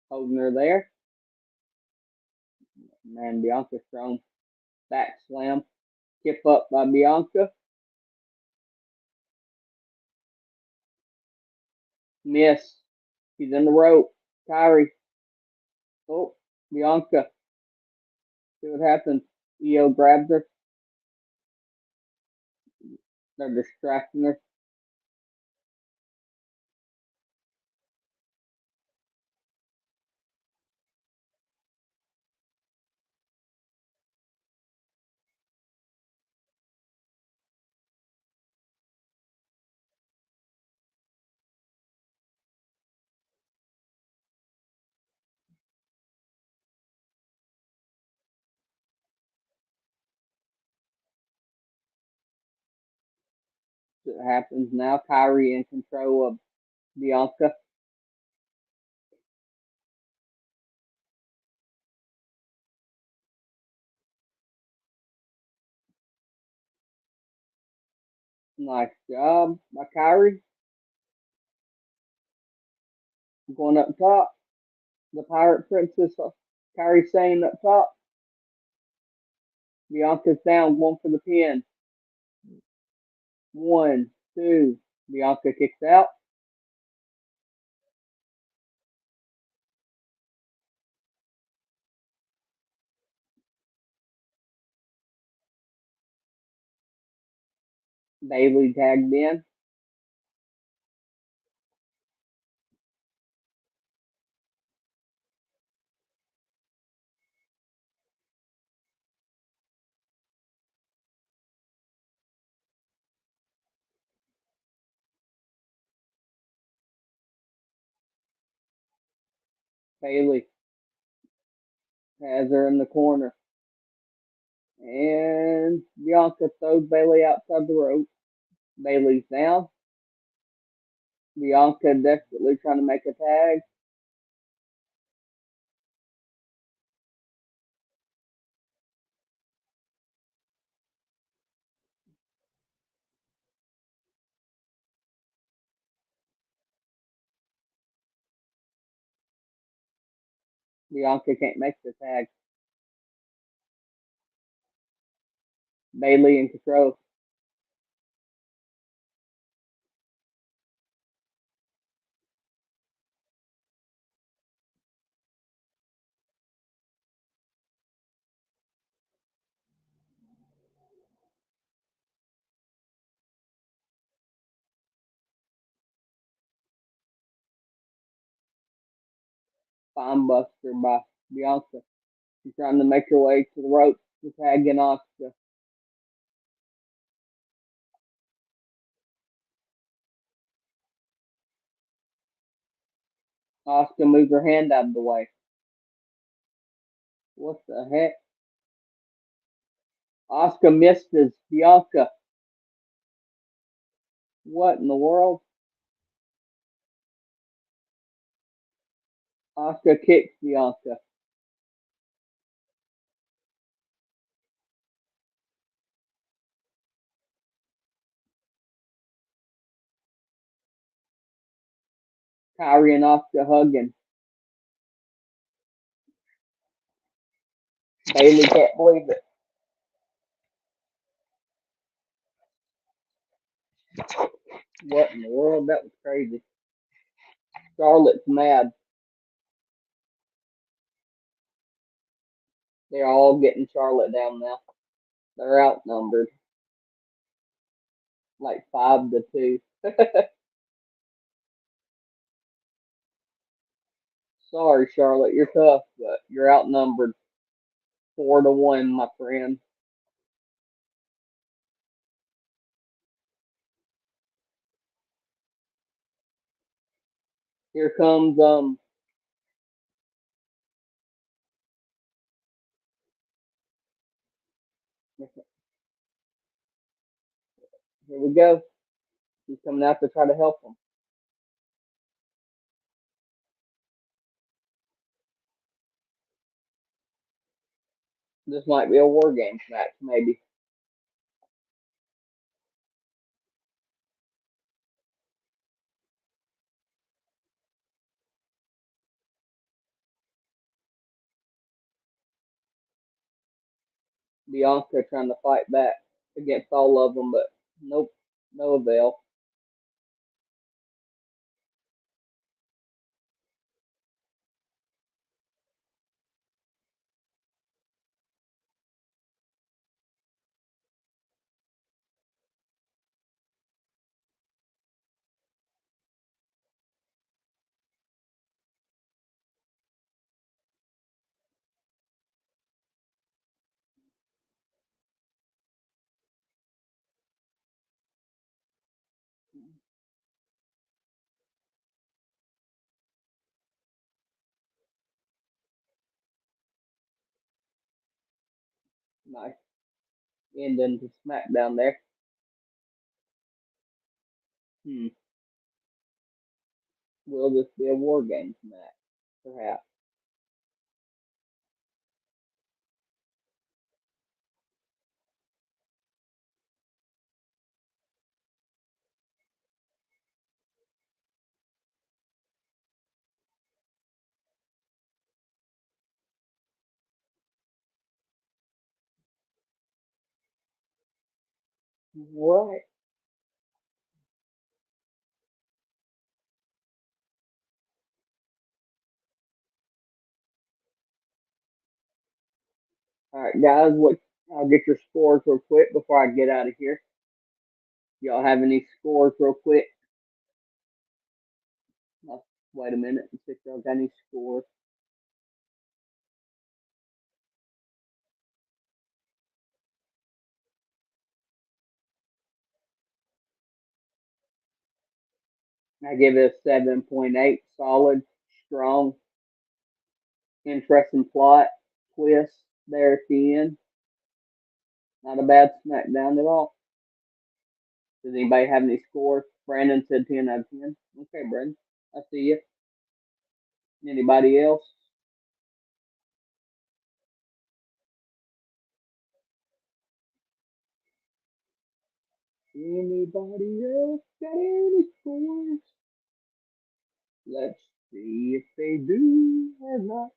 holding her there. Man, Bianca strong. Back slam. Tip up by Bianca. Miss. She's in the rope. Kairi. Oh, Bianca. See what happens. Io grabs her. They're distracting her. See what happens now. Kairi in control of Bianca. Nice job by Kairi. Going up top. The Pirate Princess, Kairi Sane up top. Bianca's down, going for the pin. 1, 2. Bianca kicks out. Bayley tagged in. Bayley has her in the corner. And Bianca throws Bayley outside the rope. Bayley's down. Bianca desperately trying to make a tag. Bianca can't make the tag. Bayley in control. Spine buster by Bianca. She's trying to make her way to the rope to tag in Asuka. Asuka moves her hand out of the way. What the heck? Asuka misses Bianca. What in the world? Asuka kicks Bianca. Kairi and Asuka hugging. Bayley can't believe it. What in the world? That was crazy. Charlotte's mad. They're all getting Charlotte down now. They're outnumbered. Like 5-2. Sorry, Charlotte, you're tough, but you're outnumbered 4-1, my friend. Here comes here we go. He's coming out to try to help him. This might be a War Games match, maybe. Bianca trying to fight back against all of them, but nope, no avail. Nice ending to SmackDown there. Will this be a War Games match? Perhaps. Right. All right, guys. I'll get your scores real quick before I get out of here. Y'all have any scores real quick? Wait a minute and see if y'all got any scores. I give it a 7.8. Solid, strong, interesting plot, twist there at the end. Not a bad SmackDown at all. Does anybody have any scores? Brandon said 10 out of 10. Okay, Brandon. I see you. Anybody else? Anybody else got any scores? Let's see if they do or not.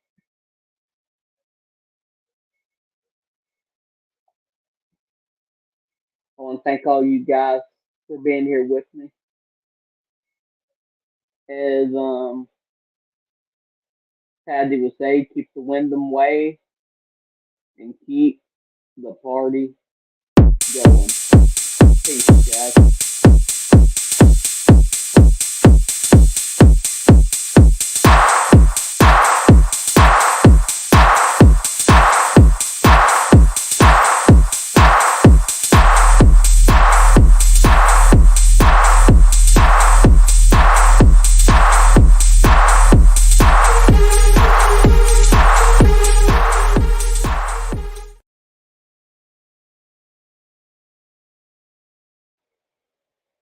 I want to thank all you guys for being here with me. As Tazzy would say, keep the Wyndham way and keep the party going. Peace, guys.